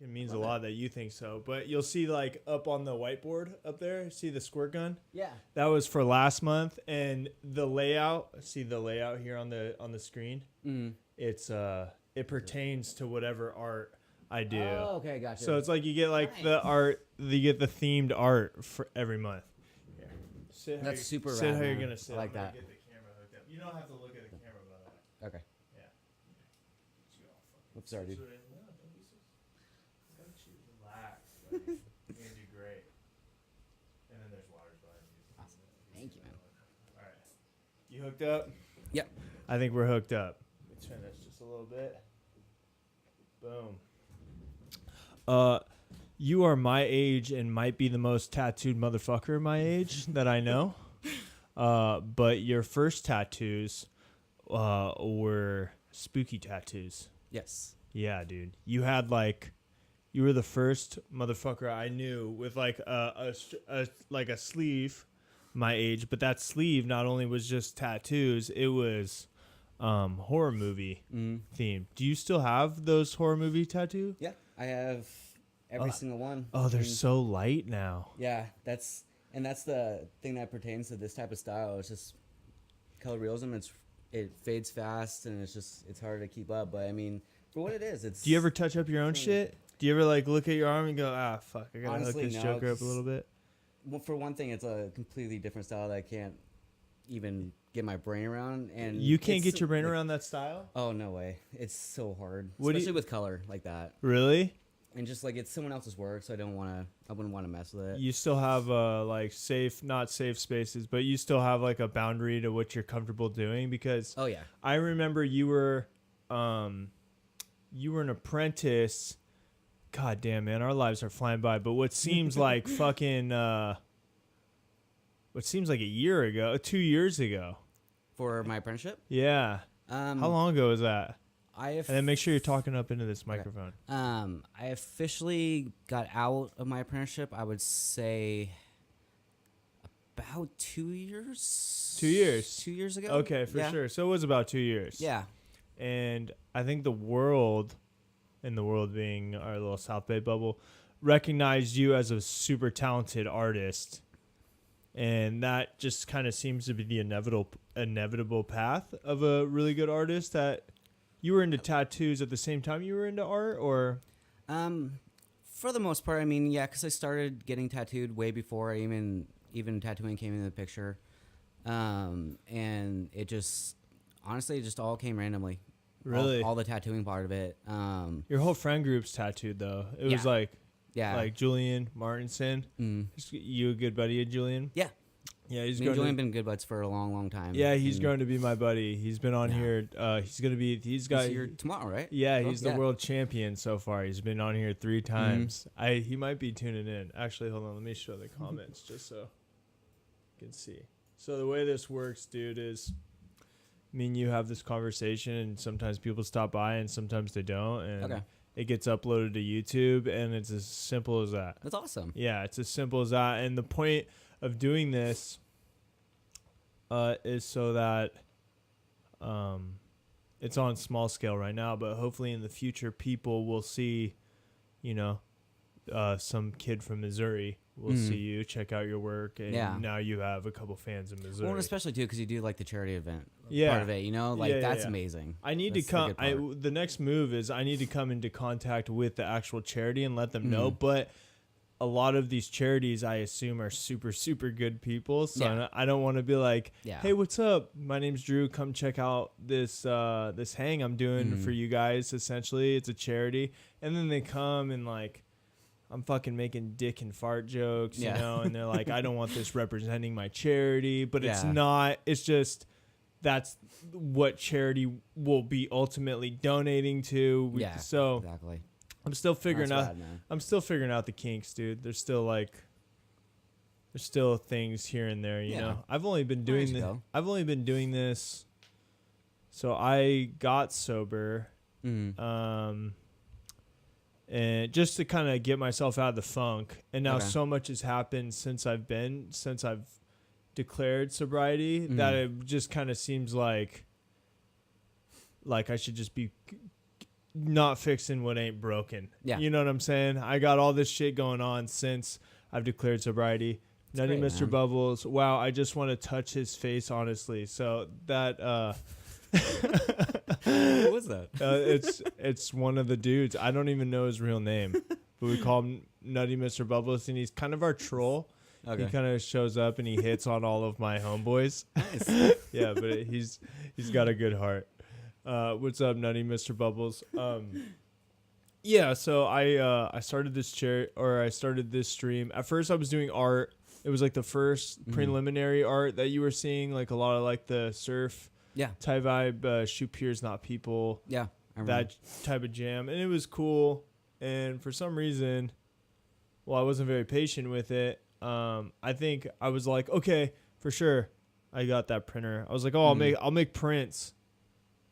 It means a lot that you think so. But you'll see like up on the whiteboard up there, see the squirt gun? Yeah. That was for last month, and the layout, see the layout here on the screen? It's it pertains to whatever art I do. Oh, okay, gotcha. So it's like you get like the art, you get the themed art for every month. Here. That's super Sit rad, how you're man. going to sit. I like I'm gonna that. Get the camera hooked up. You don't have to look at the camera, by the way. Okay. Yeah. Oops, sorry, dude. No, don't be so. Don't you relax. Buddy. You're gonna do great. And then there's water behind you. Awesome. Thank you, man. All right. You hooked up? Yep. I think we're hooked up. Let's turn this just a little bit. Boom. You are my age and might be the most tattooed motherfucker my age that I know. But your first tattoos were spooky tattoos. Yes. Yeah, dude. You were the first motherfucker I knew with like a sleeve my age, but that sleeve not only was just tattoos, it was horror movie themed. Do you still have those horror movie tattoo? Yeah, I have every single one. Oh, they're so light now. Yeah, that's the thing that pertains to this type of style. It's just color realism. It fades fast and it's hard to keep up. But I mean, for what it is, it's. Do you ever touch up your own shit? Do you ever like look at your arm and go, ah, fuck, I gotta Honestly, hook this no, Joker up a little bit? Well, for one thing, it's a completely different style that I can't even get my brain around. And You can't get your brain around that style? Oh, no way. It's so hard. What do Especially with color like that. Really? And just like it's someone else's work, so I wouldn't want to mess with it. You still have like not safe spaces, but you still have like a boundary to what you're comfortable doing, because Oh yeah. I remember you were an apprentice. God damn, man, our lives are flying by. But what seems like what seems like a year ago, 2 years ago. For my apprenticeship? Yeah. How long ago was that? And then make sure you're talking up into this microphone. I officially got out of my apprenticeship, I would say about 2 years. 2 years. 2 years ago. Okay, for sure. So it was about 2 years. Yeah. And I think the world being our little South Bay bubble, recognized you as a super talented artist. And that just kind of seems to be the inevitable path of a really good artist. That you were into tattoos at the same time you were into art, or? For the most part, I mean, yeah, because I started getting tattooed way before even tattooing came into the picture. And it just, honestly, it just all came randomly. Really? All the tattooing part of it. Your whole friend group's tattooed, though. It was like Julian Martinson. You a good buddy of Julian? Yeah. Yeah, Me and Julian been good buds for a long, long time. Yeah, he's grown to be my buddy. He's been on here. He's here tomorrow, right? Yeah, he's the world champion so far. He's been on here 3 times. He might be tuning in. Actually, hold on. Let me show the comments just so you can see. So the way this works, dude, is me and you have this conversation, and sometimes people stop by and sometimes they don't. And it gets uploaded to YouTube, and it's as simple as that. That's awesome. Yeah, it's as simple as that. And the point of doing this is so that it's on small scale right now, but hopefully in the future people will see, some kid from Missouri will see you, check out your work, and now you have a couple fans in Missouri. Well, especially too because you do like the charity event part of it, that's amazing. I need to come. The next move is I need to come into contact with the actual charity and let them know, but a lot of these charities, I assume, are super, super good people. So I don't want to be like, hey, what's up? My name's Drew. Come check out this this hang I'm doing for you guys. Essentially, it's a charity. And then they come and like, I'm fucking making dick and fart jokes, you know, and they're like, I don't want this representing my charity. But it's not. It's just that's what charity will be ultimately donating to. So exactly. I'm still figuring out. I'm still figuring out the kinks, dude. There's still things here and there, you know. I've only been doing this. So I got sober, and just to kind of get myself out of the funk. And now so much has happened since I've declared sobriety that it just kind of seems like I should just be not fixing what ain't broken. Yeah. You know what I'm saying? I got all this shit going on since I've declared sobriety. Nutty great, Mr. man. Bubbles. Wow, I just want to touch his face, honestly. So that What was that? it's one of the dudes. I don't even know his real name, but we call him Nutty Mr. Bubbles, and he's kind of our troll. Okay. He kind of shows up and he hits on all of my homeboys. Nice. Yeah, but he's got a good heart. What's up, Nutty Mr. Bubbles? Yeah, so I started this stream. At first I was doing art. It was like the first preliminary art that you were seeing, like a lot of like the surf type vibe, shoot peers, not people. Yeah. I remember. That type of jam. And it was cool. And for some reason, well, I wasn't very patient with it. I think I was like, okay, for sure. I got that printer. I was like, oh, I'll make prints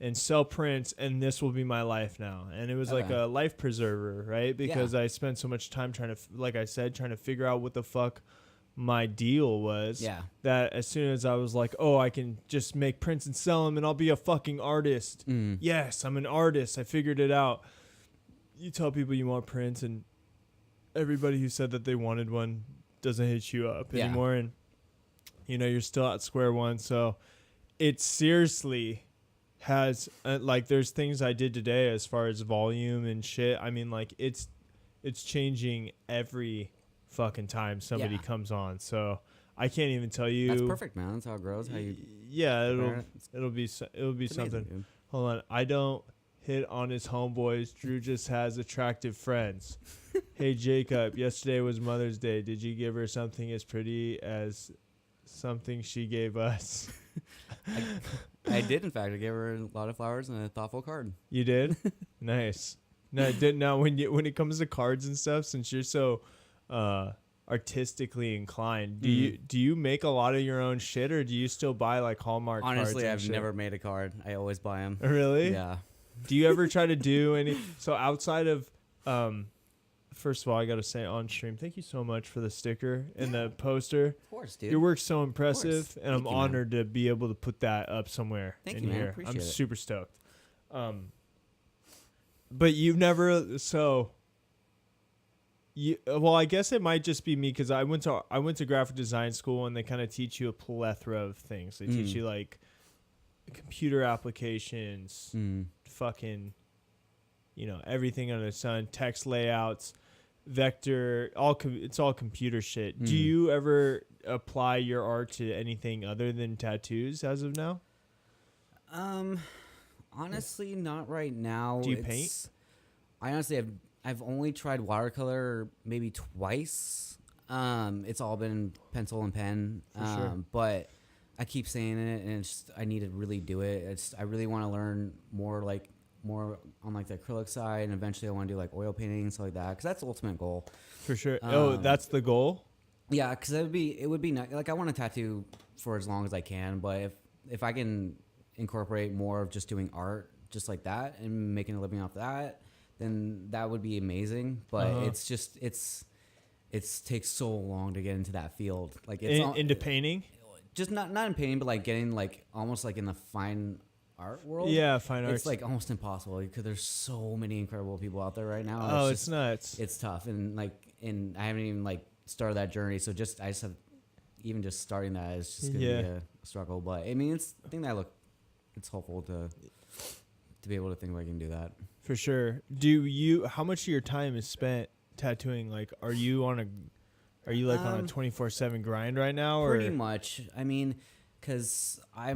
and sell prints, and this will be my life now. And it was like a life preserver, right? Because I spent so much time trying to figure out what the fuck my deal was. Yeah. That as soon as I was like, oh, I can just make prints and sell them, and I'll be a fucking artist. Yes, I'm an artist. I figured it out. You tell people you want prints, and everybody who said that they wanted one doesn't hit you up anymore. And, you're still at square one. So it seriously has, like, there's things I did today as far as volume and shit. I mean, like, it's changing every fucking time somebody comes on. So I can't even tell you. That's perfect, man. That's how it grows. How you? Yeah, it'll be something. Amazing, Hold on, I don't hit on his homeboys. Drew just has attractive friends. Hey Jacob, yesterday was Mother's Day. Did you give her something as pretty as something she gave us? I did, in fact. I gave her a lot of flowers and a thoughtful card. You did? Nice. Now when it comes to cards and stuff, since you're so artistically inclined, do you make a lot of your own shit, or do you still buy like Hallmark cards? Honestly, and I've shit? never made a card. I always buy them. Really? Yeah. Do you ever try to do any? So outside of, first of all, I gotta say on stream, thank you so much for the sticker and the poster. Of course, dude. Your work's so impressive, and I'm Thank you, honored to be able to put that up somewhere Thank in you, man. here. Appreciate I'm it. super stoked. But you've never well, I guess it might just be me because I went to graphic design school, and they kind of teach you a plethora of things. They teach you like computer applications, fucking, everything under the sun, text layouts, vector, it's all computer shit. Do you ever apply your art to anything other than tattoos as of now? Honestly, not right now. Do you paint? I honestly I've only tried watercolor maybe twice. It's all been pencil and pen. For sure. But I keep saying it, and I need to really do it. I really want to learn more on like the acrylic side, and eventually I want to do like oil painting and stuff like that, because that's the ultimate goal. For sure. That's the goal? Yeah, because it would be nice. Like, I want to tattoo for as long as I can, but if I can incorporate more of just doing art just like that and making a living off that, then that would be amazing. But it's just it takes so long to get into that field. Like, it's into painting? Just not in painting, but like getting like almost like in the fine art world. Yeah, fine art. It's like almost impossible because there's so many incredible people out there right now. Oh, it's nuts. It's tough, and I haven't even like started that journey. So I just have, even just starting that is just gonna be a struggle. But I mean, it's the thing that it's hopeful to be able to think I can do that. For sure. How much of your time is spent tattooing? Like, are you on a 24/7 grind right now, or? Pretty much. I mean, because I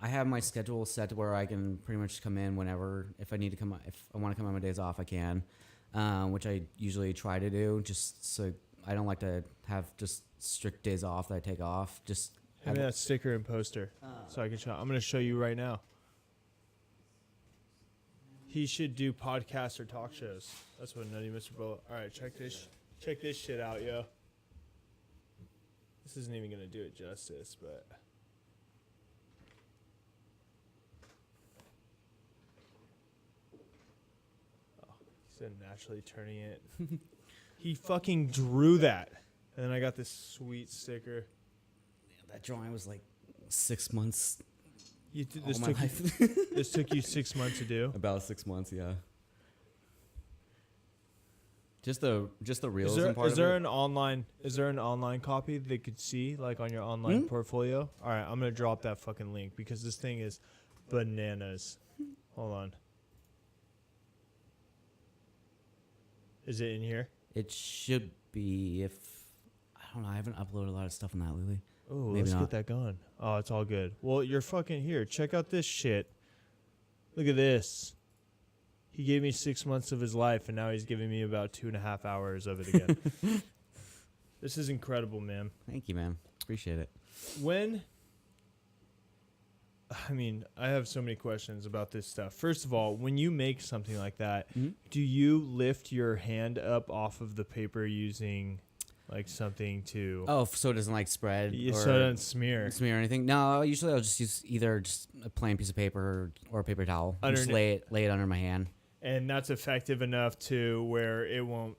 have my schedule set to where I can pretty much come in whenever. If I want to come on my days off, I can, which I usually try to do. Just so I don't like to have just strict days off that I take off. Just Hand me that sticker and poster so I can show. I'm going to show you right now. He should do podcasts or talk shows. That's what Nutty Mr. Bullet. All right, check this shit out, yo. This isn't even going to do it justice, but he's naturally turning it. He fucking drew that. And then I got this sweet sticker. That drawing was like 6 months. This took you 6 months to do? About 6 months, yeah. Just the reels. Is there an online copy they could see like on your online portfolio? All right, I'm gonna drop that fucking link because this thing is bananas. Hold on. Is it in here? It should be. If I don't know, I haven't uploaded a lot of stuff on that lately. Oh, let's get that going. Oh, it's all good. Well, you're fucking here. Check out this shit. Look at this. He gave me 6 months of his life, and now he's giving me about 2.5 hours of it again. This is incredible, man. Thank you, man. Appreciate it. I have so many questions about this stuff. First of all, when you make something like that, do you lift your hand up off of the paper using like something to... Oh, so it doesn't like spread? Yeah, so it doesn't smear. Smear or anything? No, usually I'll just use either just a plain piece of paper or a paper towel. Just lay it under my hand. And that's effective enough to where it won't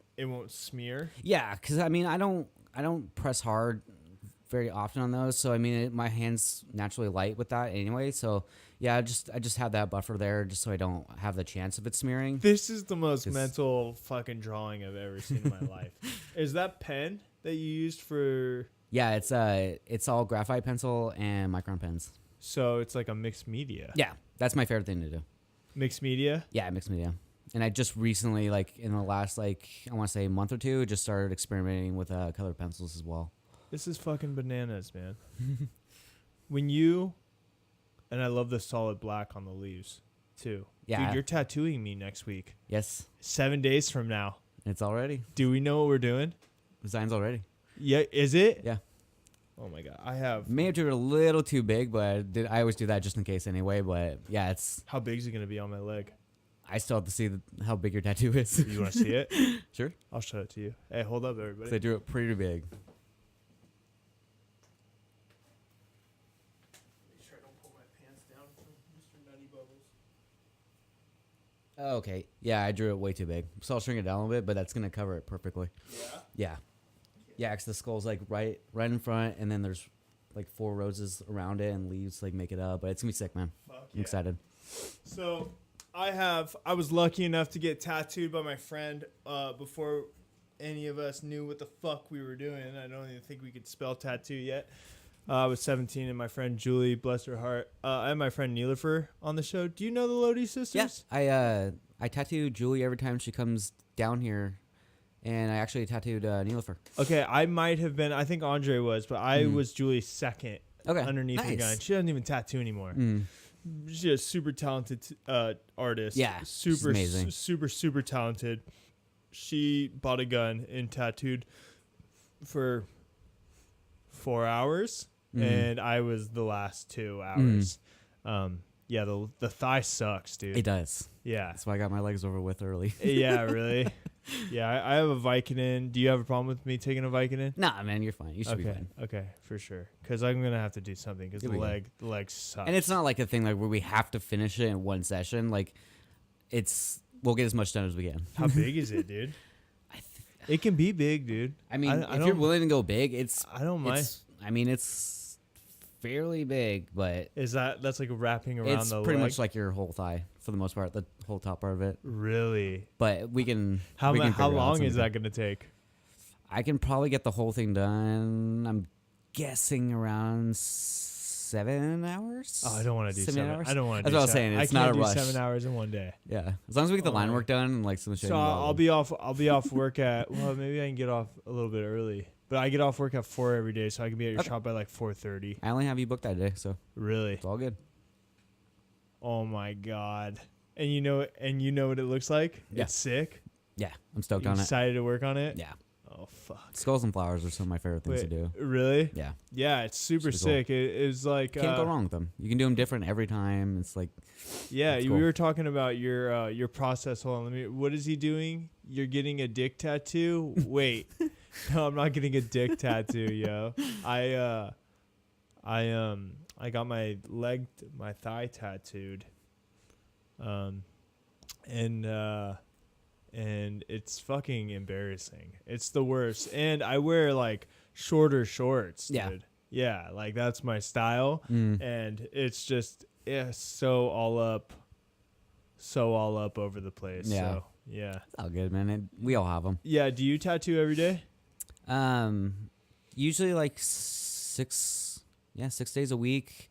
smear? Yeah, because I don't press hard very often on those, so my hand's naturally light with that anyway. So yeah, I just have that buffer there just so I don't have the chance of it smearing. This is the most mental fucking drawing I've ever seen in my life. Is that pen that you used for? Yeah, it's all graphite pencil and micron pens. So it's like a mixed media. Yeah, that's my favorite thing to do. Mixed media? Yeah, mixed media. And I just recently, like in the last I want to say month or two, just started experimenting with colored pencils as well. This is fucking bananas, man. And I love the solid black on the leaves, too. Yeah. Dude, you're tattooing me next week. Yes. 7 days from now. It's already. Do we know what we're doing? Design's already. Yeah, is it? Yeah. Oh, my God. I have... May have to do it a little too big, but I always do that just in case anyway. But, yeah, it's... How big is it going to be on my leg? I still have to see how big your tattoo is. You want to see it? Sure. I'll show it to you. Hey, hold up, everybody. They drew it pretty big. Oh, okay. Yeah, I drew it way too big. So I'll shrink it down a little bit, but that's going to cover it perfectly. Yeah? Yeah. Yeah, because the skull's like right in front, and then there's like 4 roses around it and leaves like make it up. But it's going to be sick, man. I'm excited. So I was lucky enough to get tattooed by my friend before any of us knew what the fuck we were doing. I don't even think we could spell tattoo yet. I was 17, and my friend Julie, bless her heart. I have my friend Neelifer on the show. Do you know the Lodi sisters? Yeah, I tattoo Julie every time she comes down here, and I actually tattooed Neelifer. Okay, I might have been. I think Andre was, but I was Julie's second. Okay, underneath the gun. She doesn't even tattoo anymore. She's a super talented artist. Yeah, super amazing. Super talented. She bought a gun and tattooed for 4 hours. And I was the last 2 hours. Yeah, the thigh sucks, dude. It does. Yeah. That's why I got my legs over with early. Yeah, really? Yeah, I have a Vicodin. Do you have a problem with me taking a Vicodin? Nah, man, you're fine. You should be fine. Okay, for sure. Because I'm going to have to do something because the leg sucks. And it's not like a thing like where we have to finish it in one session. Like, we'll get as much done as we can. How big is it, dude? It can be big, dude. I mean, if you're willing to go big, I don't mind. It's fairly big, but that's like wrapping around it's the pretty leg? much like your whole thigh for the most part, the whole top part of it. Really? But we can. How long is that going to take? I can probably get the whole thing done. I'm guessing around 7 hours. Oh, I don't want to do 7 hours. I don't want to. That's what I was saying. It's not a rush. 7 hours in one day. Yeah, as long as we get the line work done and like some shit. So I'll be off work at. Well, maybe I can get off a little bit early. But I get off work at 4 every day, so I can be at your shop by like 4:30. I only have you booked that day, so really, it's all good. Oh my god! And you know what it looks like? Yeah. It's sick. Yeah, I'm stoked on it. Excited to work on it. Yeah. Oh fuck! Skulls and flowers are some of my favorite things to do. Really? Yeah. Yeah, it's super sick. Cool. It's like can't go wrong with them. You can do them different every time. It's like. Yeah, we were talking about your process. Hold on, what is he doing? You're getting a dick tattoo? Wait. No, I'm not getting a dick tattoo, yo. I got my thigh tattooed. And it's fucking embarrassing. It's the worst. And I wear like shorter shorts, dude. Yeah, like that's my style. And it's just so all up over the place. Yeah. So Yeah. It's all good, man. We all have them. Yeah. Do you tattoo every day? Usually like 6 days a week.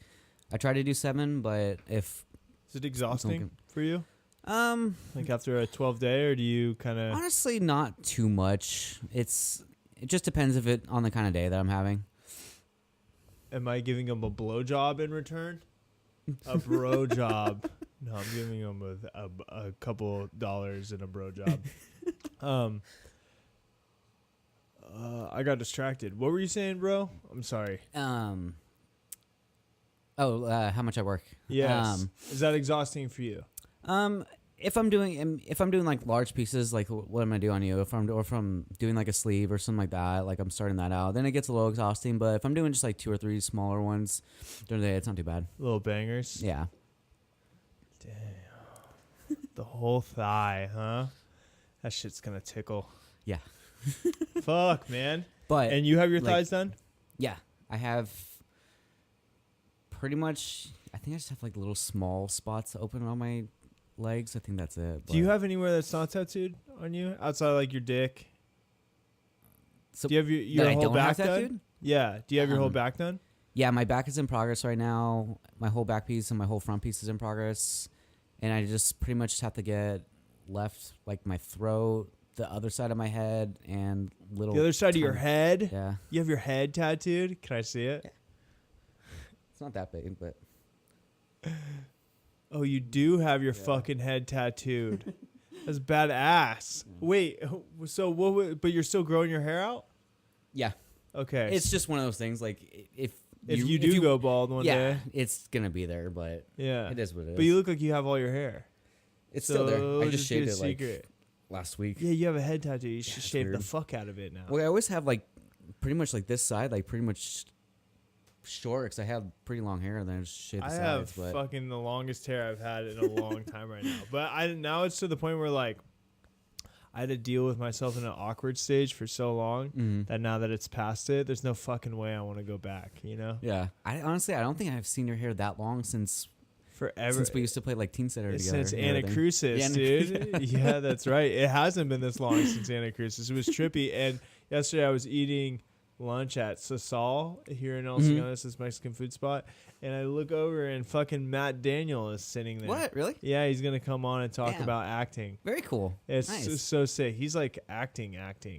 I try to do 7, but if Is it exhausting for you? like after a 12-day, or do you kind of? Honestly, not too much. It just depends on the kind of day that I'm having. Am I giving him a blowjob in return? A bro job. No, I'm giving him a couple dollars in a bro job. I got distracted. What were you saying, bro? I'm sorry. How much I work? Yes. Is that exhausting for you? If I'm doing like large pieces, like what am I doing on you? If I'm doing like a sleeve or something like that, like I'm starting that out, then it gets a little exhausting. But if I'm doing just like 2 or 3 smaller ones during the day, it's not too bad. Little bangers. Yeah. Damn. The whole thigh, huh? That shit's gonna tickle. Yeah. Fuck, man. And But you have your thighs done? yeah, I have pretty much. I think I just have like little small spots open on my legs. I think that's it. Do you have anywhere that's not tattooed on you outside of like your dick? So Do you have your whole back done? tattooed? Yeah. Do you have your whole back done? Yeah, my back is in progress right now. My whole back piece and my whole front piece is in progress, and I just pretty much have to get left, like my throat, the other side of my head, and little. The other side of your head? Yeah. You have your head tattooed? Can I see it? Yeah. It's not that big, but. Oh, you do have your fucking head tattooed. That's badass. Wait, so what? But you're still growing your hair out? Yeah. Okay. It's just one of those things. Like if you do go bald one day, it's gonna be there. But yeah, it is what it is. But you look like you have all your hair. It's still there. I just be a shaved it like secret. last week. Yeah, you have a head tattoo. You should shave weird. the fuck out of it now. Well, I always have like pretty much like this side, like pretty much short, because I have pretty long hair, and then I just shave the I sides. have fucking the longest hair I've had in a long time right now. But now it's to the point where like I had to deal with myself in an awkward stage for so long that now that it's past it, there's no fucking way I want to go back, you know? Yeah. I don't think I've seen your hair that long since forever. Since we used to play like Teen Center together. Since Anacrusis, dude. Yeah, that's right. It hasn't been this long since Anacrusis. It was trippy. And yesterday I was eating lunch at Sasal here in El Segundo, this Mexican food spot, and I look over and fucking Matt Daniel is sitting there. What? Really? Yeah, he's gonna come on and talk about acting. Very cool. It's nice. So sick. He's like acting.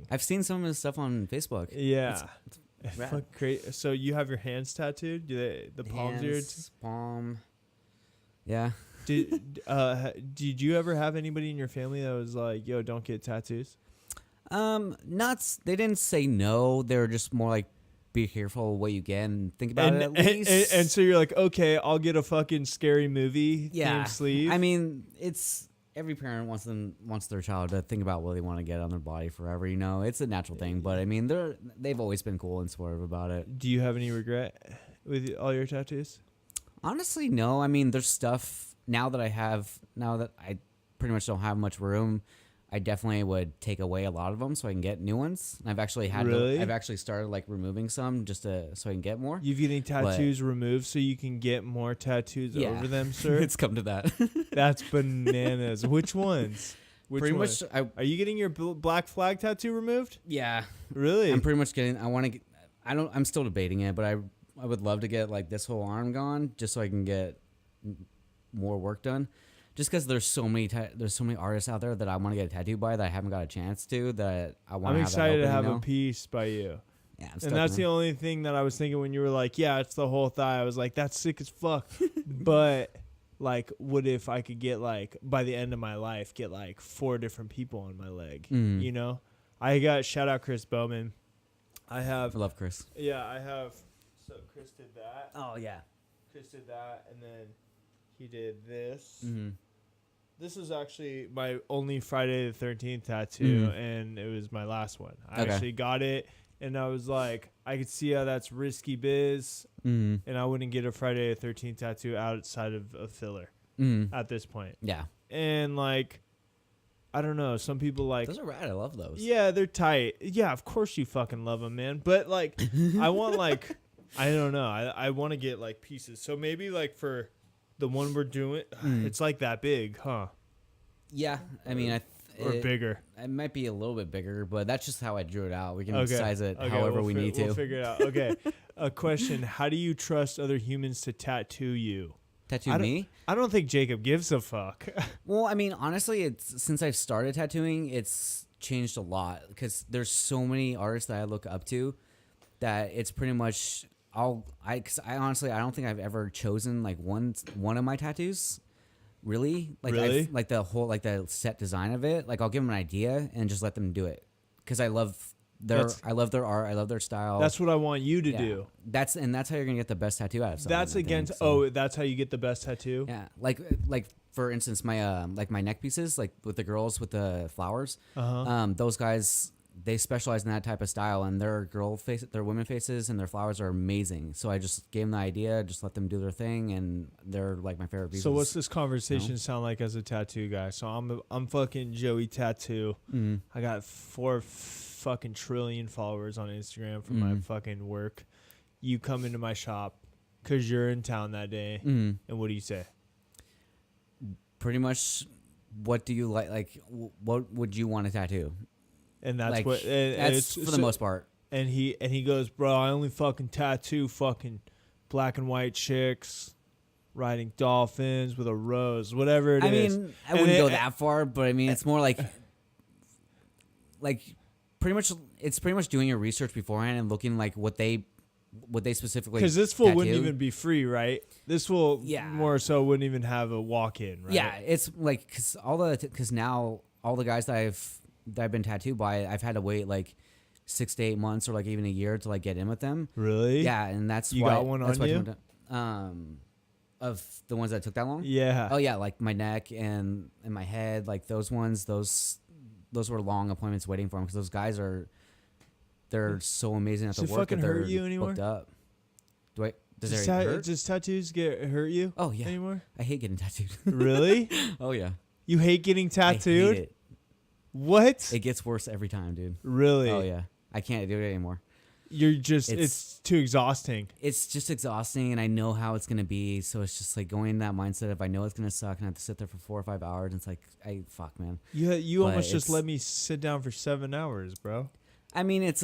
I've seen some of his stuff on Facebook. Yeah. It's fuck great. So you have your hands tattooed? The palms here? Palm. Yeah. Did you ever have anybody in your family that was like, yo, don't get tattoos? They didn't say no. They were just more like, be careful what you get and think about it at least. And so you're like, okay, I'll get a fucking scary movie themed sleeve. I mean, it's every parent wants their child to think about what they want to get on their body forever. You know, it's a natural thing. But I mean, they've always been cool and supportive about it. Do you have any regret with all your tattoos? Honestly, no. I mean, there's stuff now that I pretty much don't have much room. I definitely would take away a lot of them so I can get new ones. And I've actually I've actually started like removing some just so I can get more. You're getting tattoos removed so you can get more tattoos over them, sir? It's come to that. That's bananas. Which ones? Pretty much. Are you getting your black flag tattoo removed? Yeah. Really? I'm pretty much getting. I'm still debating it, but I would love to get like this whole arm gone just so I can get more work done. Just because there's so many artists out there that I want to get a tattoo by that I haven't got a chance to, that I want. I'm excited to have a piece by you. Yeah, and that's the only thing that I was thinking when you were like, "Yeah, it's the whole thigh." I was like, "That's sick as fuck." But like, what if I could get like by the end of my life get like 4 different people on my leg? You know, I got shout out Chris Bowman. I love Chris. Yeah, I have. So Chris did that. Oh yeah. Chris did that, and then he did this. Mm-hmm. This was actually my only Friday the 13th tattoo, and it was my last one. I actually got it, and I was like, I could see how that's risky biz, and I wouldn't get a Friday the 13th tattoo outside of a filler at this point. Yeah. And, like, I don't know. Some people like... Those are rad. I love those. Yeah, they're tight. Yeah, of course you fucking love them, man. But, like, I want, like... I don't know. I want to get, like, pieces. So maybe, like, for... The one we're doing, it's like that big, huh? Yeah, I mean, or bigger? It might be a little bit bigger, but that's just how I drew it out. We can Okay. size it Okay, however we need to. We'll figure it out. Okay. A question: how do you trust other humans to tattoo you? Tattoo me? I don't think Jacob gives a fuck. Well, I mean, honestly, it's since I've started tattooing, it's changed a lot because there's so many artists that I look up to that it's pretty much cause I honestly I don't think I've ever chosen like one of my tattoos. Really? Like Really? like the whole like the set design of it. Like I'll give them an idea and just let them do it because I love their art, I love their style. That's what I want you to do. That's how you're gonna get the best tattoo out of someone. That's against. Oh, that's how you get the best tattoo. Yeah, like for instance, my like my neck pieces, like with the girls with the flowers. Those guys, they specialize in that type of style, and their women faces and their flowers are amazing. So I just gave them the idea, just let them do their thing, and they're like my favorite pieces. So what's this conversation sound like as a tattoo guy? So I'm fucking Joey Tattoo. I got 4 fucking trillion followers on Instagram for my fucking work. You come into my shop because you're in town that day, and what do you say? Pretty much, what do you like? Like, what would you want to tattoo? And that's like, what. that's for the most part. And he goes, bro, I only fucking tattoo fucking black and white chicks riding dolphins with a rose, whatever it is. I mean, I wouldn't go that far, but I mean, it's more like pretty much doing your research beforehand and looking like what they specifically. Because this fool wouldn't even be free, right? This fool more so wouldn't even have a walk-in, right? Yeah, it's like because now all the guys that I've been tattooed by, I've had to wait like 6 to 8 months or like even a year to like get in with them. Really? Yeah, and that's you why, got one that's on why you. Of the ones that took that long. Yeah. Oh yeah, like my neck and my head, like those ones. Those were long appointments waiting for them because those guys they're so amazing at the Does it work fucking that they're hurt you anymore? booked up. Does it hurt? Does tattoos hurt you? Oh yeah. Anymore? I hate getting tattooed. Really? Oh yeah. You hate getting tattooed? I hate it. What? It gets worse every time, dude. Really? Oh yeah. I can't do it anymore. You're just it's too exhausting. It's just exhausting, and I know how it's gonna be. So it's just like going in that mindset of I know it's gonna suck, and I have to sit there for 4 or 5 hours. And it's like fuck, man. You almost just let me sit down for 7 hours, bro. I mean, there's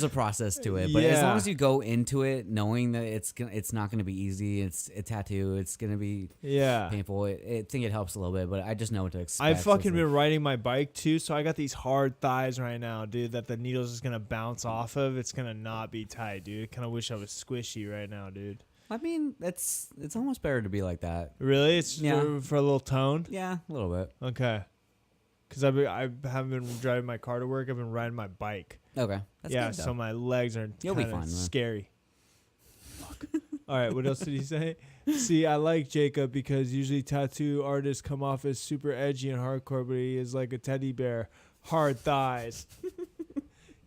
a process to it, but as long as you go into it knowing that it's not gonna be easy, it's a tattoo, it's gonna be painful. I think it helps a little bit, but I just know what to expect. I've fucking been riding my bike too, so I got these hard thighs right now, dude. That the needle's just gonna bounce off of. It's gonna not be tight, dude. Kind of wish I was squishy right now, dude. I mean, it's almost better to be like that. Really? It's for a little tone. Yeah, a little bit. Okay. Because I haven't been driving my car to work. I've been riding my bike. Okay. That's good, so my legs are kind of scary. Fuck. All right, what else did he say? See, I like Jacob because usually tattoo artists come off as super edgy and hardcore, but he is like a teddy bear. Hard thighs.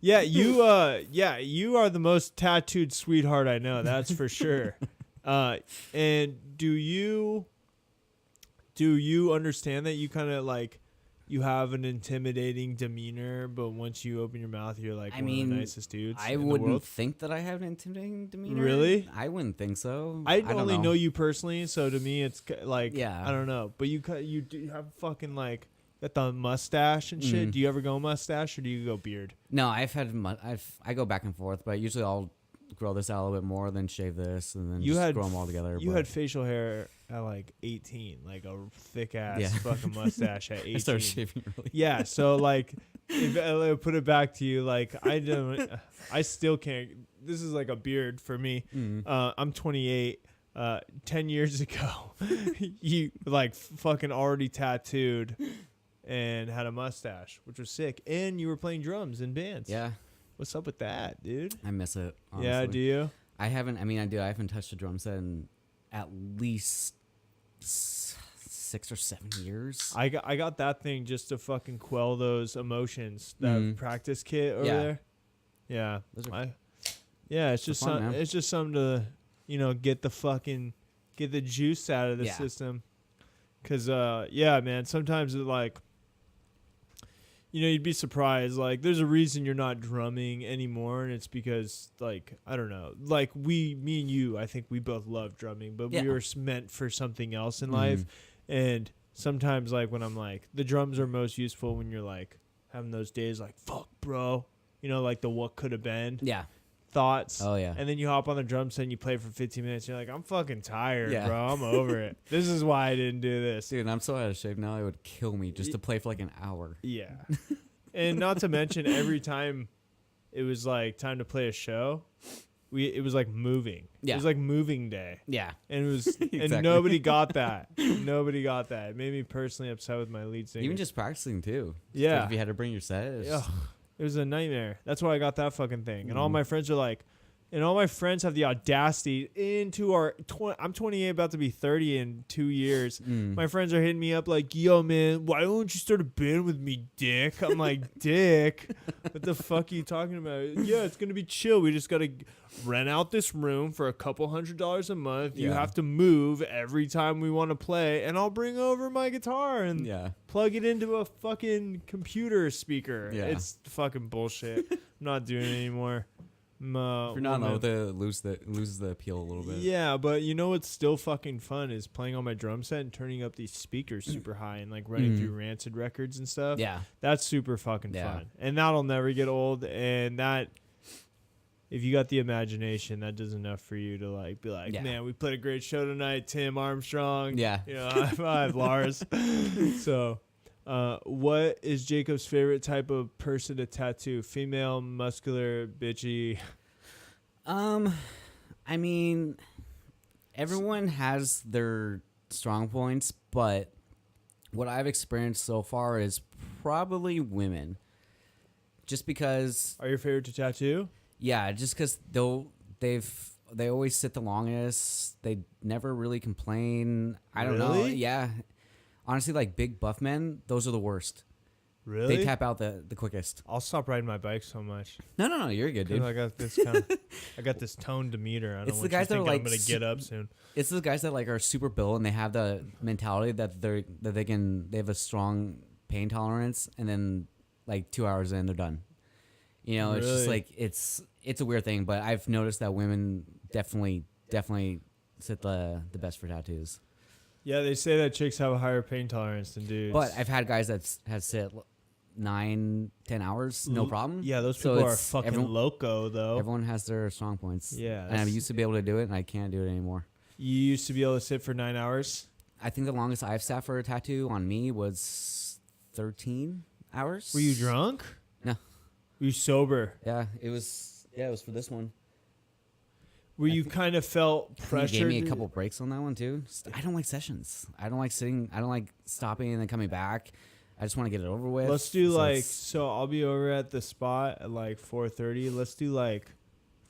You are the most tattooed sweetheart I know. That's for sure. And do you understand that you kind of like you have an intimidating demeanor, but once you open your mouth, you're like one of the nicest dudes I in the wouldn't world? think that I have an intimidating demeanor. Really? I wouldn't think so. I only know you personally, so to me, it's like I don't know. But you do have fucking like got the mustache and shit. Do you ever go mustache or do you go beard? No, I go back and forth, but usually I'll grow this out a little bit more, then shave this, and then grow them all together. You had facial hair at like 18, like a thick ass fucking mustache at 18. I started shaving early. Yeah, so like, if I put it back to you, like I still can't. This is like a beard for me. I'm 28. 10 years ago, you like fucking already tattooed and had a mustache, which was sick, and you were playing drums in bands. Yeah. What's up with that, dude? I miss it. Honestly. Yeah, do you? I haven't. I mean, I do. I haven't touched a drum set in at least 6 or 7 years. I got that thing just to fucking quell those emotions. That practice kit over there. Yeah. It's just fun, it's just something to get the juice out of the system. Cause man, sometimes it like. You'd be surprised. Like, there's a reason you're not drumming anymore, and it's because, like, I don't know. Like, me and you, I think we both love drumming, but we were meant for something else in life. And sometimes like when I'm like, the drums are most useful when you're like having those days like, fuck, bro. You know, like the what could have been thoughts. Oh, yeah. And then you hop on the drum set and you play for 15 minutes. You're like, I'm fucking tired, Yeah. bro. I'm over it. This is why I didn't do this. Dude, I'm so out of shape now. It would kill me just to play for like an hour. Yeah. And not to mention every time it was like time to play a show, it was like moving. Yeah. It was like moving day. Yeah. And it was Exactly. and nobody got that. Nobody got that. It made me personally upset with my lead singer. Even just practicing too. Yeah. Like if you had to bring your set. It was a nightmare. That's why I got that fucking thing. And all Mhm. my friends are like, and all my friends have the audacity into our. I'm 28, about to be 30 in 2 years. My friends are hitting me up like, "Yo, man, why don't you start a band with me, dick?" I'm like, "Dick, what the fuck are you talking about?" Yeah, it's gonna be chill. We just gotta rent out this room for a couple $100 a month. You Yeah. have to move every time we want to play, and I'll bring over my guitar and plug it into a fucking computer speaker. Yeah. It's fucking bullshit. I'm not doing it anymore. If you're not low, loses the appeal a little bit. Yeah, but you know what's still fucking fun is playing on my drum set and turning up these speakers super high and like running through Rancid records and stuff. Yeah. That's super fucking fun. And that'll never get old. And that, if you got the imagination, that does enough for you to like be like, man, we played a great show tonight. Tim Armstrong. Yeah. You know, high five, Lars. So, what is Jacob's favorite type of person to tattoo? Female, muscular, bitchy? I mean, everyone has their strong points, but what I've experienced so far is probably women. Just because. Are your favorite to tattoo? Yeah, just because they always sit the longest. They never really complain. I don't know. Yeah. Honestly, like big buff men, those are the worst. Really? They tap out the quickest. I'll stop riding my bike so much. No, you're good, dude. I got this I got this toned demeanor. I don't It's want the guys you that are thinking like I'm gonna get up soon. It's the guys that like are super built and they have the mentality that they have a strong pain tolerance, and then like 2 hours in they're done. You know, it's just like it's a weird thing, but I've noticed that women definitely sit the best for tattoos. Yeah, they say that chicks have a higher pain tolerance than dudes. But I've had guys that have sit 9-10 hours, no problem. Yeah, those people are fucking loco, though. Everyone has their strong points. Yeah. And I used to be able to do it, and I can't do it anymore. You used to be able to sit for 9 hours? I think the longest I've sat for a tattoo on me was 13 hours. Were you drunk? No. Were you sober? Yeah, it was for this one. Where you kind of felt pressured? He gave me a couple breaks on that one, too. I don't like sessions. I don't like sitting. I don't like stopping and then coming back. I just want to get it over with. Let's do so I'll be over at the spot at like 4:30. Let's do like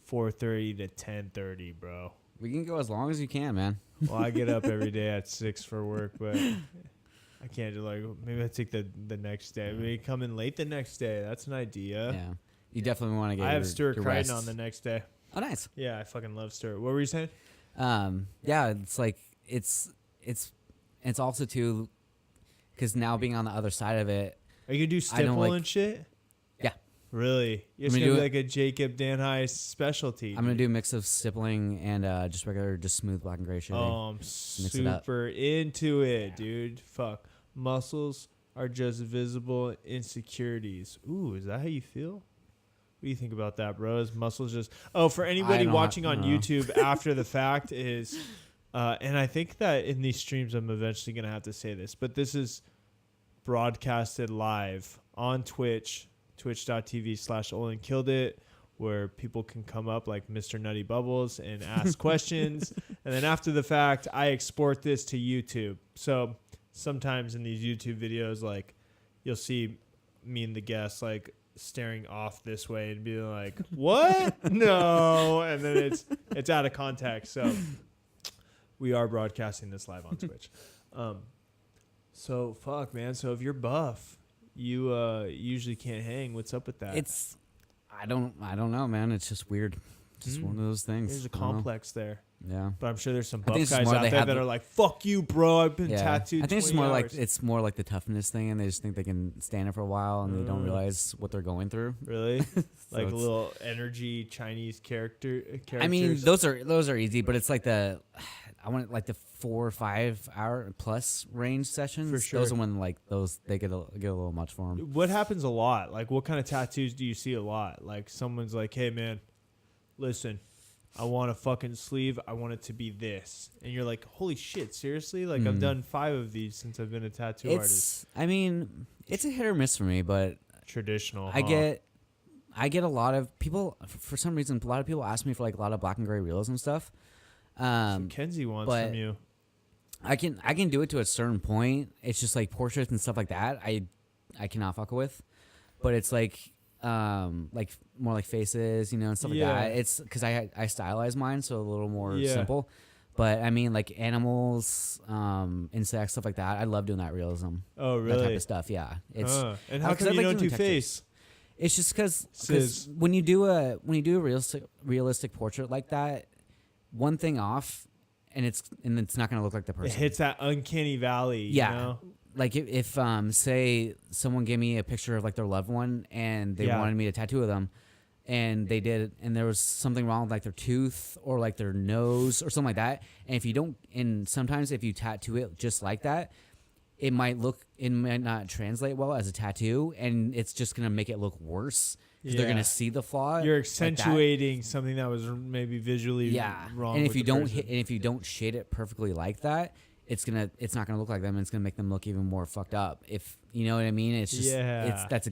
4:30 to 10:30, bro. We can go as long as you can, man. Well, I get up every day at 6 for work, but I can't do like, maybe I take the next day. Maybe come in late the next day. That's an idea. Yeah. You definitely want to get I have Stuart your Crichton rest. on the next day. Oh, nice. Yeah, I fucking love Stuart. What were you saying? Yeah, it's like it's also too, because now being on the other side of it. Are you gonna do stipple and shit? Yeah. Really? It's gonna be like a Jacob Danhi specialty. I'm gonna do a mix of stippling and just regular, just smooth black and gray shit. Oh, I'm super into it, dude. Fuck. Muscles are just visible insecurities. Ooh, is that how you feel? What do you think about that, bro? Is muscles just... Oh, for anybody watching on YouTube after the fact is... and I think that in these streams I'm eventually going to have to say this, but this is broadcasted live on Twitch, twitch.tv/ollenkilledit, where people can come up like Mr. Nutty Bubbles and ask questions. And then after the fact, I export this to YouTube. So sometimes in these YouTube videos, like you'll see me and the guest like staring off this way and being like, what? No. And then it's out of context. So we are broadcasting this live on Twitch. So fuck, man. So if you're buff, you usually can't hang. What's up with that? I don't know, man. It's just weird. Just one of those things. There's a complex there. Yeah. But I'm sure there's some buff guys out there that are like, fuck you, bro. I've been tattooed. I think it's more like the toughness thing, and they just think they can stand it for a while, and they don't realize what they're going through. Really? Like a little energy Chinese character. I mean, those are easy, but it's like I want like the 4 or 5 hour plus range sessions. For sure. Those are when like those they get a little much for them. What happens a lot? Like, what kind of tattoos do you see a lot? Like, someone's like, "Hey, man, listen, I want a fucking sleeve. I want it to be this," and you're like, "Holy shit, seriously? Like, I've done 5 of these since I've been a tattoo artist." I mean, it's a hit or miss for me, but Traditional. I get a lot of people for some reason. A lot of people ask me for like a lot of black and gray realism stuff. Kenzie wants but from you. I can do it to a certain point. It's just like portraits and stuff like that. I cannot fuck with, but it's like more like faces, and stuff like that. It's because I stylize mine so a little more simple. But I mean, like animals, insects, stuff like that. I love doing that realism. Oh, really? That type of stuff. Yeah. It's and how come you don't do face? It's just because when you do a realistic portrait like that, one thing off, and it's not gonna look like the person. It hits that uncanny valley. Yeah. You know? Like if say someone gave me a picture of like their loved one and they wanted me to tattoo them, and they did, and there was something wrong with like their tooth or like their nose or something like that, and sometimes if you tattoo it just like that, it might not translate well as a tattoo, and it's just gonna make it look worse because they're gonna see the flaw. You're accentuating something that was maybe visually wrong. And if you don't shade it perfectly like that, it's not gonna look like them, and it's gonna make them look even more fucked up. If you know what I mean, it's just that's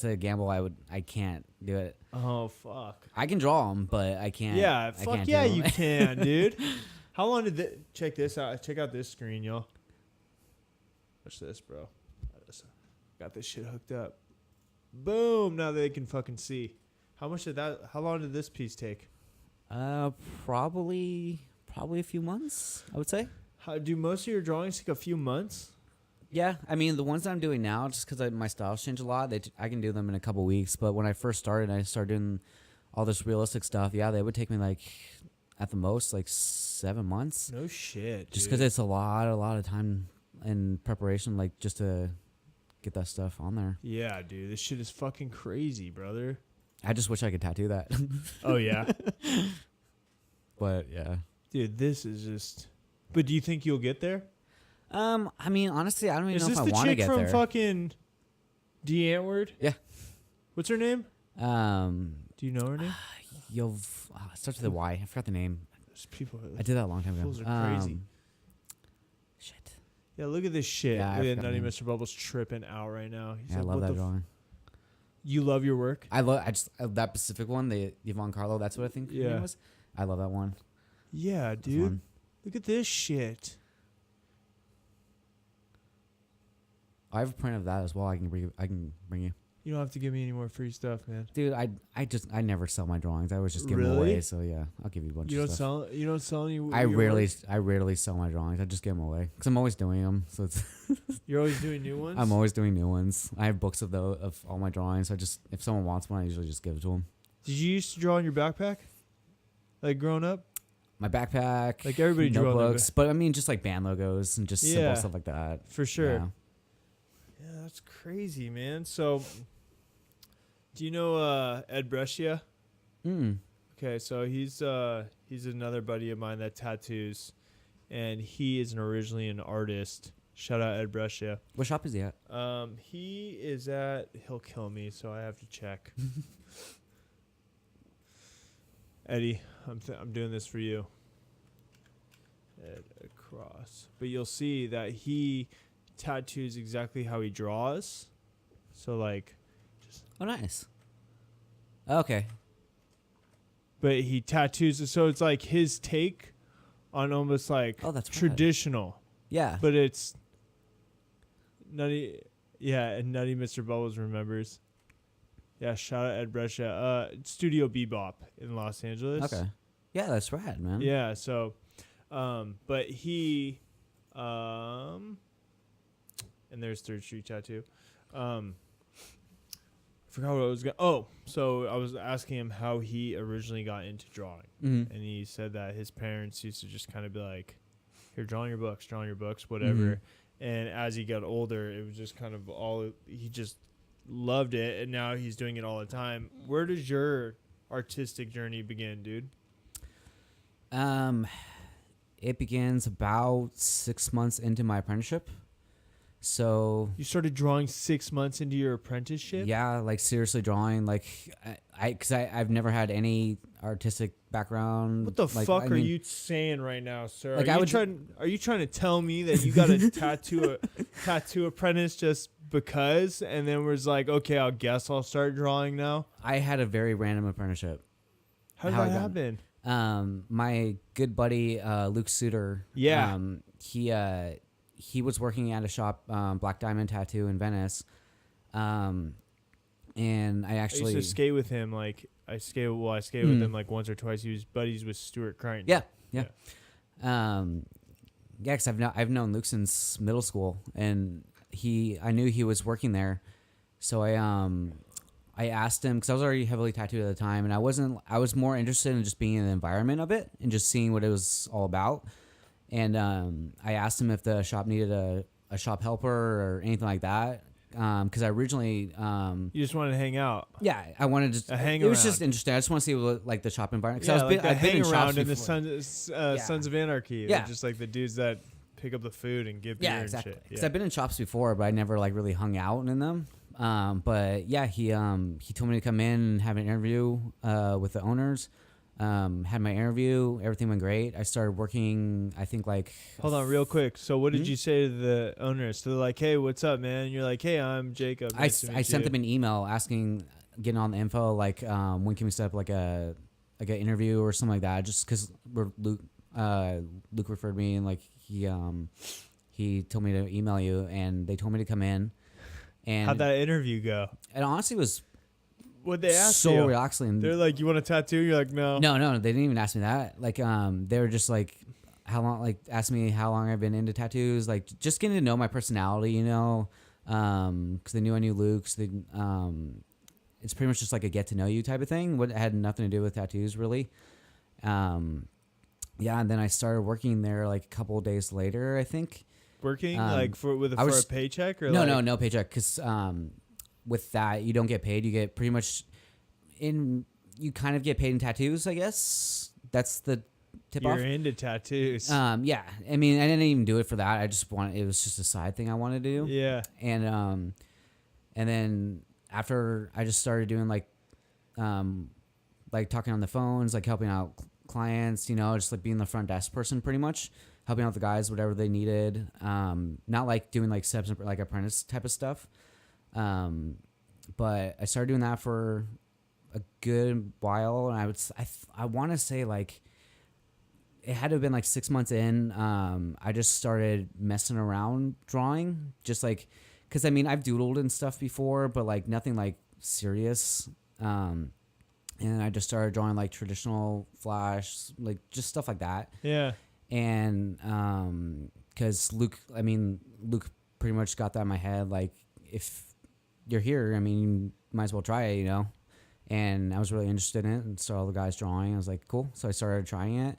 a gamble. I can't do it. Oh fuck! I can draw them, but I can't. Yeah, I fuck can't yeah, do you can, dude. How long did check this out? Check out this screen, y'all. Watch this, bro. Got this shit hooked up. Boom! Now they can fucking see. How long did this piece take? Probably a few months, I would say. How do most of your drawings take a few months? Yeah, I mean the ones that I'm doing now, just because my styles change a lot, I can do them in a couple weeks. But when I first started, I started doing all this realistic stuff. Yeah, they would take me like at the most like 7 months. No shit. Just because it's a lot of time and preparation, like just to get that stuff on there. Yeah, dude, this shit is fucking crazy, brother. I just wish I could tattoo that. Oh yeah. But yeah, dude, this is just. But do you think you'll get there? I mean, honestly, I don't even know if I want to get there. Is this the chick from fucking D. Antwoord? Yeah. What's her name? Do you know her name? It starts with a Y. I forgot the name. There's people. I did that a long time ago. Fools are crazy. Shit. Yeah, look at this shit. Yeah, Look at Nutty Mr. Bubbles tripping out right now. He's I like, love that drawing. You love your work? I love that specific one, the Yvonne Carlo. That's what I think her name was. I love that one. Yeah, dude. Look at this shit. I have a print of that as well. I can bring you. You don't have to give me any more free stuff, man. Dude, I never sell my drawings. I always just give them away. So yeah, I'll give you a bunch of stuff. You don't sell any. I rarely sell my drawings. I just give them away because I'm always doing them. So it's. You're always doing new ones. I'm always doing new ones. I have books of all my drawings. So if someone wants one, I usually just give it to them. Did you used to draw in your backpack, like growing up? My backpack, like everybody drew notebooks, but I mean just like band logos and just simple stuff like that. For sure. Yeah, that's crazy, man. So, do you know Ed Brescia? Okay, so he's another buddy of mine that tattoos, and he is originally an artist. Shout out Ed Brescia. What shop is he at? He is at. He'll kill me, so I have to check. Eddie, I'm doing this for you. Ed across, but you'll see that he tattoos exactly how he draws. So like, just nice. Okay. But he tattoos it, so it's like his take on almost like that's traditional. Rad. Yeah. But it's Nutty. Yeah, and Nutty Mr. Bubbles remembers. Yeah, shout out Ed Brescia. Studio Bebop in Los Angeles. Okay. Yeah, that's rad, man. Yeah, so but he and there's Third Street Tattoo. Forgot what I was going. So I was asking him how he originally got into drawing. And he said that his parents used to just kind of be like, "Here, drawing your books, whatever." And as he got older, it was just kind of he just loved it, and now he's doing it all the time. Where does your artistic journey begin, dude? It begins about 6 months into my apprenticeship. So You started drawing 6 months into your apprenticeship? yeah, like seriously drawing. Like because I've never had any artistic background. What the like, fuck I are mean, you saying right now, sir? Like, Are you trying to tell me that you got a tattoo apprentice just because, and then was like, okay, I guess I'll start drawing now? I had a very random apprenticeship. How did How I that got it. happen? My good buddy Luke Suter. Yeah. He was working at a shop, Black Diamond Tattoo in Venice. And I I used actually to skate with him. Like I skated with him like once or twice. He was buddies with Stuart Crichton. yeah. Yeah, because I've known Luke since middle school, and I knew he was working there, so I asked him because I was already heavily tattooed at the time, and I was more interested in just being in the environment of it and just seeing what it was all about. And I asked him if the shop needed a shop helper or anything like that. Because I originally, You just wanted to hang out. yeah, I wanted to. A hang It was around. just interesting. I just want to see what, like the shop environment. Yeah, Because I've been in shops in the before. Sons of Anarchy. Yeah. They're just like the dudes that pick up the food and give beer Yeah, and exactly. shit. Because I've been in shops before, but I never like really hung out in them. But yeah, he told me to come in and have an interview with the owners. Had my interview, everything went great. I started working, I think like Hold on, real quick. So, what did you say to the owners? So they're like, "Hey, what's up, man?" And you're like, "Hey, I'm Jacob." I sent them an email asking, getting all the info, like when can we set up like an interview or something like that. Just because Luke referred me, and like he told me to email you, and they told me to come in. And How'd that interview go? it honestly was What'd they ask so you? relaxing. They're like, "You want a tattoo?" You're like, "No." No, they didn't even ask me that. Like, they were just like, how long? Like, asked me how long I've been into tattoos. Like, just getting to know my personality, you know, because they knew I knew Luke. So it's pretty much just like a get to know you type of thing. What had nothing to do with tattoos, really. Yeah, and then I started working there like a couple of days later, I think. Working like for a paycheck or no paycheck, because with that you don't get paid. You get pretty much you kind of get paid in tattoos, I guess. That's the tip off. You're into tattoos. Yeah. I mean, I didn't even do it for that. It was just a side thing I wanted to do. Yeah. And then after I just started doing like talking on the phones, like helping out clients, you know, just like being the front desk person pretty much, helping out the guys, whatever they needed. Not like doing like steps, like apprentice type of stuff. But I started doing that for a good while, and I want to say like it had to have been like 6 months in. I just started messing around drawing, just like, because I mean I've doodled and stuff before, but like nothing like serious. And I just started drawing like traditional flash, like just stuff like that. Yeah. And because Luke pretty much got that in my head, like if you're here, I mean, you might as well try it, you know. And I was really interested in it, and saw all the guys drawing. I was like, cool. So I started trying it,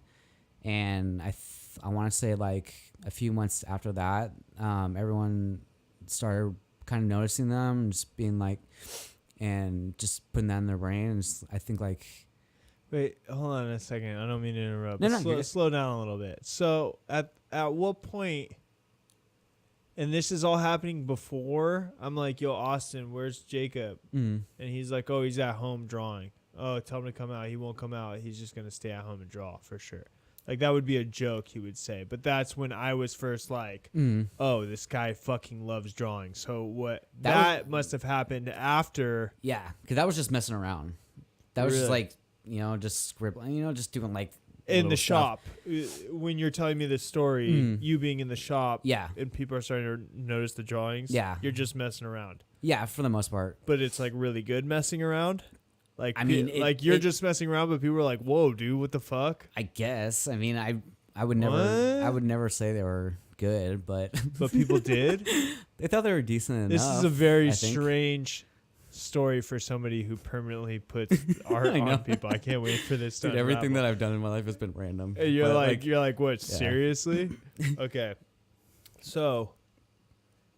and I want to say like a few months after that, everyone started kind of noticing them, just being like, and just putting that in their brain. And just, I think like, Wait, hold on a second. I don't mean to interrupt. No, Slow down a little bit. So at what point? And this is all happening before I'm like, yo, Austin, where's Jacob? And he's like, oh, he's at home drawing. Oh, tell him to come out. He won't come out. He's just going to stay at home and draw for sure. Like, that would be a joke, he would say. But that's when I was first like, oh, this guy fucking loves drawing. So what? That must have happened after. Yeah, because that was just messing around. That was Really? just like, you know, just scribbling, you know, just doing like In the stuff. shop, when you're telling me this story, you being in the shop, Yeah. and people are starting to notice the drawings, Yeah. you're just messing around. Yeah, for the most part. But it's like really good messing around. Like, I mean, you're just messing around, but people are like, "Whoa, dude, what the fuck?" I guess. I mean, I would never say they were good, but But people did. they thought they were decent This enough. is a very I think. strange story for somebody who permanently puts art I know. on people. I can't wait for this. Dude, everything that I've done in my life has been random. And you're But, like, what? yeah. Seriously? Okay. So,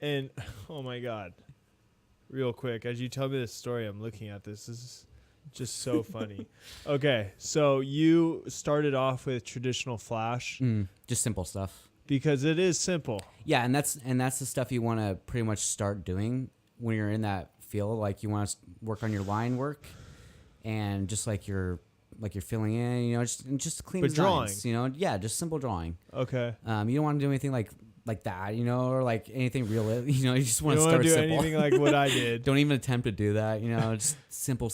and oh my god, real quick, as you tell me this story, I'm looking at this. Just so funny. Okay, so you started off with traditional Flash Just simple stuff. because it is simple. Yeah, and that's the stuff you want to pretty much start doing when you're in that field. Like you want to work on your line work, and just like you're filling in, you know, just clean But designs, drawing. you know, yeah, just simple drawing. Okay. You don't want to do anything like that, you know, or like anything real. You know, you just want You to don't want start to do simple. anything like what I did. Don't even attempt to do that, you know, just simple.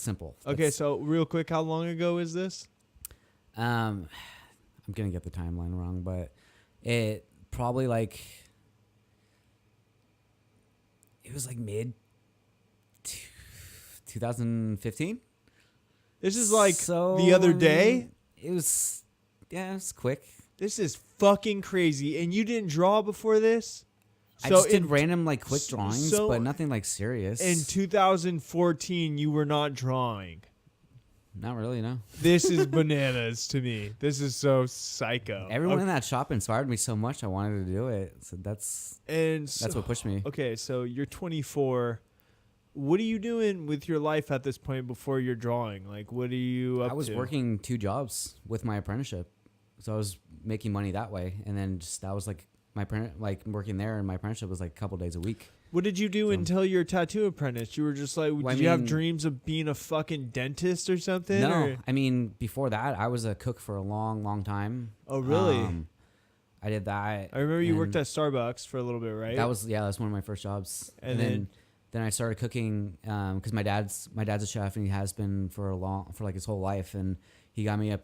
Okay, That's- so real quick, how long ago is this? I'm gonna get the timeline wrong, but it probably like it was like mid 2015. This is like So, the other I mean, day. It was quick. This is fucking crazy. And you didn't draw before this? I just did random like quick drawings, so but nothing like serious. in 2014, you were not drawing. Not really, no. This is bananas to me. This is so psycho. Everyone okay. in that shop inspired me so much. I wanted to do it. So that's what pushed me. Okay, so you're 24. What are you doing with your life at this point before you're drawing? Like, what are you up to? I was working 2 jobs with my apprenticeship, so I was making money that way, and then just that was like working there, and my apprenticeship was like a couple days a week. What did you do until your tattoo apprentice? You were just like, did you have dreams of being a fucking dentist or something? No, or? I mean before that, I was a cook for a long, long time. Oh, really? I did that. I remember you worked and at Starbucks for a little bit, right? That was one of my first jobs, And then I started cooking because my dad's a chef, and he has been for like his whole life, and he got me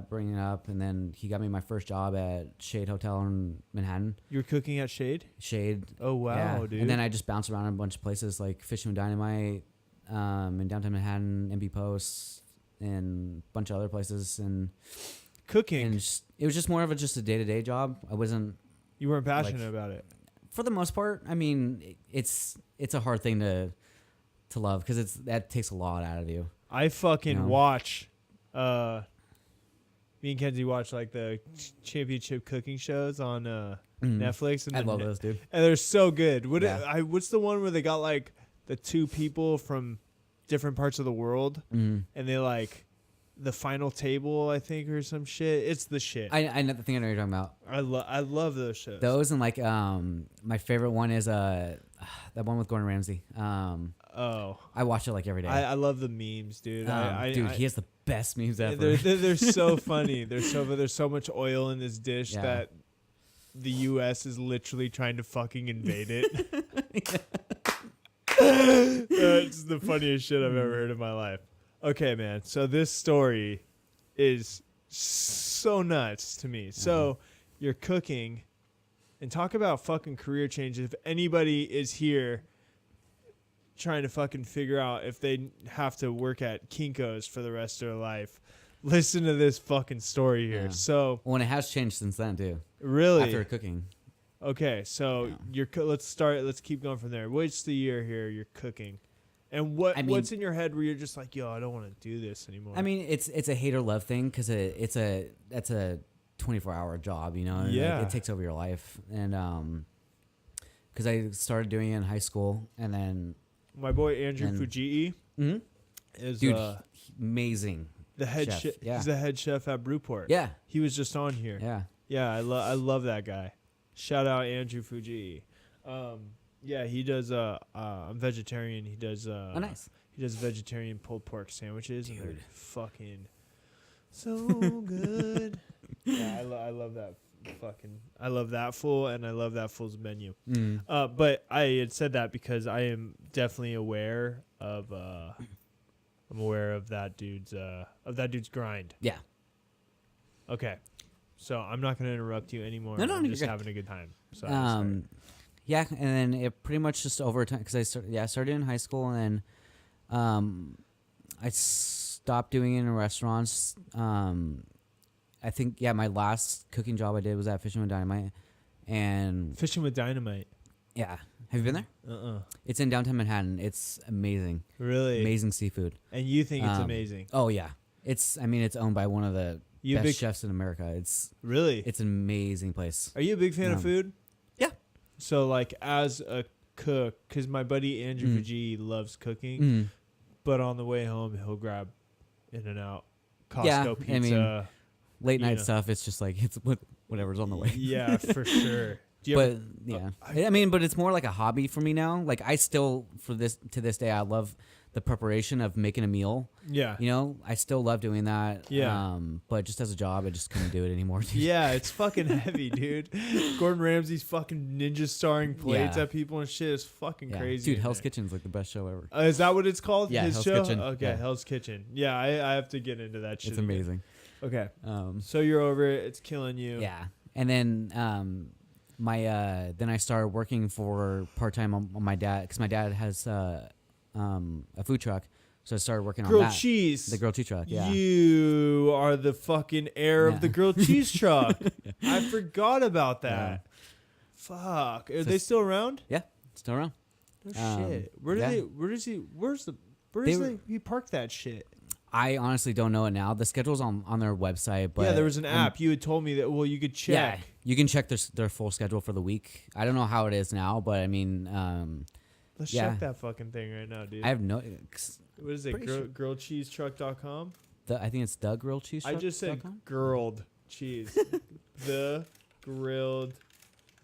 bring it up, and then he got me my first job at Shade Hotel in Manhattan. You were cooking at Shade? Shade. Oh, wow, yeah. dude. And then I just bounced around in a bunch of places like Fishing with Dynamite, in downtown Manhattan, MB Post, and a bunch of other places, and cooking. it was just more of a day-to-day job. I wasn't. You weren't passionate about it. For the most part, I mean, it's a hard thing to love because that takes a lot out of you. I fucking No. watch. Me and Kenzie watch like the championship cooking shows on Netflix, and I love those, dude. and they're so good. Yeah. What's the one where they got like the 2 people from different parts of the world, and they like the final table, I think, or some shit. It's the shit. I know the thing I know you're talking about. I love those shows. Those and like my favorite one is that one with Gordon Ramsay. I watch it like every day. I love the memes, dude. He has the best memes ever. They're so funny. There's so much oil in this dish Yeah. that the U.S. is literally trying to fucking invade it. It's the funniest shit I've ever heard in my life. Okay, man. So this story is so nuts to me. So you're cooking, and talk about fucking career change. If anybody is here trying to fucking figure out if they have to work at Kinko's for the rest of their life, listen to this fucking story here. Yeah. So, well, and it has changed since then too. really, After cooking. okay. So let's keep going from there. What's the year here you're cooking, and what's in your head where you're just like, yo, I don't want to do this anymore? I mean, it's a hate or love thing because that's a 24-hour job, you know. And Yeah. it takes over your life, and because I started doing it in high school, and then my boy Andrew and- Fujii is dude, amazing. the head chef, chef. yeah. He's the head chef at Brewport. Yeah, He was just on here. yeah. Yeah, I love that guy. Shout out Andrew Fujii. Yeah, he does. I'm vegetarian. He does. Oh, nice. He does vegetarian pulled pork sandwiches. And they're Dude. fucking so good. Yeah, I love that. I love that fool, and I love that fool's menu. But I had said that because I am definitely aware of. I'm aware of that dude's grind. Yeah. Okay, so I'm not going to interrupt you anymore. No, I'm you're just good. having a good time. So I'm Yeah, and then it pretty much just over time because I started in high school, and then I stopped doing it in restaurants. I think my last cooking job I did was at Fishing with Dynamite, and Fishing with Dynamite. yeah, have you been there? It's in downtown Manhattan. It's amazing, Really? amazing seafood. And you think it's amazing? Oh yeah, it's owned by one of the You a best big chefs in America. Really? It's an amazing place. Are you a big fan of food? Yeah. So like as a cook, because my buddy Andrew Fujii loves cooking. But on the way home, he'll grab In-N-Out, Costco Yeah, pizza. I mean, late night know. stuff. It's just like it's whatever's on the way. Yeah, for sure. Do you But ever- yeah, I mean, but it's more like a hobby for me now. Like I still, to this day, I love the preparation of making a meal. yeah. You know, I still love doing that. Yeah. But just as a job, I just couldn't do it anymore. Dude. Yeah, it's fucking heavy, dude. Gordon Ramsay's fucking ninja starring plates Yeah. at people and shit is fucking Yeah. crazy. Dude, in Hell's there. Kitchen's like the best show ever. Is that what it's called? Yeah, His Hell's show? Kitchen. Okay, Yeah. Hell's Kitchen. Yeah, I have to get into that shit. It's again. amazing. Okay. Um, So you're over it. It's killing you. yeah, and then then I started working for part time on my dad because my dad has a food truck, so I started working on Grilled that. cheese. The grilled cheese truck. Yeah. You are the fucking heir Yeah. of the grilled cheese truck. I forgot about that. Fuck. Are So they still around? Yeah, still around. Oh, shit. Where do yeah. they? Where does he? Where's he park that shit? I honestly don't know it now. The schedule's on their website, but yeah, there was an app. You had told me that. Well, you could check. Yeah, you can check their full schedule for the week. I don't know how it is now, but I mean, Let's yeah. check that fucking thing right now, dude. I have no. What is it? pretty sure- Grillcheesetruck.com? I think it's the grilled cheese. I just said truck.com? grilled cheese. The grilled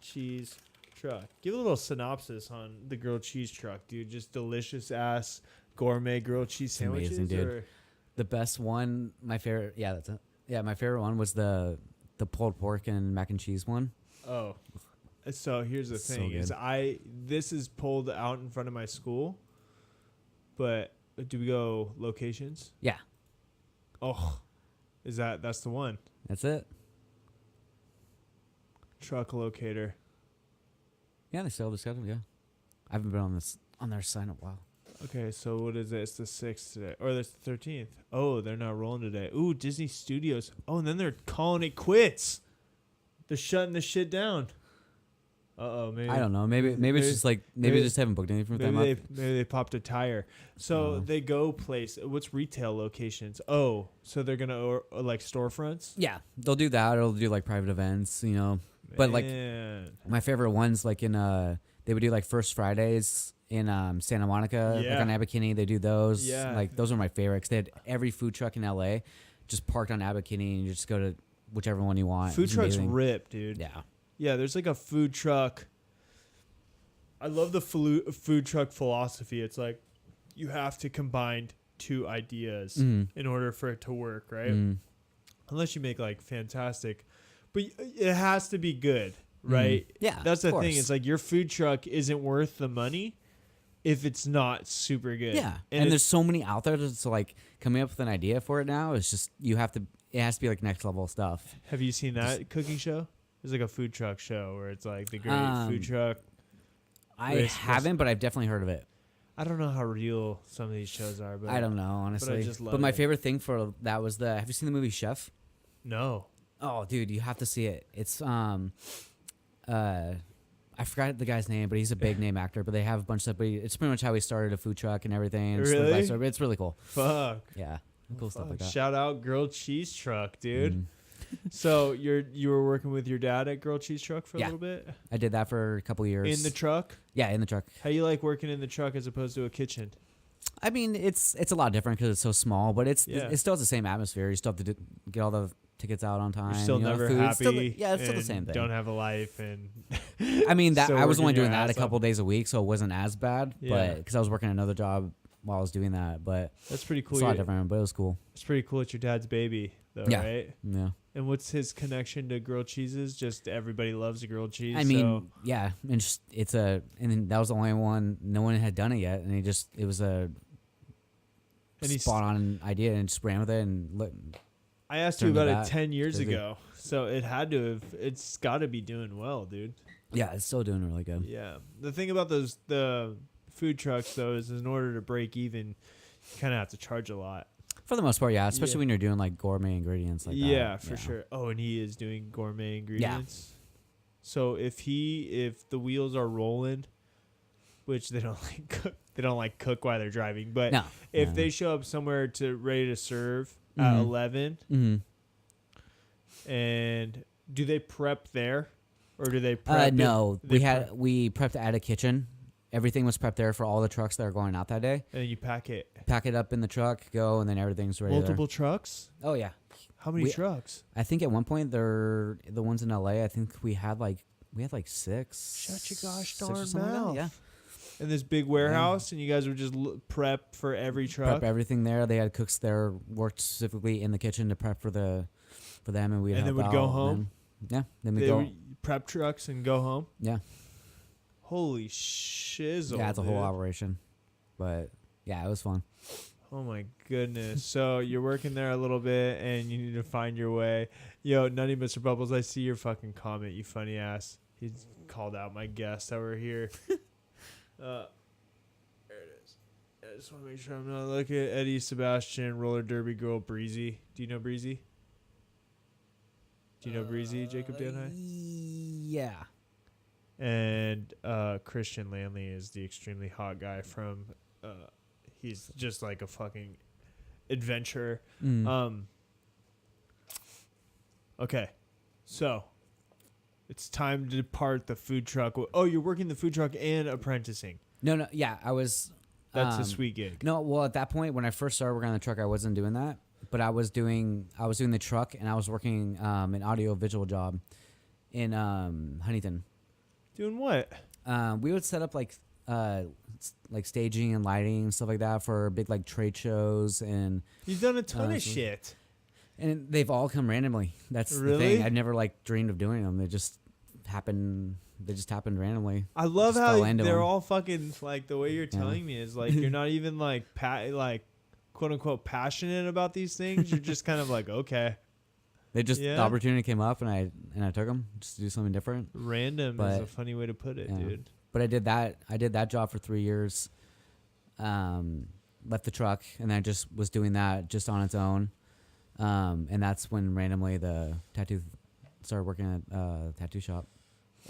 cheese truck. Give a little synopsis on the grilled cheese truck, dude. Just delicious ass gourmet grilled cheese sandwiches. amazing, dude. or- The best one, my favorite. Yeah, that's it. Yeah, my favorite one was the pulled pork and mac and cheese one. Oh, so here's the So thing: is good. this is pulled out in front of my school, but do we go locations? Yeah, Oh, that's the one? that's it. Truck locator. Yeah, they still have the schedule. Yeah, I haven't been on their sign in a while. Okay, so what is it? It's the 6th today. Or it's the 13th. Oh, they're not rolling today. Ooh, Disney Studios. Oh, and then they're calling it quits. They're shutting the shit down. Uh-oh, maybe. I don't know. Maybe it's just like maybe they just haven't booked anything with them. Maybe they popped a tire. So No. they go place. What's retail locations? Oh, so they're going to, like, storefronts? Yeah, they'll do that. Or they'll do like private events, you know. But like Man. my favorite ones, like in they would do like First Fridays in Santa Monica, like Yeah. on Abercrombie. They do those. Yeah. Like those are my favorites. They had every food truck in LA just parked on Abercrombie, and you just go to whichever one you want. Food It's trucks amazing. rip, dude. Yeah. Yeah, there's like a food truck. I love the food truck philosophy. It's like you have to combine two ideas Mhm. in order for it to work, right? Mhm. Unless you make like fantastic, but it has to be good, right? Yeah, That's the of thing. course. It's like your food truck isn't worth the money if it's not super good. Yeah, and and it's, there's so many out there. So like coming up with an idea for it now is just you have to. It has to be like next level stuff. have you seen that cooking show? There's like a food truck show where it's like the great food truck. I Race- haven't, but I've definitely heard of it. I don't know how real some of these shows are, but I don't know honestly. just love But my it. favorite thing for that was the. Have you seen the movie Chef? No. Oh, dude, you have to see it. It's I forgot the guy's name, but he's a big name actor. But they have a bunch of stuff. But it's pretty much how he started a food truck and everything. And just live Really? life story. It's really cool. Fuck. Yeah, cool stuff like that. Shout out Grilled Cheese Truck, dude. Mm. So you were working with your dad at Grilled Cheese Truck for a Yeah. little bit? I did that for a couple years. In the truck? Yeah, in the truck. How you like working in the truck as opposed to a kitchen? I mean, it's a lot different because it's so small, but Yeah. it still has the same atmosphere. You still have to get all the tickets out on time. You're still you know, never food. happy. It's still the and same thing. Don't have a life and I mean, that still I was working only your doing that a ass couple off. days a week, so it wasn't as bad. Yeah. But because I was working another job while I was doing that, but that's pretty cool. it's a lot different. But it was cool. It's pretty cool. It's your dad's baby, though, Yeah. right? Yeah. And what's his connection to grilled cheeses? Just everybody loves a grilled cheese. I mean, so yeah, and just and then that was the only one. No one had done it yet, and it was a And he's- spot on idea, and just ran with it and I asked you turned to about it that. 10 years Busy. ago, so it's got to be doing well, dude. yeah, it's still doing really good. Yeah. The thing about the food trucks though is in order to break even, you kind of have to charge a lot. For the most part, yeah, especially Yeah. when you're doing like gourmet ingredients like that. Yeah, for sure. Oh, and he is doing gourmet ingredients. So if the wheels are rolling, which they don't like cook while they're driving, but No. if no. they show up somewhere ready to serve at Mhm. 11, and do they prep there, or do they prep? No, they we prepped at a kitchen, everything was prepped there for all the trucks that are going out that day. And you pack it. Pack it up in the truck, go, and then everything's ready. Multiple trucks? Oh yeah. How many trucks? I think at one point they're the ones in LA. I think we had like 6. Shut your gosh 6 or darn something like that, mouth. yeah. In this big warehouse, and you guys would just prep for every truck. Prep everything there. They had cooks there, worked specifically in the kitchen to prep for them, and we. And then would go home. Then we go prep trucks and go home. Yeah. Holy shizzle! Yeah, it's a whole operation, but yeah, it was fun. Oh my goodness! So you're working there a little bit, and you need to find your way. Yo, Nutty Mr. Bubbles, I see your fucking comment. You funny ass. He's called out my guests that were here. There it is. I just want to make sure I'm not looking at Eddie, Sebastian, roller derby girl, Breezy. Do you know Breezy? Do you know Breezy, Jacob Danhi? Yeah. And Christian Landley is the extremely hot guy from. He's just like a fucking adventurer. Okay, so it's time to depart the food truck. Oh, you're working the food truck and apprenticing. No, yeah, I was. That's a sweet gig. No, well, at that point when I first started working on the truck, I wasn't doing that, but I was doing the truck, and I was working an audio visual job in Huntington. Doing what? We would set up like staging and lighting and stuff like that for big like trade shows, and You've done a ton of shit. And they've all come randomly. That's the thing. I never like dreamed of doing them. They just happened. They just happened randomly. I love how they're all fucking like the way you're telling me is like you're not even like quote unquote passionate about these things. You're just kind of like okay. They just the opportunity came up and I took them just to do something different. Random is a funny way to put it, dude. But I did that job for 3 years. Left the truck and I just was doing that just on its own. And that's when randomly the tattoo started working at a tattoo shop.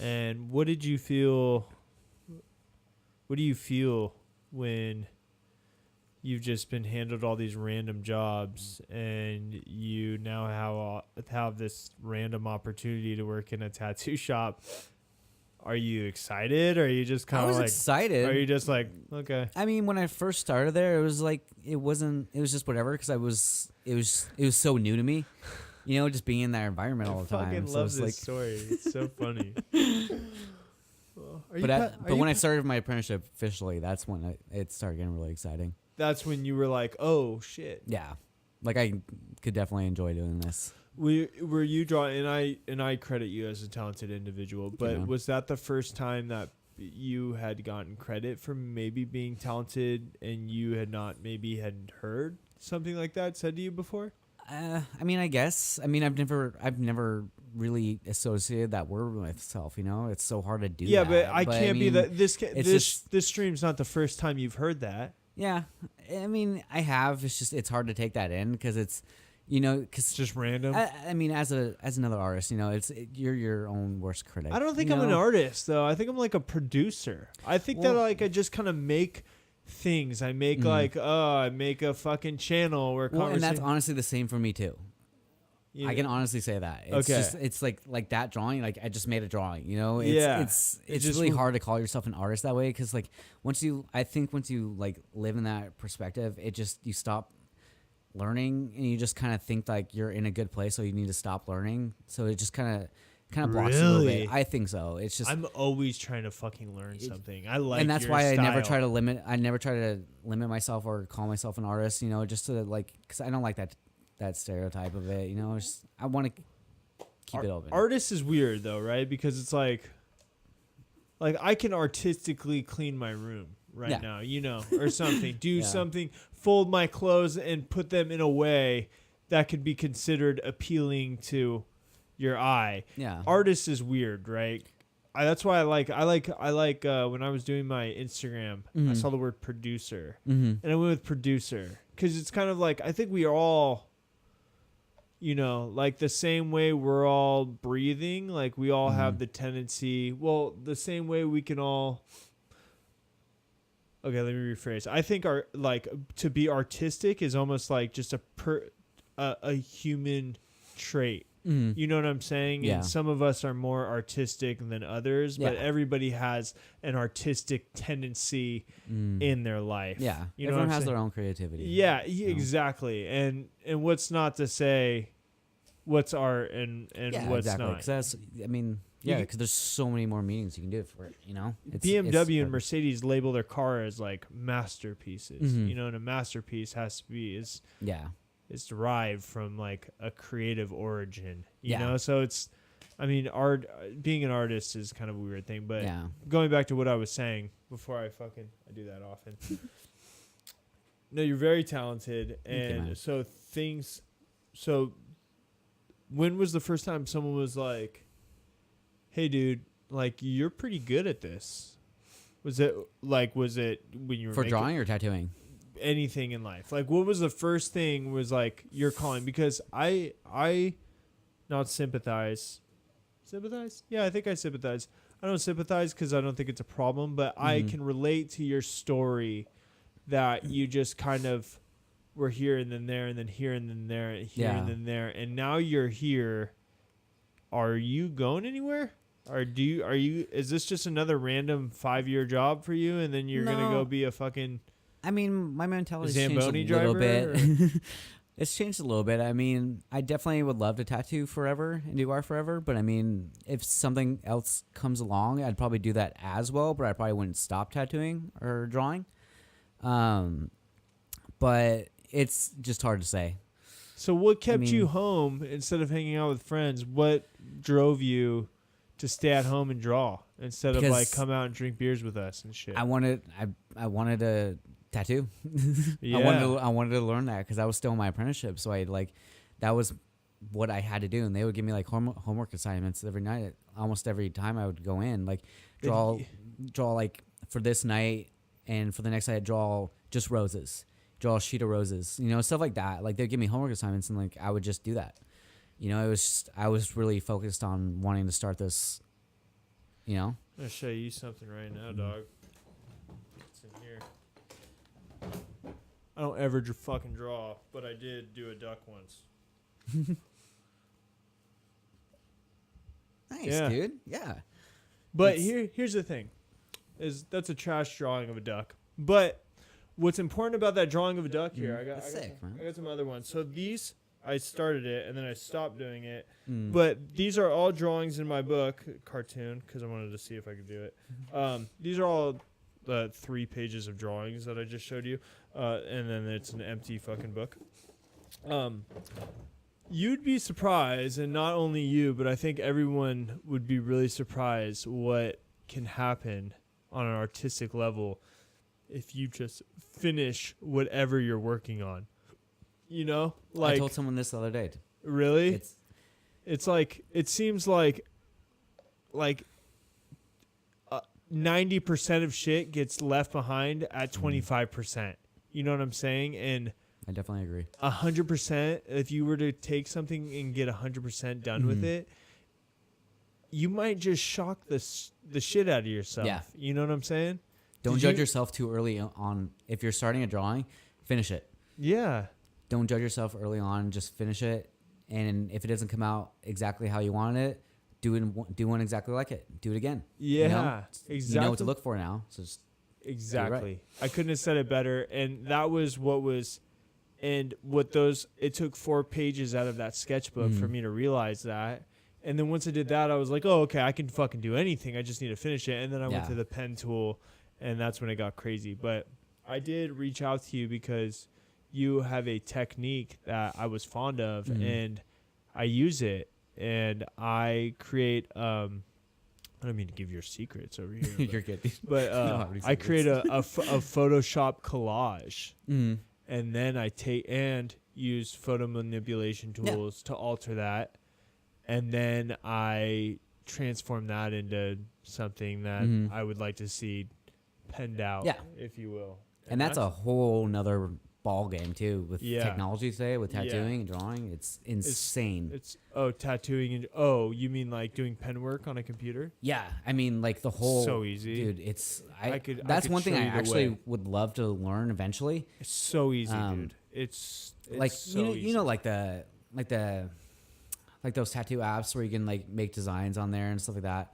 And what did you feel? What do you feel when you've just been handled all these random jobs and you now have this random opportunity to work in a tattoo shop? Are you excited? Or are you just kind of like excited? Or are you just like, okay? I mean, when I first started there, it was like it was just whatever because it was so new to me, you know, just being in that environment all the time. I fucking love this story. It's so funny. But when I started my apprenticeship officially, that's when it started getting really exciting. That's when you were like, oh shit. Yeah, like I could definitely enjoy doing this. Were you drawing? And I credit you as a talented individual, but was that the first time that you had gotten credit for maybe being talented and you had not maybe had heard something like that said to you before? I mean, I guess. I mean, I've never really associated that word with myself. You know, it's so hard to do. Yeah, that. but I can't be that. This stream's not the first time you've heard that. Yeah, I mean, I have. It's hard to take that in because it's. You know, because it's just random. I mean, as another artist, you know, you're your own worst critic. I don't think I'm an artist though. I think I'm like a producer. I think that like I just kind of make things. I make I make a fucking channel where and that's honestly the same for me too. I can honestly say that. It's just, it's like that drawing. Like I just made a drawing. You know, it's really hard to call yourself an artist that way because like once you like live in that perspective, you stop learning and you just kind of think like you're in a good place, so you need to stop learning. So it just kind of blocks a little bit. I think so. It's just I'm always trying to fucking learn something. I like, and that's your why style. I never try to limit myself or call myself an artist. You know, just to like because I don't like that stereotype of it. You know, I want to keep it open. Artist is weird though, right? Because it's like I can artistically clean my room now, you know, or something. Do something, fold my clothes and put them in a way that could be considered appealing to your eye. Yeah. Artist is weird, right? That's why I like when I was doing my Instagram, I saw the word producer and I went with producer because it's kind of like, I think we are all, you know, like the same way we're all breathing, like we all have the tendency, the same way we can all, okay, let me rephrase. I think to be artistic is almost like just a human trait. Mhm. You know what I'm saying? Yeah. And some of us are more artistic than others, but Yeah. everybody has an artistic tendency in their life. Yeah, You know everyone what I'm has saying? their own creativity. Yeah, you know? exactly. And what's not to say what's art and Yeah, what's exactly. not. Because that's, I mean, You yeah, can- because there's so many more meanings you can do it for it. You know, BMW and hard. Mercedes label their car as like masterpieces. Mhm. You know, and a masterpiece has to be Yeah, is derived from like a creative origin. You Yeah. know, so it's, I mean, art. Being an artist is kind of a weird thing. But yeah, going back to what I was saying before, I do that often. No, you're very talented, and man. So, when was the first time someone was like, "Hey, dude, like you're pretty good at this"? Was it when you were for making drawing or tattooing? anything in life? Like, what was the first thing was like you're calling? Because I not sympathize. Sympathize? Yeah, I think I sympathize. I don't sympathize because I don't think it's a problem, but I can relate to your story that you just kind of were here and then there and then here and then there and here and then there, and now you're here. Are you going anywhere? Or are you is this just another random 5-year job for you and then you're gonna go be a fucking I mean, my mentality's changed Zamboni a little driver, bit. It's changed a little bit. I mean, I definitely would love to tattoo forever and do art forever. But I mean, if something else comes along, I'd probably do that as well. But I probably wouldn't stop tattooing or drawing. But it's just hard to say. So what kept you home instead of hanging out with friends? What drove you to stay at home and draw instead of like come out and drink beers with us and shit? I wanted to tattoo. Yeah. I wanted to learn that because I was still in my apprenticeship. So that was what I had to do, and they would give me like homework assignments every night. Almost every time I would go in, like draw like for this night, and for the next night I'd draw just roses, draw a sheet of roses, you know, stuff like that. Like they'd give me homework assignments, and like I would just do that. You know, it was just, I was really focused on wanting to start this. You know, I'm gonna show you something right now, dog. It's in here. I don't ever fucking draw, but I did do a duck once. nice, dude. Yeah. But here's the thing, is that's a trash drawing of a duck. But what's important about that drawing of a duck here, I got some other ones. So these, I started it and then I stopped doing it. But these are all drawings in my book, cartoon, because I wanted to see if I could do it. These are all the 3 pages of drawings that I just showed you. And then it's an empty fucking book. You'd be surprised, and not only you, but I think everyone would be really surprised what can happen on an artistic level if you just finish whatever you're working on. You know? Like, I told someone this the other day. really? It's like, it seems like 90% of shit gets left behind at 25%. You know what I'm saying? And I definitely agree. 100%, if you were to take something and get 100% done with it, you might just shock the shit out of yourself. Yeah. You know what I'm saying? Don't judge yourself too early on. If you're starting a drawing, finish it. Yeah. Don't judge yourself early on. Just finish it. And if it doesn't come out exactly how you wanted it, do one exactly like it. Do it again. Yeah. You know? Exactly. You know what to look for now. So just Exactly. Right. I couldn't have said it better. And that was what was, and what those, it took 4 pages out of that sketchbook for me to realize that. And then once I did that, I was like, oh, okay, I can fucking do anything. I just need to finish it. And then I went to the pen tool, and that's when it got crazy. But I did reach out to you because you have a technique that I was fond of, and I use it. And I create, I don't mean to give your secrets over here. you're good. But I create a Photoshop collage. And then I take and use photo manipulation tools to alter that. And then I transform that into something that I would like to see penned out, if you will. And that's a whole nother ball game too with technology today, with tattooing and drawing. It's insane. It's tattooing and you mean like doing pen work on a computer? Yeah, I mean like the whole so easy, dude. It's that's one thing I actually would love to learn eventually. It's so easy, dude. It's like so you know like the like those tattoo apps where you can like make designs on there and stuff like that?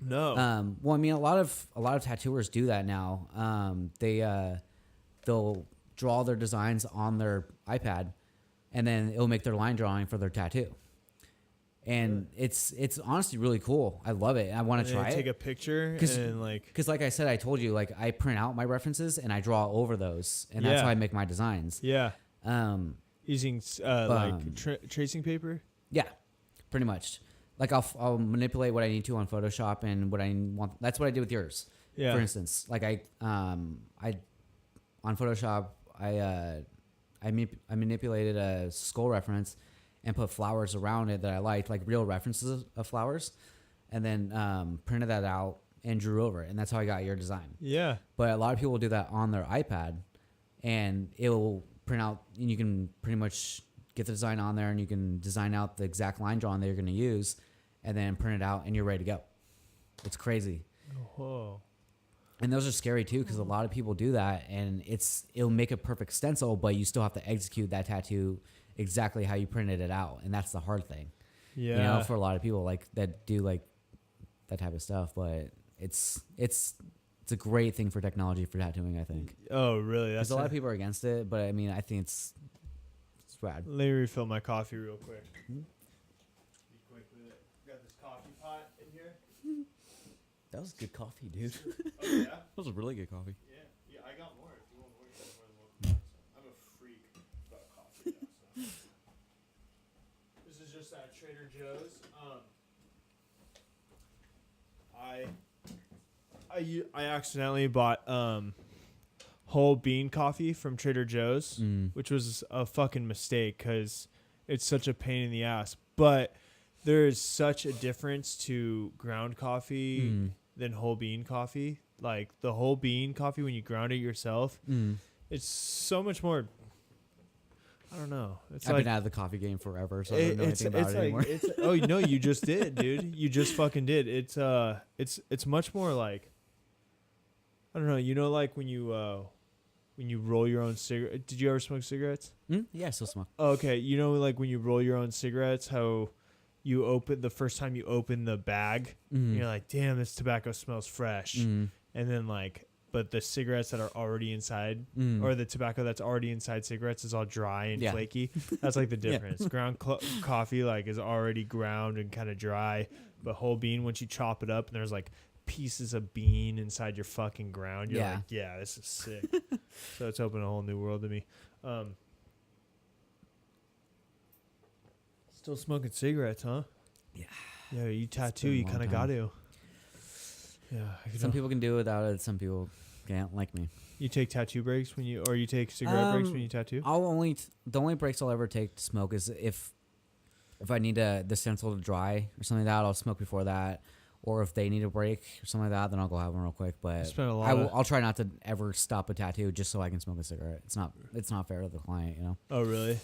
No. Well, I mean, a lot of tattooers do that now. They'll draw their designs on their iPad, and then it'll make their line drawing for their tattoo. And it's honestly really cool. I love it. I want to try it. Take a picture and like, because like I said, I told you, like I print out my references and I draw over those, and that's how I make my designs. Yeah. Using tracing paper. Yeah, pretty much. Like I'll manipulate what I need to on Photoshop and what I want. That's what I did with yours. Yeah. For instance, like I on Photoshop I manipulated a skull reference and put flowers around it that I liked, like real references of flowers, and then printed that out and drew over it, and that's how I got your design. Yeah. But a lot of people do that on their iPad, and it'll print out, and you can pretty much get the design on there, and you can design out the exact line drawing that you're going to use, and then print it out, and you're ready to go. It's crazy. Whoa. And those are scary too, because a lot of people do that, and it'll make a perfect stencil, but you still have to execute that tattoo exactly how you printed it out, and that's the hard thing. Yeah. You know, for a lot of people like that do like that type of stuff, but it's a great thing for technology for tattooing, I think. Oh, really? Because a lot of people are against it, but I mean, I think it's rad. Let me refill my coffee real quick. Be quick with it. Got this coffee pot in here. That was good coffee, dude. Oh, yeah? That was a really good coffee. Yeah, I got more. If you want more, you got more than one. I'm a freak about coffee now, so. This is just at Trader Joe's. I accidentally bought whole bean coffee from Trader Joe's, which was a fucking mistake because it's such a pain in the ass. But there is such a difference to ground coffee than whole bean coffee. Like the whole bean coffee, when you ground it yourself, it's so much more. I don't know. It's I've been out of the coffee game forever, so I don't know anything about it anymore. Oh no, you just did, dude. You just fucking did. It's much more like, I don't know. You know, like when you roll your own cigarette. Did you ever smoke cigarettes? Yeah, I still smoke. Oh, okay. You know, like when you roll your own cigarettes, how the first time you open the bag, you're like, damn, this tobacco smells fresh. And then but the cigarettes that are already inside, or the tobacco that's already inside cigarettes is all dry and flaky. That's like the difference. Ground coffee is already ground and kind of dry, but whole bean, once you chop it up and there's like pieces of bean inside your fucking ground, you're like, yeah, this is sick. So it's opened a whole new world to me. Still smoking cigarettes, huh? Yeah. Yeah, you tattoo, you kind of got to. Yeah. Some people can do it without it. Some people can't, like me. You take tattoo breaks or you take cigarette breaks when you tattoo? The only breaks I'll ever take to smoke is if I need the stencil to dry or something like that, I'll smoke before that. Or if they need a break or something like that, then I'll go have one real quick. But I'll try not to ever stop a tattoo just so I can smoke a cigarette. It's not fair to the client, you know. Oh, really?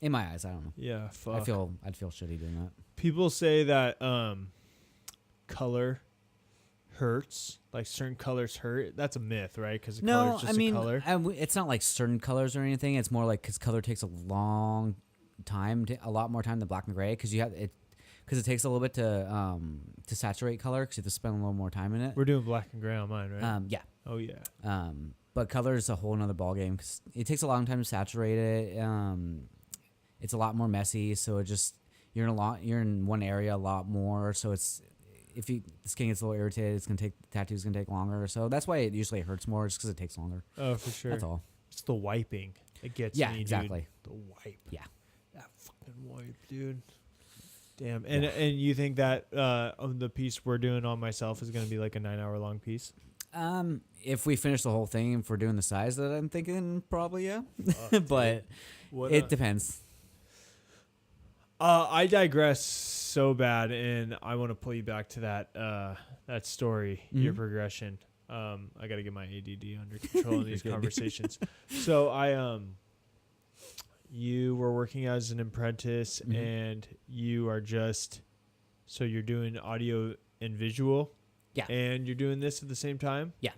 In my eyes, I don't know. Yeah, fuck. I'd feel shitty doing that. People say that color hurts. Like certain colors hurt. That's a myth, right? Because color's just a color. It's not like certain colors or anything. It's more like because color takes a lot more time than black and gray. Because it takes a little bit to saturate color. Because you have to spend a little more time in it. We're doing black and gray on mine, right? Yeah. Oh yeah. But color is a whole nother ballgame because it takes a long time to saturate it. It's a lot more messy, so you're in one area a lot more. So the skin gets a little irritated, tattoo's gonna take longer. So that's why it usually hurts more, just because it takes longer. Oh, for sure. That's all. It's the wiping. It gets me, dude. Exactly. The wipe. Yeah. That fucking wipe, dude. Damn. And you think that the piece we're doing on myself is gonna be like a 9-hour long piece? If we finish the whole thing, if we're doing the size that I'm thinking, probably yeah. But it depends. I digress so bad, and I want to pull you back to that story, your progression. I got to get my ADD under control in these conversations. So you were working as an apprentice, and you are you're doing audio and visual. Yeah. And you're doing this at the same time? Yeah.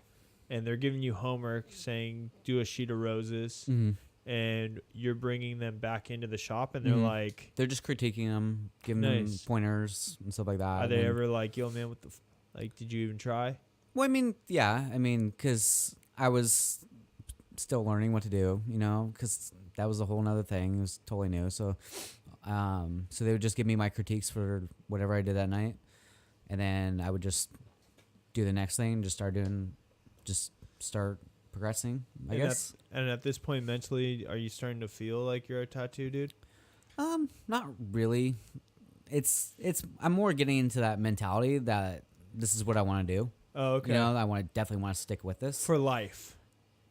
And they're giving you homework saying, do a sheet of roses. and you're bringing them back into the shop, and they're like, they're just critiquing them, giving them pointers and stuff like that. Are they ever like, yo, man, what the, like, did you even try? Well, I mean, yeah, I mean, because I was still learning what to do, you know, because that was a whole nother thing. It was totally new. So, so they would just give me my critiques for whatever I did that night, and then I would just do the next thing, just start progressing, I guess. And at this point, mentally, are you starting to feel like you're a tattoo dude? Not really. I'm more getting into that mentality that this is what I want to do. Oh, okay. You know, definitely want to stick with this for life.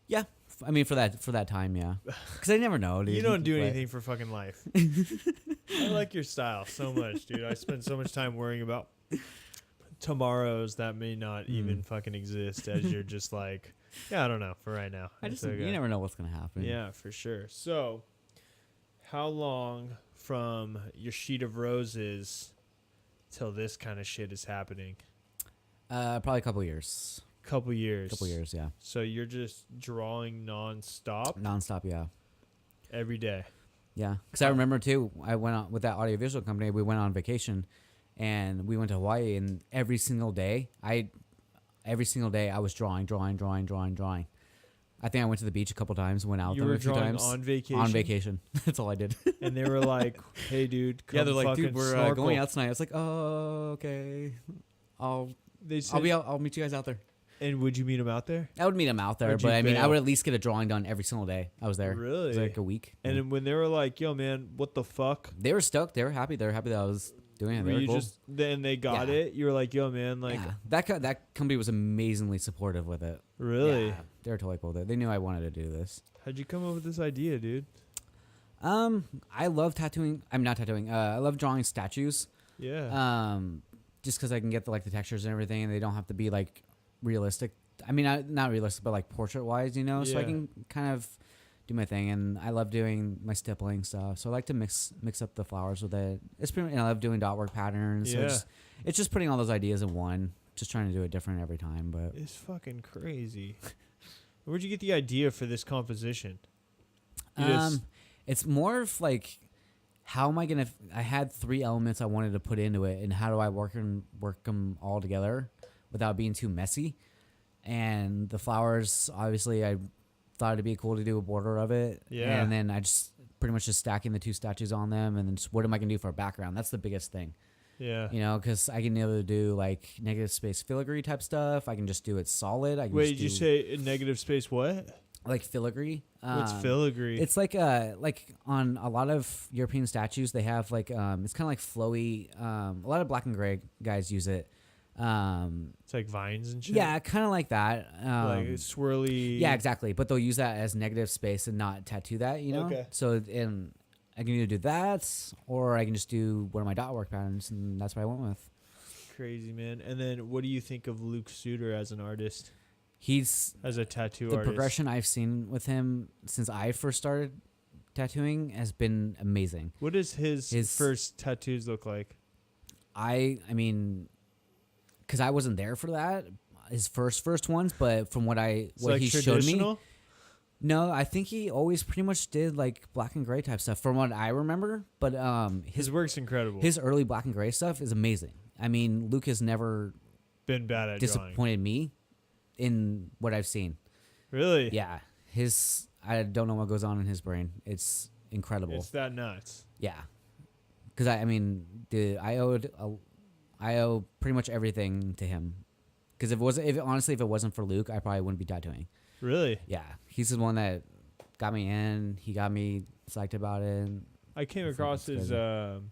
Yeah, I mean for that time, yeah. Because I never know, dude. You don't do anything for fucking life. I like your style so much, dude. I spend so much time worrying about tomorrows that may not even fucking exist, as you're just like, yeah, I don't know for right now. You never know what's gonna happen. Yeah, for sure. So, how long from your sheet of roses till this kind of shit is happening? Probably a couple years. Couple years, yeah. So you're just drawing nonstop? Nonstop, yeah. Every day? Yeah. Because I remember, too, I went on with that audiovisual company. We went on vacation, and we went to Hawaii, and every single day, I was drawing. I think I went to the beach a couple times, went out there a few times. On vacation? On vacation. That's all I did. And they were like, hey, dude, come they're like, dude, we're going out tonight. I was like, oh, okay. I'll meet you guys out there. And would you meet them out there? I would meet them out there, but I mean, I would at least get a drawing done every single day I was there. Really? It was like a week. And when they were like, yo, man, what the fuck? They were stoked. They were happy. They were happy that I was doing it. They were cool. Then they got it? You were like, yo, man, like... Yeah. That company was amazingly supportive with it. Really? Yeah, they were totally cool with it. They knew I wanted to do this. How'd you come up with this idea, dude? I love tattooing. I'm not tattooing. I love drawing statues. Yeah. Just because I can get the textures and everything, and they don't have to be like realistic. I mean, not realistic, but like portrait wise, you know. Yeah. So I can kind of do my thing, and I love doing my stippling stuff. So I like to mix up the flowers with it. It's pretty. I love doing dot work patterns. Yeah. So it's just putting all those ideas in one. Just trying to do it different every time. But it's fucking crazy. Where'd you get the idea for this composition? It's more of like, how am I gonna? I had 3 elements I wanted to put into it, and how do I work them all together without being too messy? And the flowers, obviously, I thought it'd be cool to do a border of it. Yeah. And then I just pretty much just stacking the 2 statues on them, and then just what am I gonna do for a background? That's the biggest thing. Yeah. You know, because I can either do like negative space filigree type stuff. I can just do it solid. Wait, did you say negative space what? Like filigree. What's filigree? It's like on a lot of European statues, they have like it's kind of like flowy. A lot of black and gray guys use it. It's like vines and shit. Yeah, kind of like that. Like swirly. Yeah, exactly. But they'll use that as negative space and not tattoo that. You know. Okay. So I can either do that, or I can just do one of my dot work patterns, and that's what I went with. Crazy, man. And then, what do you think of Luke Suter as an artist? He's as a tattoo artist. The progression I've seen with him since I first started tattooing has been amazing. What does his first tattoos look like? I mean, because I wasn't there for that, his first ones, but from what he showed me. No, I think he always pretty much did like black and gray type stuff from what I remember. But his work's incredible. His early black and gray stuff is amazing. I mean, Luke has never been bad at disappointed me in what I've seen. Really? Yeah. I don't know what goes on in his brain. It's incredible. It's that nuts. Yeah. Because I mean, dude, I owe pretty much everything to him. Because if it wasn't for Luke, I probably wouldn't be tattooing. Really? Yeah. He's the one that got me in. He got me psyched about it. I came across his work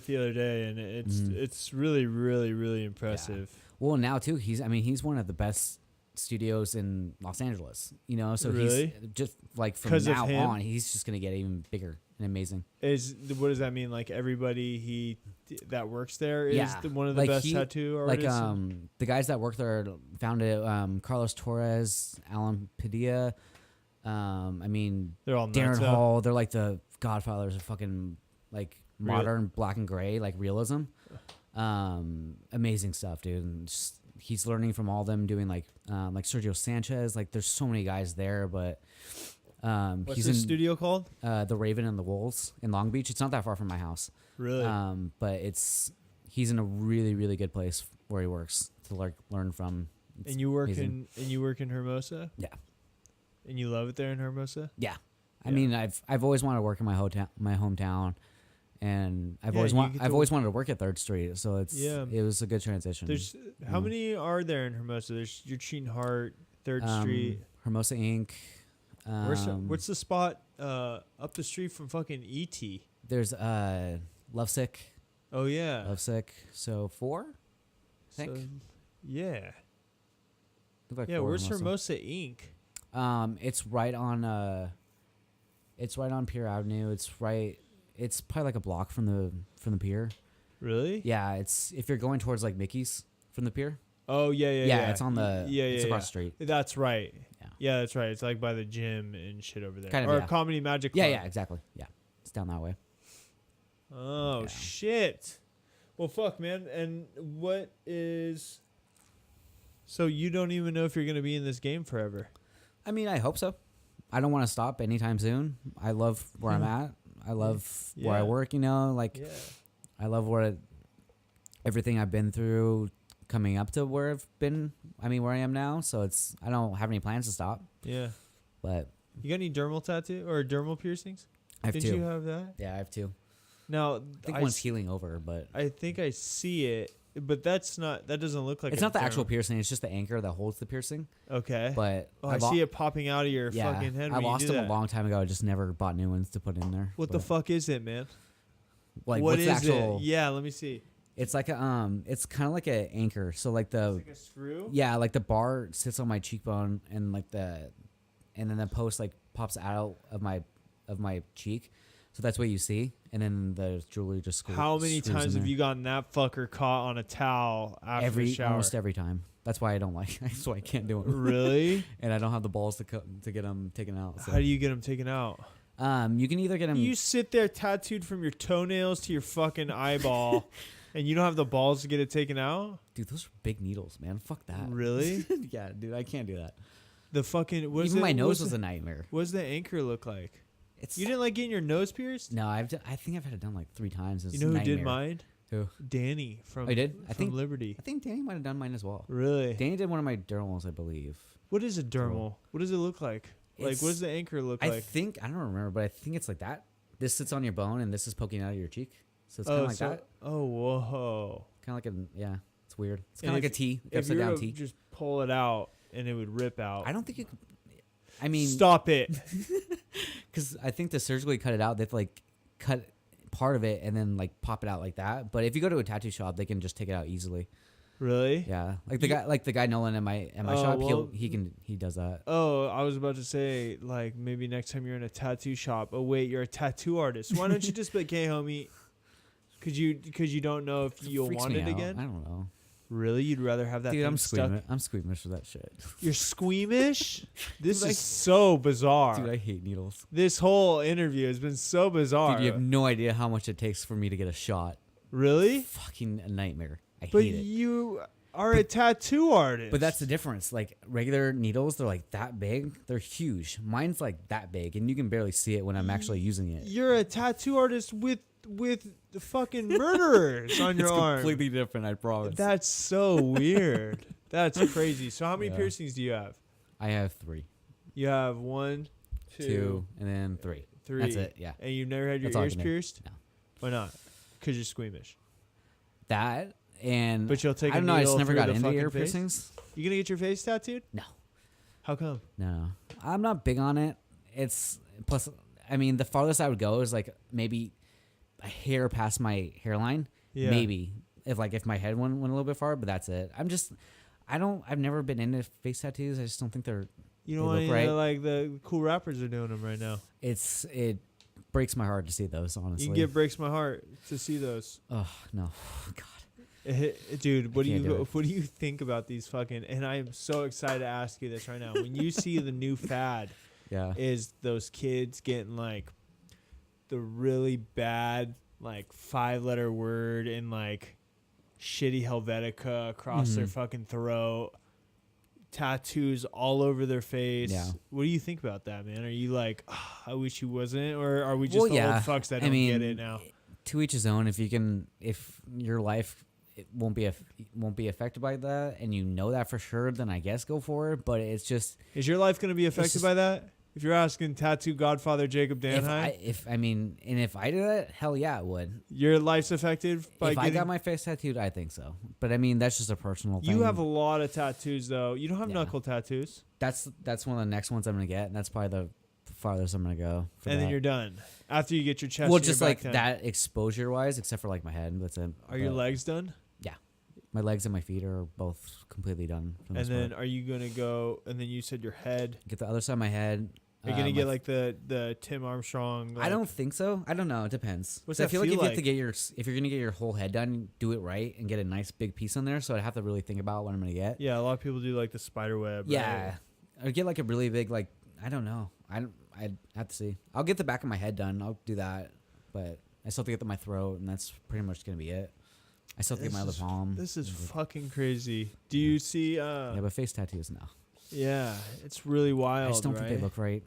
the other day, and it's really, really, really impressive. Yeah. Well, now too, he's one of the best studios in Los Angeles. You know, so really? He's just like from now on, he's just gonna get even bigger and amazing. What does that mean? Like everybody that works there is one of the best tattoo artists. Like the guys that work there found it. Carlos Torres, Alan Padilla. I mean, they're all Darren Hall. They're like the godfathers of fucking like modern black and gray, like realism. Amazing stuff, dude. And just, he's learning from all of them, doing like Sergio Sanchez. Like there's so many guys there, but What's He's the in studio called? The Raven and the Wolves in Long Beach. It's not that far from my house. Really? But he's in a really, really good place where he works to learn from. And you work in Hermosa? Yeah. And you love it there in Hermosa? Yeah. I Yeah. mean, I've always wanted to work in my hometown, and I've Yeah, always wanted to work at 3rd Street. So it was a good transition. There's how many are there in Hermosa? There's your Cheating Heart, 3rd Street. Hermosa Inc. What's the spot up the street from fucking ET? There's Lovesick. Oh yeah. Lovesick. So 4? I think. So, yeah. Look like Yeah, 4 where's Hermosa Inc? It's right on Pier Avenue. It's probably like a block from the pier. Really? Yeah, it's if you're going towards like Mickey's from the pier. Oh yeah. It's on the it's across the street. That's right. Yeah. Yeah, that's right. It's like by the gym and shit over there. Kind of, or yeah. Comedy Magic Club. Yeah, exactly. Yeah. It's down that way. Oh Yeah. shit. Well, fuck, man. And what is? So you don't even know if you're gonna be in this game forever. I mean, I hope so. I don't want to stop anytime soon. I love where I'm at. I love where I work, like Yeah. I love everything I've been through coming up to where I've been. I mean, where I am now. So I don't have any plans to stop. Yeah. But You got any dermal tattoo or dermal piercings? I have Didn't 2. you have that? Yeah, I have 2. Now I think one's healing over, but I think I see it, but that doesn't look like it's a not the actual dermal. piercing. It's just the anchor that holds the piercing. Okay. But I see it popping out of your fucking head. I when you lost do them that. a long time ago. I just never bought new ones to put in there. What the But, fuck is it, man? Like What what's is the actual? it? Yeah, let me see. It's like it's kind of like an anchor. So like It's like a screw. yeah, like the bar sits on my cheekbone and and then the post like pops out of my cheek. So that's what you see, and then the jewelry just screws. How many screws in times have there. you gotten that fucker caught on a towel after the shower? Almost every time. That's why I don't like. That's why I can't do it. Really? And I don't have the balls to get them taken out. So. How do you get them taken out? You can either get them. You sit there tattooed from your toenails to your fucking eyeball, and you don't have the balls to get it taken out? Dude, those are big needles, man. Fuck that. Really? Yeah, dude, I can't do that. The fucking Even my nose was a nightmare. What does the anchor look like? It's You didn't like getting your nose pierced? no. I think I've had it done like 3 times. It's You know who did nightmare. mine? Who? Danny from Oh, you did? from I think- Liberty. I think Danny might have done mine as well. Really? Danny did one of my dermals, I believe. What is a dermal? What does it look like? Like, what does the anchor look I like? think I don't remember, but I think it's like that. This sits on your bone, and this is poking out of your cheek. So it's kind of like that. Oh, whoa. Kind of like yeah. It's weird. It's And kind of like if- a T, If upside you down were to T. just pull it out and it would rip out. I don't think you could. I mean, Stop it. because I think to surgically cut it out, they have to like cut part of it and then like pop it out like that. But if you go to a tattoo shop, they can just take it out easily. Really? Yeah, like the guy Nolan in my Oh, shop, well- he does that. Oh, I was about to say, like, maybe next time you're in a tattoo shop. Oh, wait, you're a tattoo artist. Why don't you just be like, hey, homie, because you don't know if you'll Freaks want me it out. again? I don't know. Really? You'd rather have that Dude, thing I'm stuck? squeamish. I'm squeamish for that shit. You're squeamish? This Like- is so bizarre. Dude, I hate needles. This whole interview has been so bizarre. Dude, you have no idea how much it takes for me to get a shot. Really? Fucking a nightmare. I But hate it. you are a tattoo artist. But that's the difference. Like regular needles, they're like that big. They're huge. Mine's like that big, and you can barely see it when I'm actually using it. You're a tattoo artist with the fucking murderers on your It's arm. completely different, I promise. That's so weird. That's crazy. So how many Yeah. piercings do you have? I have 3. You have 1, 2, and then 3. 3. That's it, yeah. And you've never had your That's all I ears can do. pierced? No. Why not? Because you're squeamish. That and But you'll take I a don't know. I just needle never through got the into fucking ear face? piercings. You gonna get your face tattooed? No, How come? no. I'm not big on it. It's plus. I mean, the farthest I would go is like maybe a hair past my hairline. Yeah. Maybe if my head went a little bit far, but that's it. I've never been into face tattoos. I just don't think they're. You They know what? look right. Like the cool rappers are doing them right now. It breaks my heart to see those. Honestly, You can get breaks my heart to see those. Oh no, God. Dude, what do can't do it. you think about these fucking? And I am so excited to ask you this right now. When you see the new fad, Yeah. is those kids getting like the really bad like 5-letter word and like shitty Helvetica across their fucking throat, tattoos all over their face. Yeah. What do you think about that, man? Are you like, I wish he wasn't, or are we just Well, the yeah. old fucks that I don't mean, get it now? To each his own. If your life it won't be affected by that, and you know that for sure, then I guess go for it. But it's just, Is your life going to be affected by that? If you're asking tattoo godfather Jacob Danhi, if I did that, hell yeah, it would. your life's affected by If getting. I got my face tattooed, I think so. But I mean, that's just a personal thing. You have a lot of tattoos, though. You don't have Yeah. knuckle tattoos, That's one of the next ones I'm gonna get, and that's probably the farthest I'm gonna go. and then you're done. After you get your chest, well, and your just back like done. that exposure wise, except for like my head. That's it. Are your But legs done? my legs and my feet are both completely done. For the And most then part. are you gonna go? And then you said your head. Get the other side of my head. Are you gonna get my like the Tim Armstrong? I don't think so. I don't know. It depends. What's 'Cause I that feel like feel if you have like? to get if you're gonna get your whole head done, do it right and get a nice big piece on there. So I'd have to really think about what I'm gonna get. Yeah, a lot of people do like the spider web. Yeah, Right? or get like a really big like I don't know. I'd have to see. I'll get the back of my head done. I'll do that, but I still have to get to my throat, and that's pretty much gonna be it. I still have to get my other palm. This is and get- fucking crazy. Do you see? yeah, but face tattoos now. Yeah, it's really wild. I just don't right? think they look right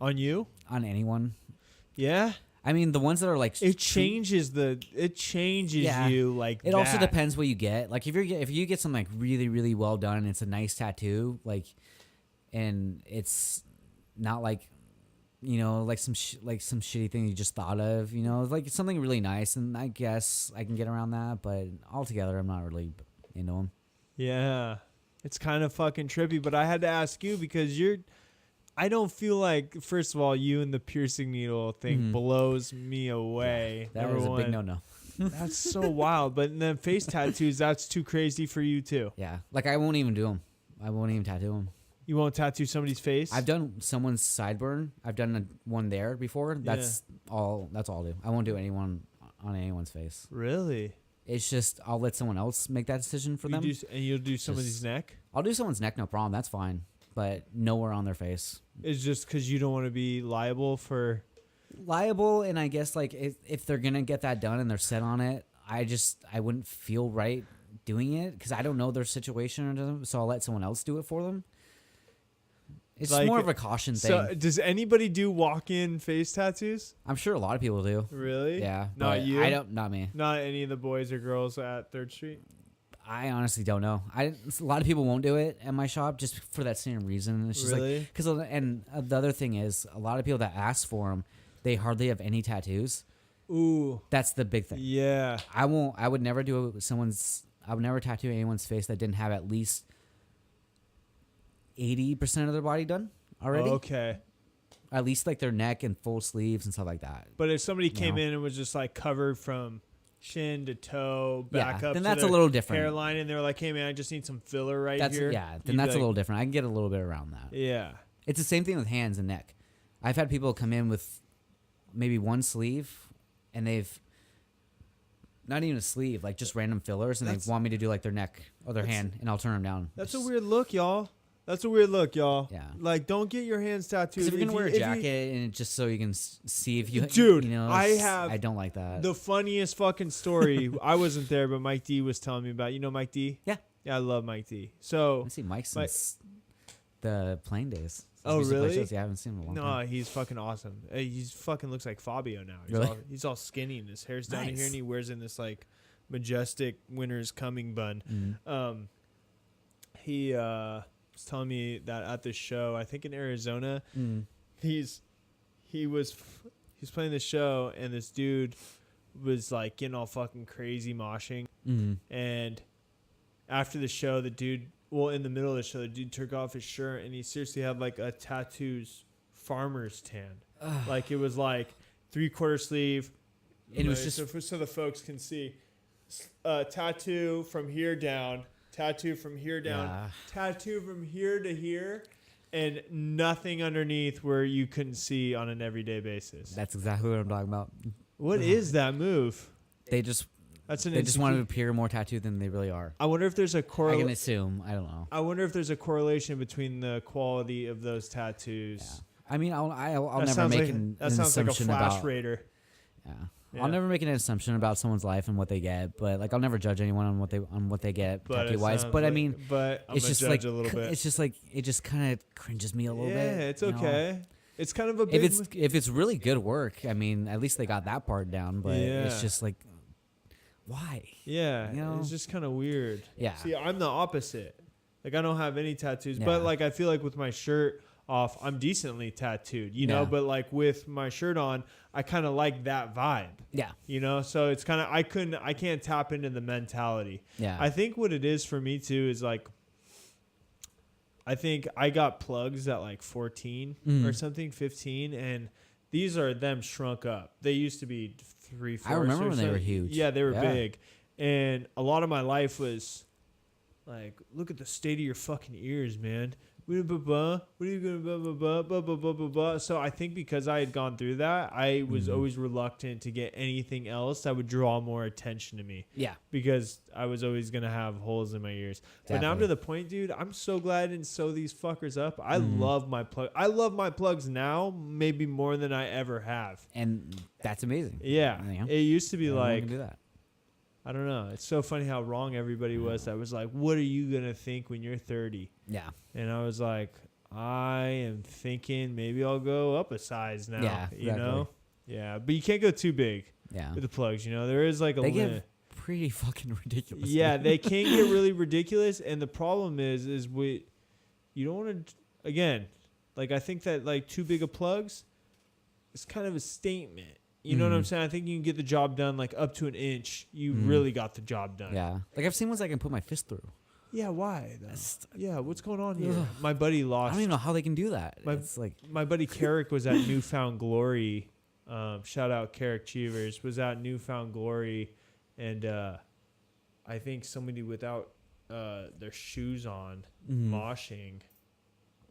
on you. on anyone. Yeah, I mean, the ones that are like it changes Yeah. you like. It also that. depends what you get. Like if you get something like really really well done, and it's a nice tattoo, like, and it's not like, like some shitty thing you just thought of. It's like something really nice, and I guess I can get around that. But altogether, I'm not really into them. Yeah, it's kind of fucking trippy. But I had to ask you because I don't feel like, first of all, you and the piercing needle thing blows me away. That Number was a one. big no. That's so wild. But then face tattoos, that's too crazy for you too. Yeah, like I won't even do them. I won't even tattoo them. You won't tattoo somebody's face? I've done someone's sideburn. I've done one there before. That's all. That's all I'll do. I won't do anyone on anyone's face. Really? It's just I'll let someone else make that decision for them. And you'll do somebody's neck? I'll do someone's neck, no problem. That's fine. But nowhere on their face. It's just because you don't want to be liable for... Liable, and I guess like if they're gonna get that done and they're set on it, I wouldn't feel right doing it because I don't know their situation or something, so I'll let someone else do it for them. It's Like, more of a caution thing. So does anybody do walk-in face tattoos? I'm sure a lot of people do. Really? Yeah. Not but you? Not me. Not any of the boys or girls at 3rd Street? I honestly don't know. A lot of people won't do it at my shop just for that same reason. It's just Really? like because the other thing is a lot of people that ask for them, they hardly have any tattoos. Ooh. That's the big thing. Yeah. I would never tattoo anyone's face that didn't have at least 80% of their body done already. Oh, okay. At least like their neck and full sleeves and stuff like that. But if somebody came in and was just like covered from chin to toe, back Yeah, up then to that's a their little different. hairline, and they're like, hey, man, I just need some filler right here. Yeah, then you'd be that's a like, little different. I can get a little bit around that. Yeah. It's the same thing with hands and neck. I've had people come in with maybe one sleeve, and they've not even a sleeve, like just random fillers, and they want me to do like their neck or their hand, and I'll turn them down. That's a weird look, y'all. That's a weird look, y'all. Yeah. Like, don't get your hands tattooed. Because if you're gonna wear a if you- jacket and just so you can see if you, Dude, I don't like that. The funniest fucking story. I wasn't there, but Mike D was telling me about. You know Mike D? Yeah. Yeah, I love Mike D. So I see Mike since the playing days. Oh, Since we used to play really? shows. Yeah, I haven't seen him in a long no, time. he's fucking awesome. He's fucking looks like Fabio now. He's, Really? he's all skinny and his hair's down Nice. here, and he wears in this like majestic winter's coming bun. Mhm. He was telling me that at this show, I think in Arizona, Mm. he's playing this show, and this dude was like getting all fucking crazy moshing, Mhm. and after the show, in the middle of the show, the dude took off his shirt, and he seriously had like a tattoos farmer's tan. Like it was like 3/4 sleeve. And it was just so the folks can see tattoo from here down, tattoo from here down, Yeah. tattoo from here to here, and nothing underneath where you couldn't see on an everyday basis. That's exactly what I'm talking about. What is that move? They just That's an they just want to insecure- appear more tattooed than they really are. I wonder if there's a I can correlation. assume. I don't know. I wonder if there's a correlation between the quality of those tattoos. Yeah. I mean, I'll That never sounds make like, an that sounds like a assumption flash about. raider. Yeah, I'll never make an assumption about someone's life and what they get, but like I'll never judge anyone on what they get tattoo wise. But I mean, but I'm it's just like a little bit. it's just like it just kind of cringes me a little bit. Yeah, it's okay. It's kind of a big if it's really good work. I mean, at least they got that part down. But it's just like, why? Yeah, it's just kind of weird. Yeah. See, I'm the opposite. Like I don't have any tattoos, but like I feel like with my shirt off, I'm decently tattooed, you know. But like with my shirt on, I kind of like that vibe. Yeah. You know, so it's kind of I can't tap into the mentality. Yeah. I think what it is for me too is like. I think I got plugs at like 14 or something, 15, and these are them shrunk up. They used to be 3-4. I remember when they were huge. Yeah, they were big. And a lot of my life was like, look at the state of your fucking ears, man. What are you gonna So I think because I had gone through that, I was always reluctant to get anything else that would draw more attention to me. Yeah. Because I was always gonna have holes in my ears. But now I'm to the point, dude, I'm so glad I didn't sew these fuckers up. I love my plug. I love my plugs now, maybe more than I ever have. And that's amazing. Yeah. It used to be like, do that. I don't know. It's so funny how wrong everybody was that was like, what are you going to think when you're 30? Yeah. And I was like, I am thinking maybe I'll go up a size now. Yeah, you know? Yeah. But you can't go too big with the plugs. You know, there is like a limit. Get pretty fucking ridiculous. Yeah, they can get really ridiculous. And the problem is you don't want to, again, like I think that like too big of plugs is kind of a statement. You know what I'm saying? I think you can get the job done like up to an inch. You really got the job done. Yeah. Like I've seen ones I can put my fist through. Yeah, why? Yeah, what's going on here? My buddy lost. I don't even know how they can do that. It's like my buddy Carrick was at Newfound Glory. Shout out Carrick Cheevers was at Newfound Glory, and I think somebody without their shoes on moshing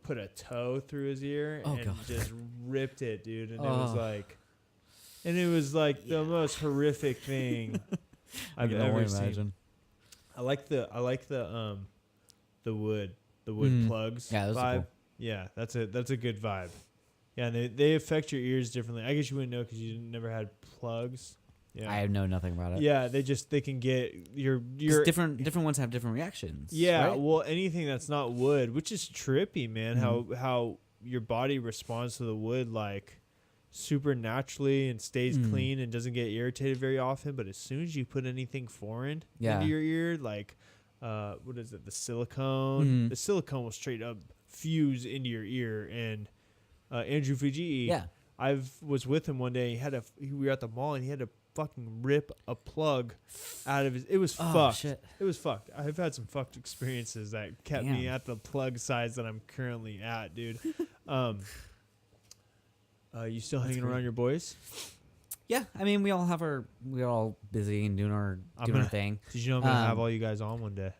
put a toe through his ear and just ripped it, dude. And it was like the most horrific thing I've ever seen. I like the wood plugs vibe. Cool. Yeah, that's a good vibe. Yeah, and they affect your ears differently. I guess you wouldn't know because you never had plugs. Yeah, I know nothing about it. Yeah, they can get your different ones have different reactions. Yeah, right? well, anything that's not wood, which is trippy, man. How your body responds to the wood like super naturally and stays clean and doesn't get irritated very often. But as soon as you put anything foreign into your ear, like what is it, the silicone? The silicone will straight up fuse into your ear. And Andrew Fujii, I was with him one day. We were at the mall and he had to fucking rip a plug out of his. It was fucked. Shit. It was fucked. I've had some fucked experiences that kept me at the plug size that I'm currently at, dude. You still hanging around your boys? Yeah, I mean we're all busy and doing our thing. Did you know I'm gonna have all you guys on one day?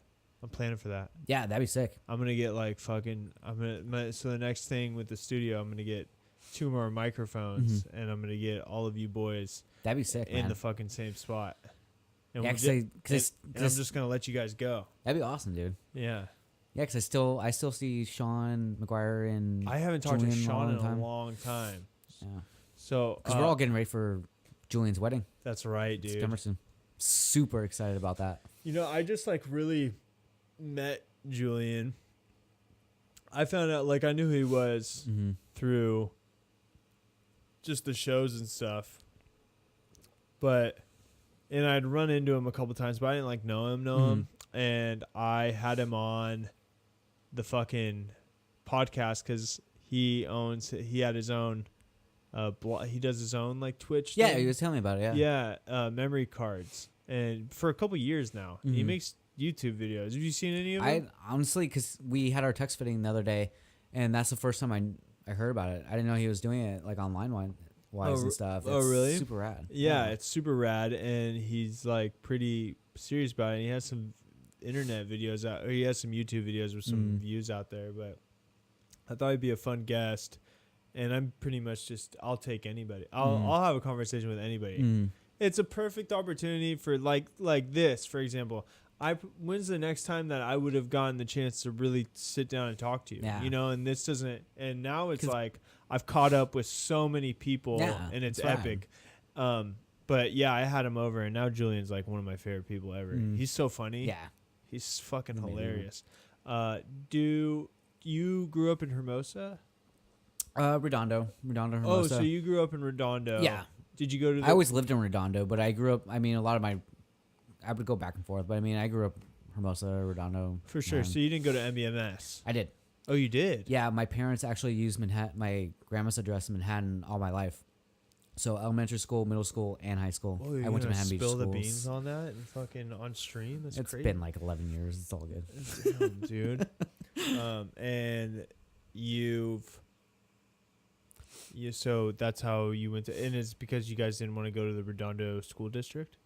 I'm planning for that. Yeah, that'd be sick. I'm gonna get like so the next thing with the studio, I'm gonna get 2 more microphones and I'm gonna get all of you boys. That'd be sick, in the fucking same spot. And yeah, because I'm just gonna let you guys go. That'd be awesome, dude. Yeah. Yeah, because I still see Sean McGuire and I haven't talked to Sean in a long time. Yeah. So because we're all getting ready for Julian's wedding. That's right, dude. September soon. Super excited about that. You know, I just like really met Julian. I found out like I knew who he was through just the shows and stuff. And I'd run into him a couple times, but I didn't like know him. And I had him on the fucking podcast because he had his own he does his own like Twitch thing. Yeah, he was telling me about it. Yeah, memory cards. And for a couple years now, he makes YouTube videos. Have you seen any of them? Honestly, because we had our tux fitting the other day, and that's the first time I heard about it. I didn't know he was doing it like online wise and stuff. It's really? Super rad. Yeah, it's super rad, and he's like pretty serious about it. And he has some internet videos out, or he has some YouTube videos with some views out there. But I thought he'd be a fun guest, and I'm pretty much I'll take anybody. I'll have a conversation with anybody. It's a perfect opportunity for like this, for example. When's the next time that I would have gotten the chance to really sit down and talk to you? Yeah. You know, and this doesn't. And now it's like I've caught up with so many people, and it's epic. But yeah, I had him over, and now Julian's like one of my favorite people ever. He's so funny. Yeah. He's fucking hilarious. Do you grew up in Hermosa? Redondo, Hermosa. Oh, so you grew up in Redondo. Yeah. Did you go to I always lived in Redondo, but I grew up, I mean, I would go back and forth, but I mean, I grew up Hermosa, Redondo. For sure. So you didn't go to MBMS? I did. Oh, you did? Yeah, my parents actually used my grandma's address in Manhattan all my life. So elementary school, middle school, and high school. Oh, I went to Manhattan Beach schools. Spill the beans on that and fucking on stream? That's it's crazy. been like 11 years. It's all good. Damn, dude. And so that's how you went to, and it's because you guys didn't want to go to the Redondo school district?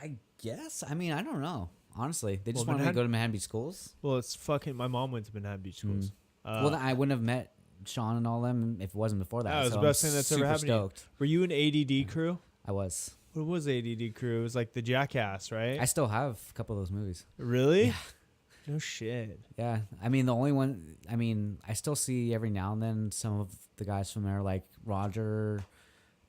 I guess. I mean, I don't know. Honestly, they just Well, wanted me to go to Manhattan Beach schools. Well, it's fucking, my mom went to Manhattan Beach schools. Well, then I wouldn't have met Sean and all them if it wasn't before that. That was so the best thing that's ever happened to you. Were you an ADD crew? I was. What was ADD crew? It was like the Jackass, right? I still have a couple of those movies. Really? Yeah. No shit. Yeah. I mean, the only one, I mean, I still see every now and then some of the guys from there, like Roger,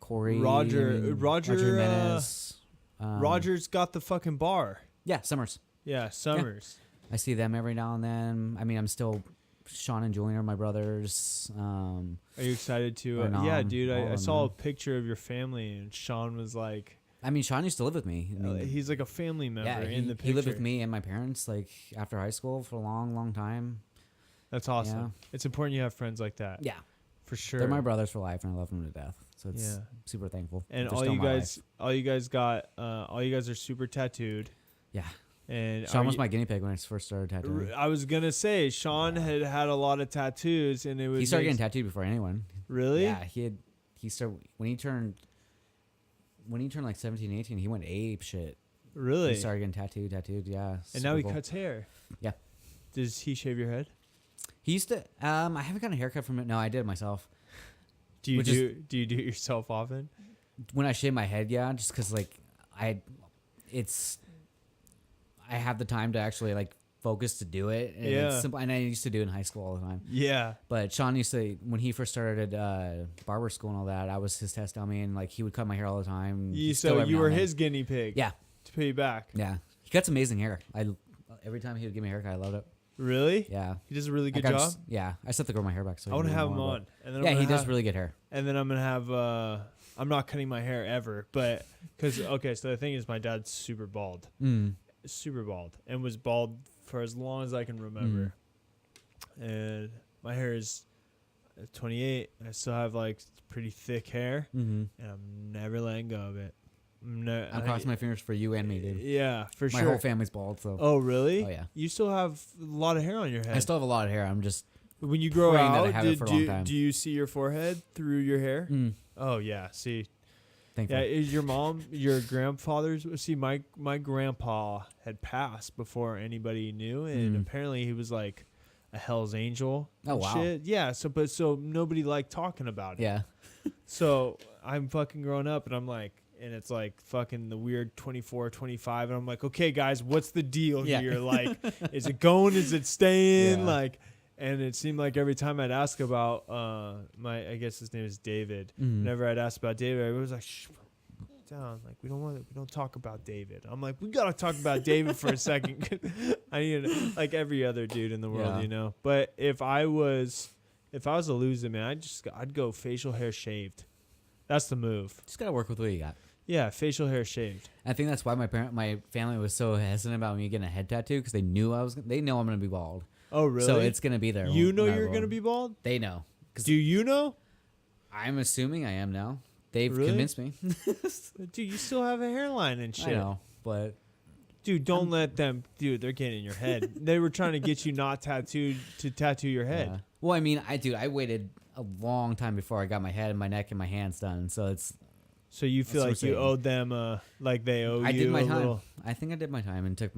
Corey. Roger Jimenez. Roger's got the fucking bar. Yeah, Summers. Yeah, Summers. Yeah. I see them every now and then. I mean, I'm still, Sean and Julian are my brothers. Are you excited to? Yeah, dude, I saw a picture of your family, and Sean was like, I mean, Sean used to live with me. I mean, he's like a family member in the picture. He lived with me and my parents like after high school for a long, long time. That's awesome. Yeah. It's important you have friends like that. Yeah. For sure. They're my brothers for life and I love them to death. So it's super thankful. And all you guys are super tattooed. Yeah. And Sean was my guinea pig when I first started tattooing. I was going to say, Sean had a lot of tattoos and it was. He started getting tattooed before anyone. Really? Yeah. He started, when he turned like 17, 18, he went ape shit. Really? He started getting tattooed, yeah. And now he cuts hair. Yeah. Does he shave your head? He used to, I haven't gotten a haircut from it. No, I did it myself. Do you do it yourself often? When I shave my head, yeah, just because like I have the time to actually like focus to do it. And it's simple, and I used to do it in high school all the time. Yeah. But Sean used to, when he first started barber school and all that, I was his test dummy, and like he would cut my hair all the time. So you were his guinea pig. Yeah. To pay you back. Yeah. He cuts amazing hair. Every time he would give me a haircut, I loved it. Really? Yeah. He does a really good job? Yeah. I still have to grow my hair back. So I want to have him on. And then he does really good hair. And then I'm going to have, I'm not cutting my hair ever, but, okay, so the thing is my dad's super bald. Super bald. And was bald for as long as I can remember. And my hair is 28. I still have like pretty thick hair. And I'm never letting go of it. I'm crossing my fingers for you and me, dude. Yeah, for sure. My whole family's bald, so. Oh, really? Oh, yeah. You still have a lot of hair on your head. I still have a lot of hair. I'm just when you grow praying out, that I have it for a long time. Do you see your forehead through your hair? Oh, yeah. See. Thankfully. Yeah, is your mom, your grandfather's? See, my grandpa had passed before anybody knew, and apparently he was like a Hell's Angel. Oh, wow. Shit. Yeah, so nobody liked talking about it. Yeah. So I'm fucking growing up, and I'm like, and it's like fucking the weird 24, 25. And I'm like, okay, guys, what's the deal here? Like, is it going? Is it staying? Yeah. Like, and it seemed like every time I'd ask about I guess his name is David. Whenever I'd ask about David, I was like, shh, down. Like, we don't talk about David. I'm like, we got to talk about David for a second. I need like every other dude in the world, you know? But if I was a loser, man, I'd go facial hair shaved. That's the move. Just got to work with what you got. Yeah, facial hair shaved. I think that's why my family was so hesitant about me getting a head tattoo because they know I'm going to be bald. Oh, really? So it's going to be there. You know you're going to be bald? They know. Do you know? I'm assuming I am now. They've Really? convinced me. Dude, you still have a hairline and shit. I know, but... Dude, don't let them... Dude, they're getting in your head. They were trying to get you not tattooed to tattoo your head. Yeah. Well, I mean, I waited a long time before I got my head and my neck and my hands done, so it's... So you feel like you owed them, like they owe you I did my a time. little... I think I did my time and took...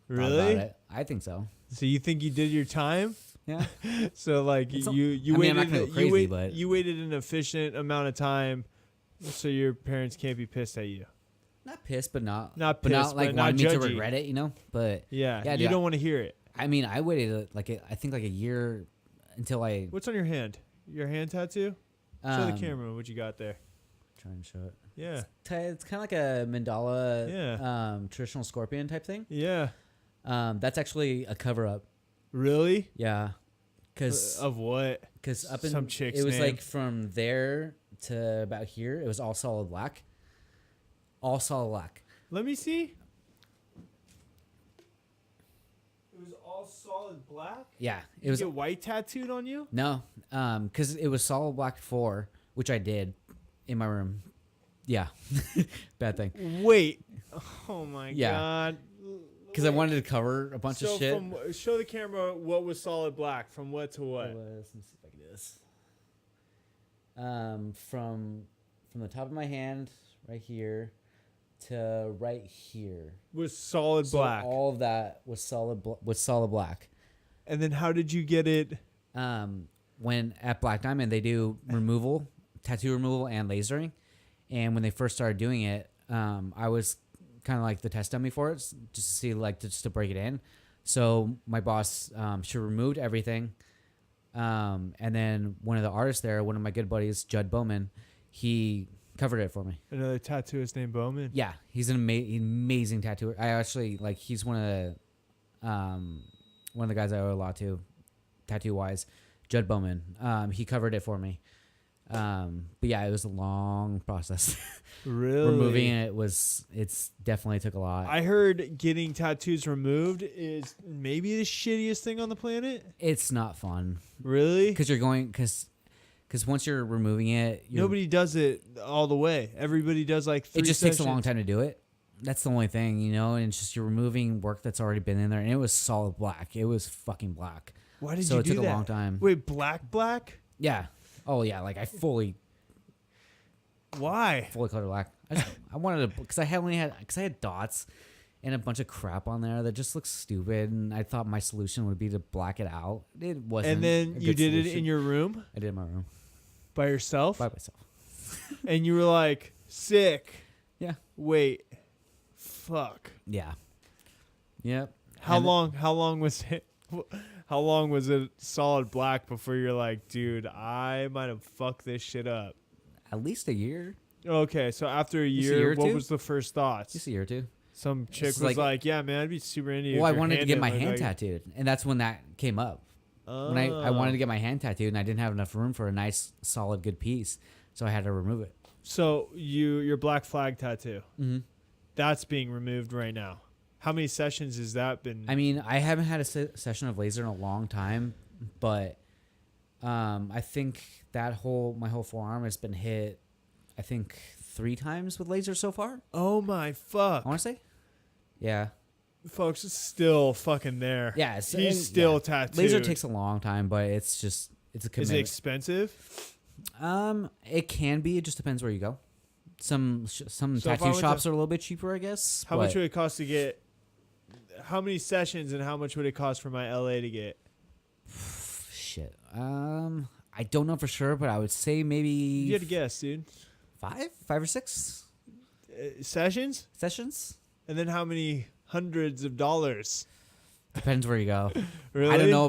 Really? About it. I think so. So you think you did your time? Yeah. So like you I'm waited not gonna go crazy, but you waited an efficient amount of time so your parents can't be pissed at you. Not pissed, but not Not pissed, like but wanting not me to judgy. regret it, you know. But Yeah, dude, you don't want to hear it. I mean, I waited I think like a year until I. What's on your hand? Your hand tattoo? Show the camera what you got there. try and show it. Yeah. It's kind of like a mandala, Yeah. traditional scorpion type thing. Yeah. That's actually a cover up. Really? Yeah, because Of what? up in Some chick's it was name. like from there to about here. It was all solid black. All solid black. Let me see. It was all solid black? Yeah, It was a white tattooed on you? no, because it was solid black before, which I did in my room. Yeah, bad thing. Wait. Oh my Yeah. god. Because I wanted to cover a bunch of shit. Show the camera what was solid black from what to what. Let me see if I can do this. From the top of my hand, right here, to right here. Was solid black. So all of that was solid black. And then how did you get it? When at Black Diamond they do tattoo removal and lasering, and when they first started doing it, I was kind of like the test dummy for it, just to see, like, just to break it in. So my boss, she removed everything, and then one of the artists there, one of my good buddies, Judd Bowman, he covered it for me. Another tattooist named Bowman. Yeah, he's an amazing tattooer. I actually he's one of the guys I owe a lot to, tattoo wise. Judd Bowman. He covered it for me. But yeah, it was a long process. Really? Removing it's definitely took a lot. I heard getting tattoos removed is maybe the shittiest thing on the planet. It's not fun. Really? Because once you're removing it, Nobody does it all the way. Everybody does like 3 it just sessions. takes a long time to do it. That's the only thing, and it's just you're removing work that's already been in there, and it was solid black. It was fucking black. Why did so you it do took that? a long time. Wait, black? Yeah. Oh yeah, like I fully Why? color black. I wanted to because I had dots and a bunch of crap on there that just looks stupid, and I thought my solution would be to black it out. It wasn't. And then a you good did it solution. in your room I did it in my room by yourself, by myself. and you were like, sick. Yeah. Wait. Fuck. Yeah. Yep. How long was it? How long was it solid black before you're like, dude, I might have fucked this shit up? At least a year. Okay, so after a Just a year, year or what two? was the first thoughts? Just a year or two. Some chick It's was like- like, yeah, man, I'd be super into you. Well, I if your wanted to get my didn't hand look like- tattooed, and that's when that came up. When I wanted to get my hand tattooed, and I didn't have enough room for a nice, solid, good piece, so I had to remove it. So your black flag tattoo, Mm-hmm. that's being removed right now. How many sessions has that been? I mean, I haven't had a session of laser in a long time, but I think my whole forearm has been hit, I think 3 times with laser so far. Oh my fuck. I want to say, yeah, Folks, it's still fucking there. yeah. He's still tattooed. Laser takes a long time, but it's a Is commitment. it expensive? It can be. It just depends where you go. Some So if I tattoo went shops to- are a little bit cheaper, I guess. How much would it cost to get? How many sessions and how much would it cost for my LA to get? Shit. I don't know for sure, but I would say maybe You had to guess, dude. 5 or 6 Sessions? sessions. And then how many hundreds of dollars? Depends where you go. Really? I don't know.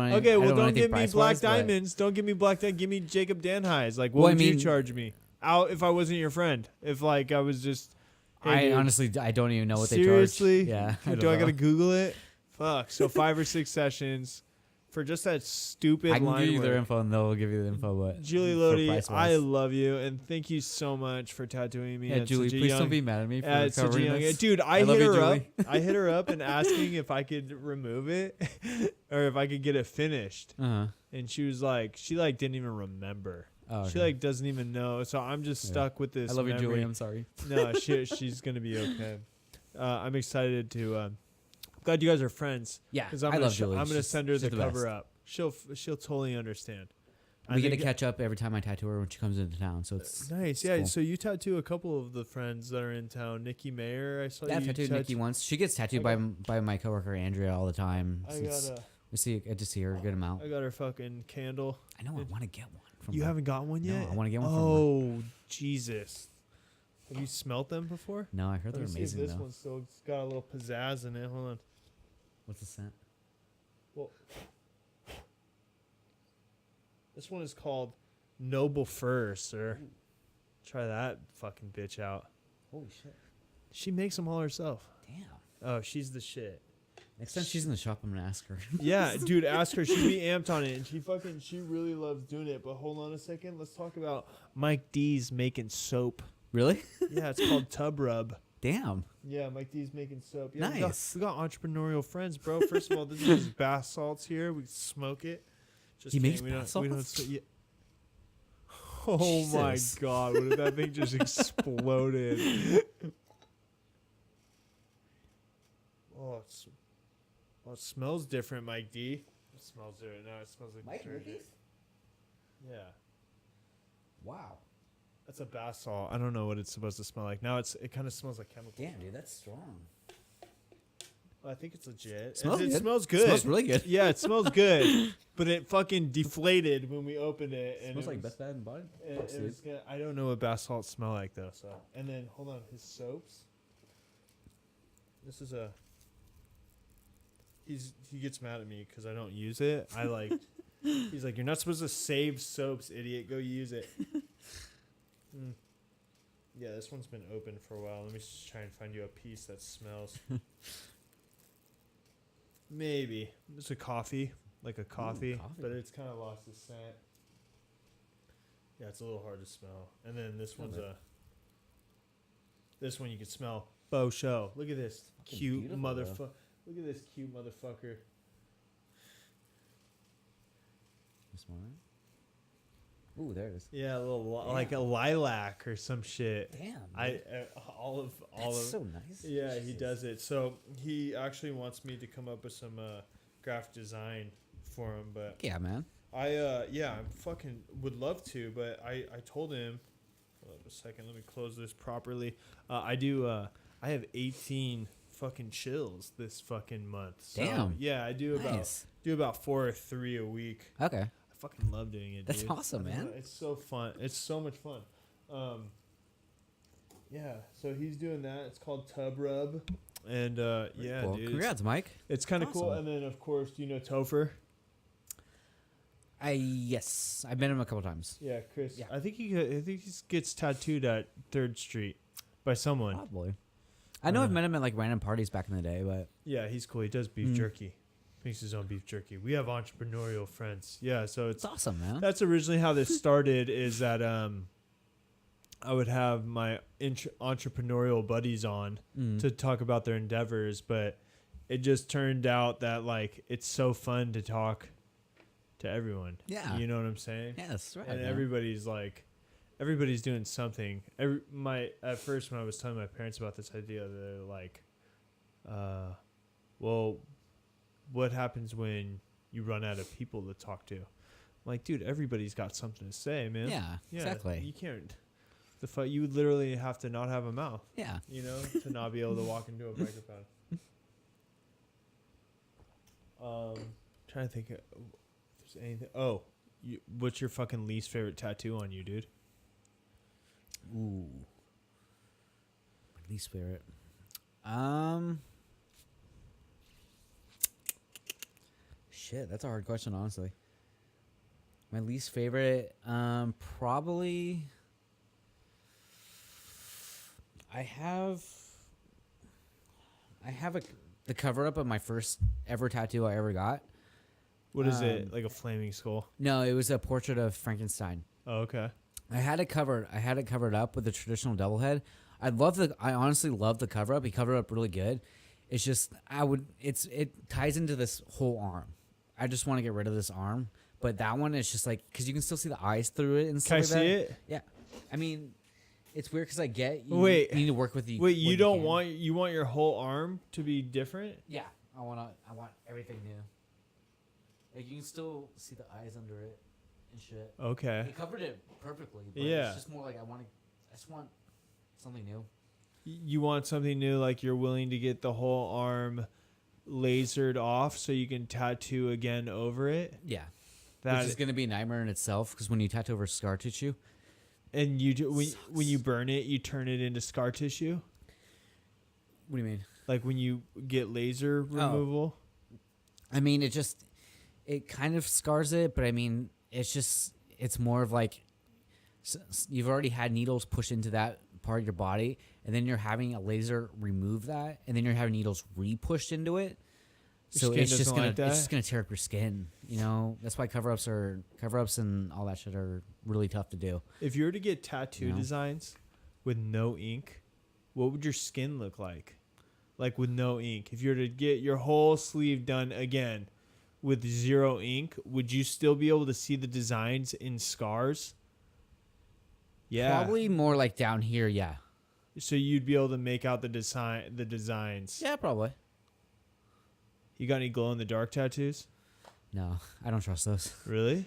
Any- Okay, I well, know don't anything give me black price-wise, but- diamonds. Don't give me black diamonds. Give me Jacob Danhi's. Like, what Well, I would you mean- charge me? Out if I wasn't your friend. If like I was just. Hey, I dude, honestly, I don't even know what seriously? they charge. Yeah. Do I don't gotta know. Google it? Fuck. So 5 or 6 sessions for just that stupid I can line give you their work. info and they'll give you the info. But Julie for Lodi, price-wise. I love you and thank you so much for tattooing me. Yeah, at Julie, such a please young, don't be mad at me for at such a covering young this. age. Dude, I love hit you, her up. Julie. I hit her up and asking if I could remove it or if I could get it finished. Uh-huh. And she was like, didn't even remember. Oh, She okay. doesn't even know. So I'm just Yeah. stuck with this. I love you, memory. Julie. I'm sorry. No, she's gonna be okay. I'm excited to. Glad you guys are friends. Yeah, Because I love Julie. I'm gonna She's- send her she's the the cover best. up. She'll totally understand. We get to catch up every time I tattoo her when she comes into town, so it's Nice, it's yeah. cool. So you tattoo a couple of the friends that are in town. Nikki Mayer, I saw Yeah, I've you tattooed Nikki once. She gets tattooed I by my coworker Andrea all the time. I since I just see her a good amount. got her fucking candle. I know I want to get one from You her. haven't got one No, yet? I wanna get one from her. Oh, Jesus. Have you smelt them before? No, I heard Let they're me see if amazing this though. one's still got a little pizzazz in it. Hold on. What's the scent? Well, this one is called Noble Fur, sir. Try that fucking bitch out. Holy shit! She makes them all herself. Damn. Oh, she's the shit. Next time she's in the shop, I'm gonna ask her. Yeah, dude, ask her. She'd be amped on it, and she really loves doing it. But hold on a second. Let's talk about Mike D's making soap. Really? Yeah, it's called Tub Rub. Damn. Yeah, Mike D's making soap. Yeah, Nice. We got entrepreneurial friends, bro. First of all, this is bath salts here. We smoke it. Just He kidding. makes bath We don't. salts? Yeah. Oh my Jesus. God! What if that thing just exploded? Oh, it smells different, Mike D. It smells different. No, it smells like detergent. Yeah. Wow. That's a bath salt. I don't know what it's supposed to smell like. Now it kind of smells like chemicals. Damn, dude, that's strong. I think it's legit. Smells It good. smells good. Smells really good. Yeah, it smells good. But it fucking deflated when we opened it. And Smells it like was, Best Bad and Body. it was gonna, I don't know what bath salts smell like though. So, and then hold on, his soaps. This is a. He gets mad at me because I don't use it. I like. He's like, you're not supposed to save soaps, idiot. Go use it. Yeah, this one's been open for a while. Let me just try and find you a piece that smells. Maybe. It's a coffee. Like a coffee. Coffee. But it's kind of lost its scent. Yeah, it's a little hard to smell. And then this one's Okay. This one you can smell. Bo show. Look at this. Fucking Cute beautiful, motherfucker. Look at this cute motherfucker. You smell it? Ooh, there it is. Yeah, a little Damn. like a lilac or some shit. Damn. I all of That's so nice. Yeah, he Jesus. does it. So he actually wants me to come up with some graphic design for him, but Yeah, man. I fucking would love to, but I told him. Hold up a second, let me close this properly. I have 18 fucking chills this fucking month. So, Damn. yeah, I do Nice. about 4 or 3 a week. Okay. I fucking love doing it. That's dude. awesome, I don't man. know, it's so fun. It's so much fun. Yeah, so he's doing that. It's called Tub Rub, and yeah, Cool. dude, Congrats, Mike. it's kind of cool. Awesome. And then of course, do you know Topher? Yes, I've met him a couple times. Yeah, Chris. Yeah. I think he gets tattooed at 3rd Street by someone. Probably. I know I've met him at like random parties back in the day, but Yeah, he's cool. He does beef jerky. Makes his own beef jerky. We have entrepreneurial friends. Yeah, so it's awesome, man. that's originally how this started. Is that I would have my entrepreneurial buddies on to talk about their endeavors, but it just turned out that like it's so fun to talk to everyone. Yeah. You know what I'm saying? Yeah, that's right. And man. everybody's doing something. At first when I was telling my parents about this idea, they're like, well, what happens when you run out of people to talk to? I'm like, dude, everybody's got something to say, man. Yeah, exactly. You can't. You would literally have to not have a mouth, Yeah. you know, to not be able to walk into a microphone. Trying to think if there's anything. Oh, what's your fucking least favorite tattoo on you, dude? Ooh. My least favorite. Shit, that's a hard question, honestly. My least favorite, probably. I have the cover up of my first ever tattoo I ever got. What is it? Like a flaming skull? No, it was a portrait of Frankenstein. Oh, okay. I had it covered up with the traditional double head. I honestly love the cover up. He covered it up really good. It's just it ties into this whole arm. I just want to get rid of this arm, but that one is just like because you can still see the eyes through it and stuff. Can I like see that. it? Yeah, I mean, it's weird because I get you, Wait. you need to work with the. Wait, you don't can. you want your whole arm to be different? Yeah, I want everything new. Like you can still see the eyes under it and shit. Okay. He covered it perfectly. But Yeah. It's just more like I just want something new. You want something new, like you're willing to get the whole arm lasered off so you can tattoo again over it. Yeah. That Which is going to be a nightmare in itself because when you tattoo over scar tissue. and you do when you burn it, you turn it into scar tissue. What do you mean? Like when you get laser removal. I mean, it kind of scars it, but I mean, it's more of like you've already had needles pushed into that part of your body, and then you're having a laser remove that, and then you're having needles re-pushed into it. Your So skin it's just doesn't gonna like that? it's just gonna tear up your skin. You know, that's why cover-ups and all that shit are really tough to do. If you were to get tattoo You know? designs with no ink, what would your skin look like? Like with no ink. If you were to get your whole sleeve done again with 0 ink, would you still be able to see the designs in scars? Yeah. Probably more like down here, yeah. So you'd be able to make out the designs. Yeah, probably. You got any glow in the dark tattoos? No, I don't trust those. Really?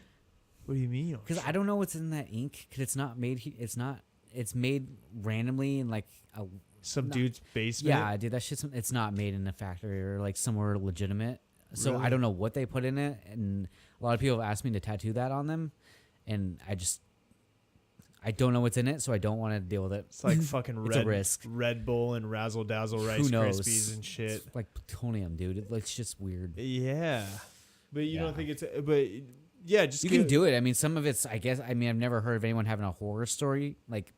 What do you mean? Because I don't know what's in that ink. Because it's not made. It's made randomly in like a Some dude's basement? Yeah, dude, that shit's. It's not made in a factory or like somewhere legitimate. So Really? I don't know what they put in it, and a lot of people have asked me to tattoo that on them, and I don't know what's in it, so I don't want to deal with it. It's like fucking It's a risk. Red Bull and Razzle Dazzle Rice Who knows? Krispies and shit. It's like plutonium, dude. It's just weird. Yeah. But you don't Yeah. think it's... But yeah, just... You can do it. I mean, some of it's, I guess, I've never heard of anyone having a horror story, like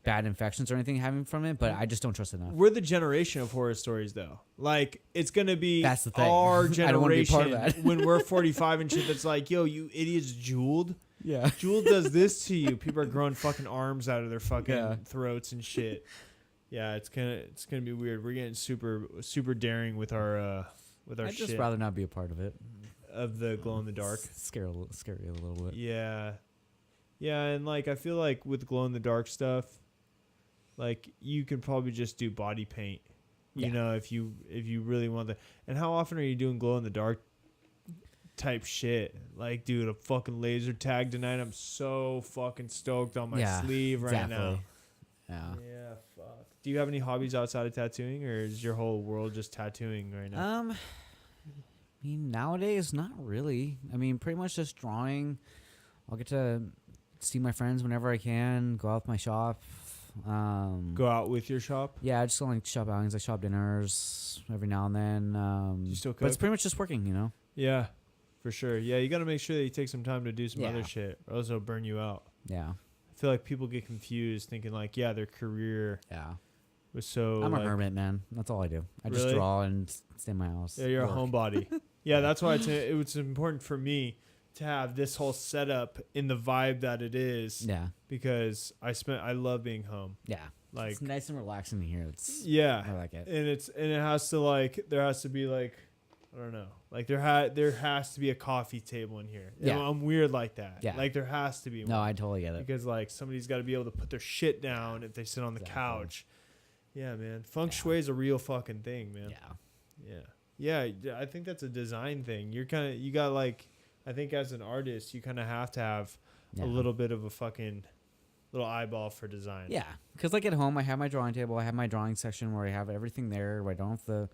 bad infections or anything having from it, but I just don't trust it enough. We're the generation of horror stories, though. Like, it's going to be That's the thing. our I don't wanna be generation part of that. when we're 45 and shit that's like, yo, you idiots, Jeweled. Yeah. Jewel does this to you. People are growing fucking arms out of their fucking Yeah. throats and shit. Yeah, it's gonna be weird. We're getting super daring with our I'd shit just rather not be a part of it. of the glow in the dark. Scary a little bit. Yeah, yeah, and like I feel like with glow in the dark stuff, like you can probably just do body paint. You Yeah. know, if you really want that. And how often are you doing glow in the dark type shit? Like, dude, a fucking laser tag tonight. I'm so fucking stoked on my sleeve right now. Yeah. Yeah, fuck. Do you have any hobbies outside of tattooing, or is your whole world just tattooing right now? I mean, nowadays, not really. I mean, pretty much just drawing. I'll get to see my friends whenever I can. Go out with my shop. Go out with your shop? Yeah, I just go like shop outings, like shop dinners every now and then. You still But it's cook? pretty much just working, you know. Yeah, for sure. Yeah, you got to make sure that you take some time to do some Yeah. other shit, or else it'll burn you out. Yeah. I feel like people get confused thinking like, yeah, their career Yeah. was so... I'm a like, hermit, man. That's all I do. I just Really? draw and stay in my house. Yeah, you're work. a homebody. Yeah, that's why it was important for me to have this whole setup in the vibe that it is, Yeah. because I love being home. Yeah. Like, It's nice and relaxing here. It's yeah, I like it. and it has to like there has to be like, I don't know, like there has to be a coffee table in here. Yeah. I'm weird like that. Yeah. Like there has to be No, one. I totally get it. Because like somebody's got to be able to put their shit down if they sit on the Exactly. couch. Yeah, man. Feng shui is a real fucking thing, man. Yeah. Yeah, I think that's a design thing. You got like, I think as an artist, you kind of have to have Yeah. a little bit of a fucking little eyeball for design. Yeah, because like at home, I have my drawing table. I have my drawing section where I have everything there. Where I don't have to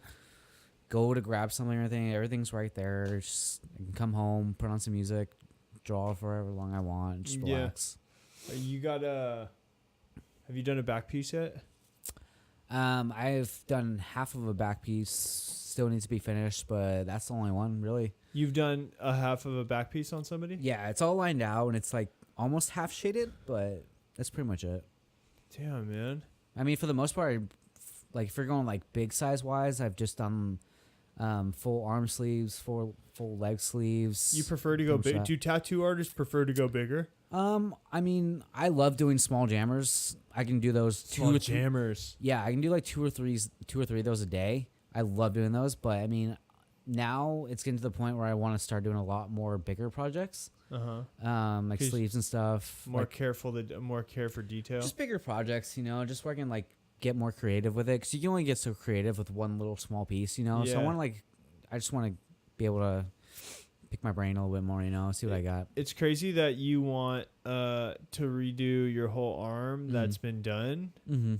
go to grab something or anything. Everything's right there. Just I can come home, put on some music, draw for however long I want, just Yeah. relax. You got have you done a back piece yet? I've done half of a back piece. Still needs to be finished, but that's the only one really. You've done a half of a back piece on somebody? Yeah, it's all lined out and it's like almost half shaded, but that's pretty much it. Damn, man. I mean, for the most part, like if you're going like big size wise, I've just done full arm sleeves, full leg sleeves. You prefer to go big? shot. Do tattoo artists prefer to go bigger? I mean, I love doing small jammers. I can do those Small two or three. jammers. Yeah, I can do like two or three of those a day. I love doing those, but I mean, now it's getting to the point where I want to start doing a lot more bigger projects, like 'Cause sleeves and stuff. More like, care for detail. just bigger projects, you know, just where I can like get more creative with it, because you can only get so creative with one little small piece, you know. So Yeah. I just want to be able to pick my brain a little bit more, you know, see what I got. It's crazy that you want to redo your whole arm that's been done, Mm-hmm.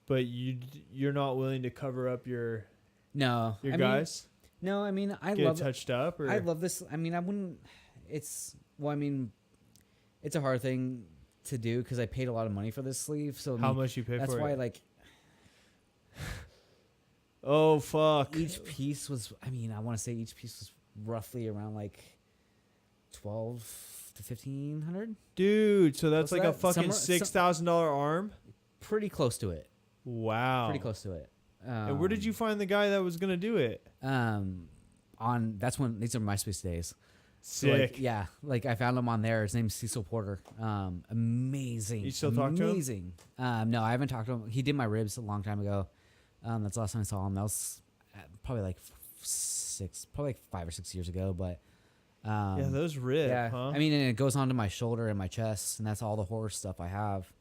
but you're not willing to cover up your No, I mean, guys. no, I mean, I Get love it touched up, or I love this. I mean, I wouldn't. I mean, it's a hard thing to do because I paid a lot of money for this sleeve. So I how mean, much you pay that's for why it? like Oh fuck! each piece was. I mean, I want to say each piece was roughly around like to $1,500. Dude, so that's What's like a that? fucking $6,000 arm. Pretty close to it. Wow. Pretty close to it. And where did you find the guy that was gonna do it? That's when these are MySpace days. So Sick. like I found him on there. His name's Cecil Porter. Amazing. You still talk to him? Amazing. No, I haven't talked to him. He did my ribs a long time ago. That's the last time I saw him. That was probably like 5 or 6 years ago. But Yeah, those rib. yeah, Huh? I mean, and it goes onto my shoulder and my chest, and that's all the horror stuff I have.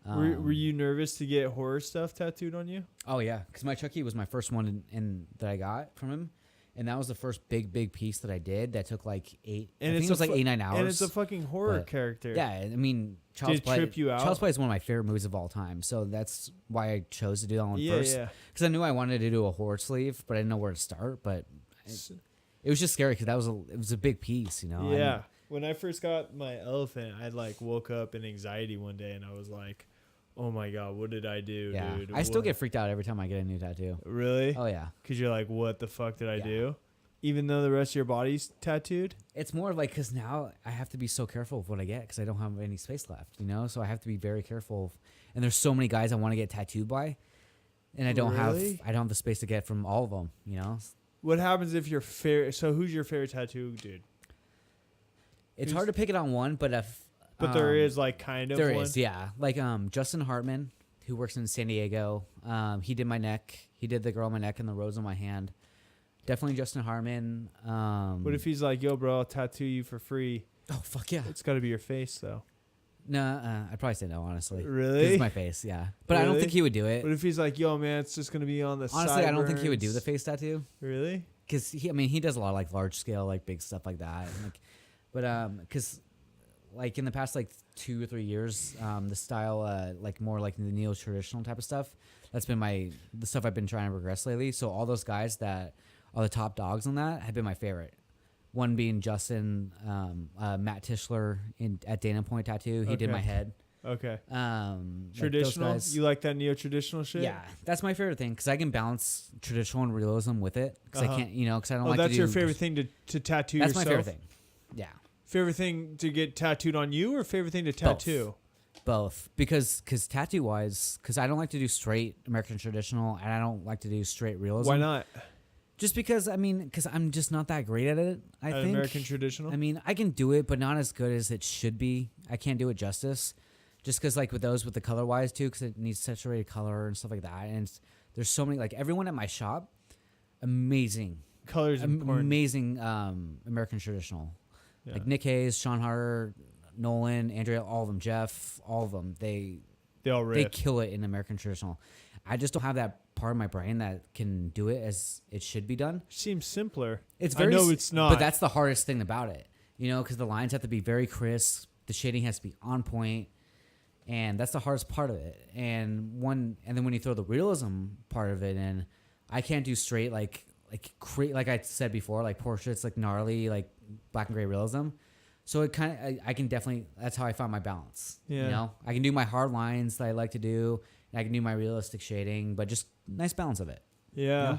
Were you nervous to get horror stuff tattooed on you? Oh yeah, because my Chucky was my first one in that I got from him, and that was the first big piece that I did. That took like 8. And I think it was like 8-9 hours. And it's a fucking horror but, character. Yeah, I mean, Child's Did it Play. trip you out? Child's Play is one of my favorite movies of all time, so that's why I chose to do that one Yeah, first. yeah. Because I knew I wanted to do a horror sleeve, but I didn't know where to start. But it was just scary because it was a big piece, you know. Yeah. When I first got my elephant, I like woke up in anxiety one day, and I was like, "Oh my god, what did I do, Yeah, dude?" I still get freaked out every time I get a new tattoo. Really? Oh yeah, Because you're like, "What the fuck did I Yeah. do?" Even though the rest of your body's tattooed. it's more of like because now I have to be so careful of what I get because I don't have any space left, you know. So I have to be very careful. And there's so many guys I want to get tattooed by, and I don't have the space to get from all of them, you know. What happens if your favorite? So who's your favorite tattoo dude? It's hard to pick it on one, but if But there is like kind of there one. is, yeah. Like Justin Hartman, who works in San Diego. He did my neck. He did the girl on my neck and the rose on my hand. Definitely Justin Hartman. What if he's like, "Yo, bro, I'll tattoo you for free"? Oh fuck yeah! It's got to be your face though. No, I'd probably say no, honestly. Really? It's my face, yeah. But I don't think he would do it. What if he's like, "Yo, man, it's just gonna be on the Honestly, I don't think he would do the sideburns"? face tattoo. Really? Because he does a lot of like large scale, like big stuff like that. And, like, but because like in the past like 2 or 3 years, the style like more like the neo traditional type of stuff. That's been the stuff I've been trying to progress lately. So all those guys that are the top dogs on that have been my favorite. One being Justin, Matt Tischler at Dana Point Tattoo. He did my head. Okay. Traditional. Traditional? You like that neo-traditional shit? Yeah, that's my favorite thing because I can balance traditional and realism with it. Because I can't, because I don't like. That's to do your favorite thing to tattoo That's yourself? my favorite thing. Yeah. Favorite thing to get tattooed on you, or favorite thing to tattoo? Both, because tattoo wise, because I don't like to do straight American traditional, and I don't like to do straight realism. Why not? Just because because I'm just not that great at it. I think American traditional. I mean, I can do it, but not as good as it should be. I can't do it justice. Just because, like with those, with the color wise too, because it needs saturated color and stuff like that. And there's so many, like everyone at my shop, amazing, Colors important. amazing American traditional. Yeah. Like Nick Hayes, Sean Harder, Nolan, Andrea, all of them, Jeff, all of them. They all they rip. kill it in American traditional. I just don't have that part of my brain that can do it as it should be done. Seems simpler. It's very, I know it's not. but that's the hardest thing about it, because the lines have to be very crisp, the shading has to be on point, and that's the hardest part of it. And then when you throw the realism part of it in, I can't do straight like I said before, like portraits, like gnarly, like black and gray realism. So it kind of, I can definitely, that's how I found my balance. Yeah. I can do my hard lines that I like to do, and I can do my realistic shading, but just nice balance of it. Yeah.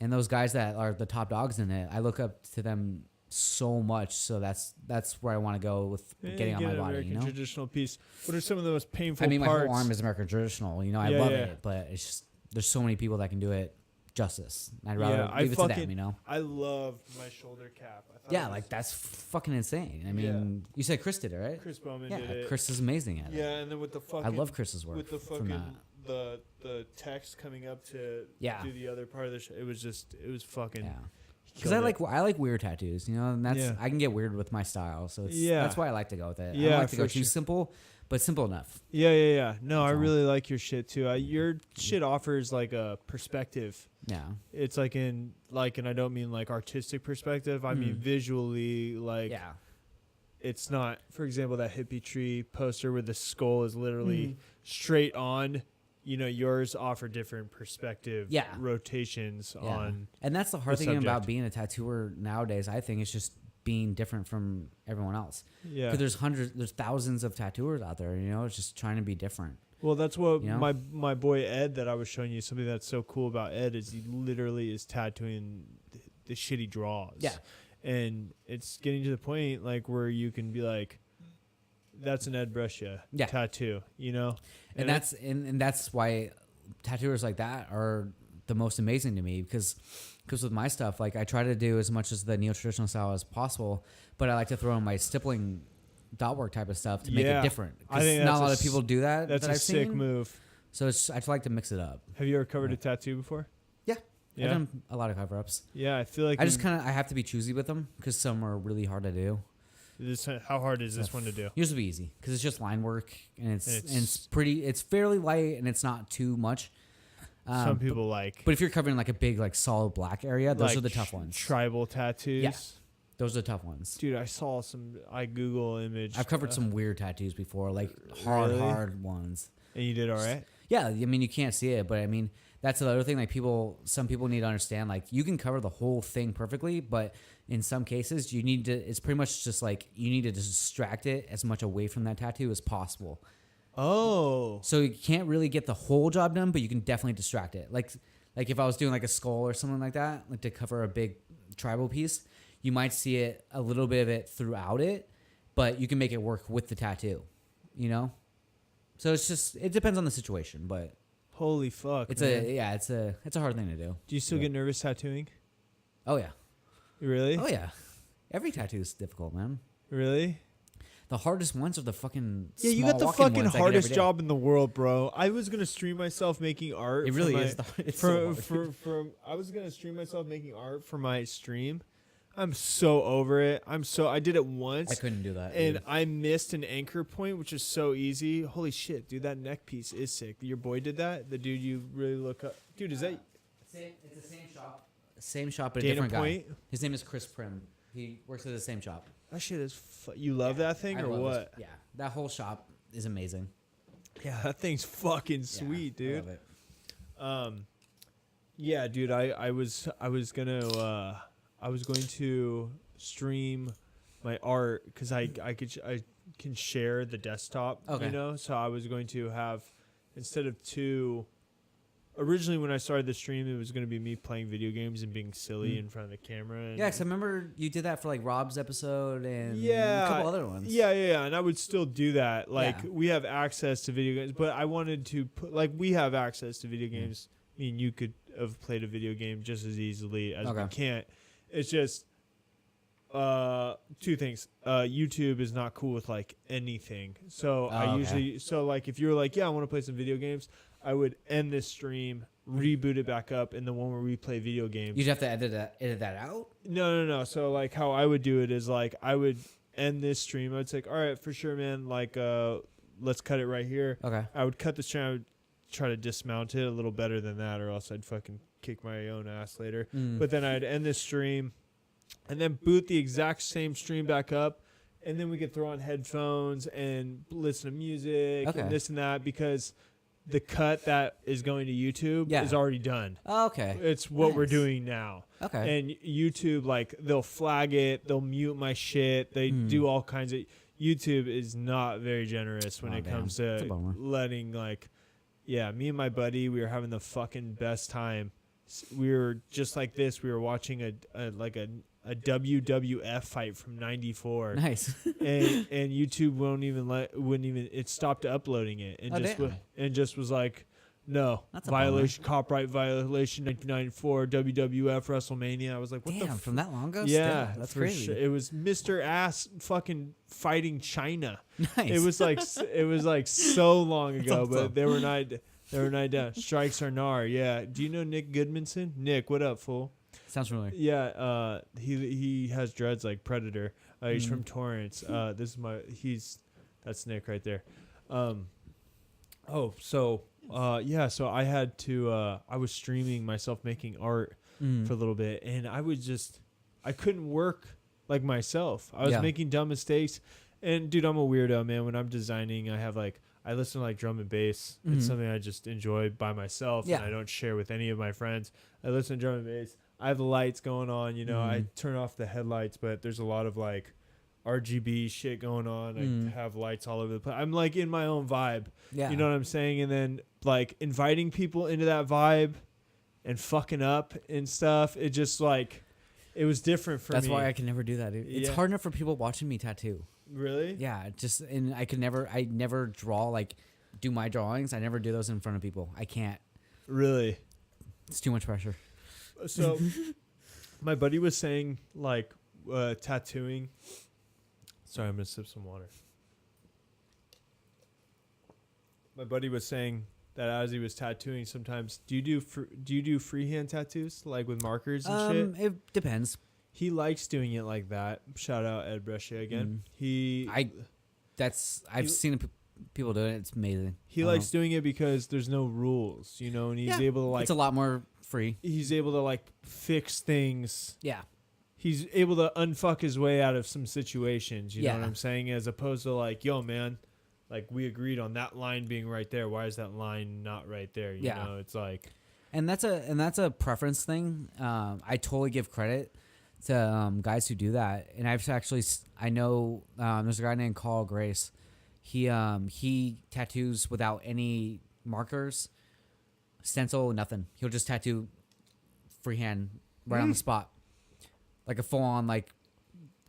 And those guys that are the top dogs in it, I look up to them so much. So that's where I want to go with getting on my body. American traditional piece. What are some of the most painful I mean, parts? my whole arm is American traditional. I Yeah, love yeah. it, but it's just there's so many people that can do it justice. I'd rather leave it to them. I love my shoulder cap. I thought Yeah, it was- like that's fucking insane. I mean, you said Chris did it, right? Chris Bowman Yeah, did it. Chris is amazing at it. Yeah, and then with the fucking, I love Chris's work with the from fucking that. the text coming up to Yeah. do the other part of the show. It was fucking. Yeah. Because killed I like weird tattoos, and that's Yeah. I can get weird with my style, so Yeah. that's why I like to go with it. I Yeah, don't like to go for too sure. simple, but simple enough. Yeah. No, I That's all. really like your shit too. Your shit offers like a perspective. Yeah, It's like and I don't mean like artistic perspective. I mean visually, like yeah, it's not. For example, that hippie tree poster where the skull is literally straight on. Yours offer different perspective rotations yeah. on. And that's the hard the thing about subject. being a tattooer nowadays. I think it's just being different from everyone else. Yeah. Because there's thousands of tattooers out there. It's just trying to be different. Well, that's what You know? my boy Ed that I was showing you. Something that's so cool about Ed is he literally is tattooing the shit he draws. Yeah. and it's getting to the point like where you can be like, that's an Ed Brescia tattoo, you know? And that's why tattooers like that are the most amazing to me, because with my stuff, like I try to do as much as the neo-traditional style as possible, but I like to throw in my stippling dot work type of stuff to make it different. I think not a lot of people do that. That's a sick move. So I just like to mix it up. Have you ever covered a tattoo before? Yeah. I've done a lot of cover-ups. Yeah, I feel like I just kind of I have to be choosy with them because some are really hard to do. How hard is this one to do? Usually easy because it's just line work and it's fairly light and it's not too much. Some people but if you're covering like a big like solid black area, those like are the tough ones. Tribal tattoos. Yeah, those are the tough ones. Dude, I Google image. I've covered some weird tattoos before, like hard ones. And you did all right? Yeah, I mean you can't see it, but I mean that's the other thing. Like some people need to understand. Like you can cover the whole thing perfectly, but in some cases you need to. It's pretty much just like you need to distract it as much away from that tattoo as possible. Oh, so you can't really get the whole job done, but you can definitely distract it. Like if I was doing like a skull or something like that, like to cover a big tribal piece, you might see it a little bit of it throughout it, but you can make it work with the tattoo. You know, so it depends on the situation, but. Holy fuck! It's a hard thing to do. Do you still get nervous tattooing? Oh yeah. Really? Oh yeah. Every tattoo is difficult, man. Really? The hardest ones are the fucking you got the fucking hardest job in the world, bro. I was gonna stream myself making art. It really is. I was gonna stream myself making art for my stream. I'm so over it. I did it once. I couldn't do that. And I missed an anchor point, which is so easy. Holy shit, dude, that neck piece is sick. Your boy did that? The dude you really look up. Dude, is that... It's the same shop. Same shop, but Dana a different Point? guy. His name is Chris Prim. He works at the same shop. That shit is... You love that thing or what? Yeah, that whole shop is amazing. Yeah, that thing's fucking sweet, dude. I love it. Yeah, dude, I was going to stream my art because I can share the desktop, you know. So I was going to have, instead of two. Originally, when I started the stream, it was going to be me playing video games and being silly in front of the camera. And because I remember you did that for like Rob's episode and a couple other ones. Yeah, and I would still do that. Like we have access to video games, but I wanted to put we have access to video games. I mean, you could have played a video game just as easily as we can't. It's just two things. YouTube is not cool with like anything. So I usually if you're like, yeah, I want to play some video games, I would end this stream, reboot it back up, and the one where we play video games. You'd have to edit that out? No. So like how I would do it is like I would end this stream. I'd say, all right, for sure, man. Like let's cut it right here. Okay. I would cut the stream. I would try to dismount it a little better than that, or else I'd fucking kick my own ass later. But then I'd end this stream and then boot the exact same stream back up, and then we could throw on headphones and listen to music and this and that, because the cut that is going to YouTube is already done. Oh, okay. It's what we're doing now. Okay. And YouTube, like, they'll flag it, they'll mute my shit, they do all kinds of... YouTube is not very generous when it comes to letting, like... Yeah, me and my buddy, we were having the fucking best time. We were just like this. We were watching a WWF fight from '94. Nice. and YouTube wouldn't even. It stopped uploading it and just was like, no, that's violation, copyright violation, 1994 WWF WrestleMania. I was like, what the? From that long ago? Yeah, still? That's crazy. Sure. It was Mr. Ass fucking fighting China. Nice. It was like so long ago, but they were not down. Strikes are gnar. Yeah. Do you know Nick Goodmanson? Nick, what up, fool? Sounds familiar. Yeah. He has dreads like Predator. He's from Torrance. That's Nick right there. So I had to. I was streaming myself making art for a little bit, and I couldn't work like myself. I was making dumb mistakes. And dude, I'm a weirdo, man. When I'm designing, I listen to like drum and bass. It's something I just enjoy by myself, and I don't share with any of my friends. I listen to drum and bass. I have the lights going on, you know. I turn off the headlights, but there's a lot of like RGB shit going on. I have lights all over the place. I'm like in my own vibe. Yeah. You know what I'm saying? And then like inviting people into that vibe and fucking up and stuff. It just like It was different for That's me. why I can never do that, dude. It's Yeah. hard enough for people watching me tattoo. Really? Yeah, and I never draw, like, do my drawings. I never do those in front of people. I can't. Really? It's too much pressure. So, my buddy was saying, like, tattooing. Sorry, I'm going to sip some water. My buddy was saying that as he was tattooing, sometimes do you do freehand tattoos, like with markers and shit? It depends. He likes doing it like that. Shout out Ed Brescia again. I've seen people do it. It's amazing. He likes doing it because there's no rules, you know, and he's able to, like, it's a lot more free. He's able to, like, fix things. Yeah. He's able to unfuck his way out of some situations, you know Yeah. what I'm saying? As opposed to, like, yo, man, like, we agreed on that line being right there. Why is that line not right there? You know, it's like, and that's a preference thing. I totally give credit to guys who do that. And I know there's a guy named Carl Grace. He tattoos without any markers, stencil, nothing. He'll just tattoo freehand right on the spot, like a full on, like,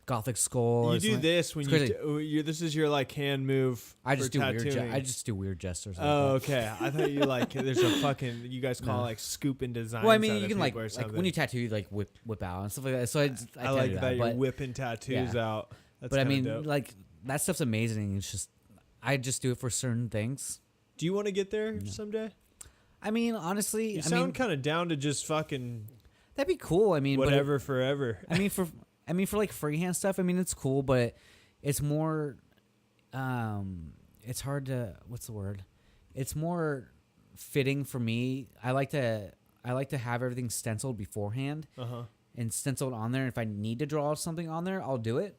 Gothic skull. you do this when you this is your, like, hand move. I just for do tattooing. I just do weird gestures. Oh, okay. I thought you, like, there's a fucking, you guys call it, like, scooping designs. Well, I mean, out you of can, like people or something. when you tattoo, you, like, whip out and stuff like that. So I like do that you're but, whipping tattoos out. That's but I kinda mean, dope. like, that stuff's amazing. It's just I just do it for certain things. Do you want to get there someday? I mean, honestly, You sound kind of down to just fucking that'd be cool. I mean, whatever forever. I mean, for like freehand stuff, I mean, it's cool, but it's more, it's hard to, what's the word? It's more fitting for me. I like to have everything stenciled beforehand and stenciled on there. If I need to draw something on there, I'll do it.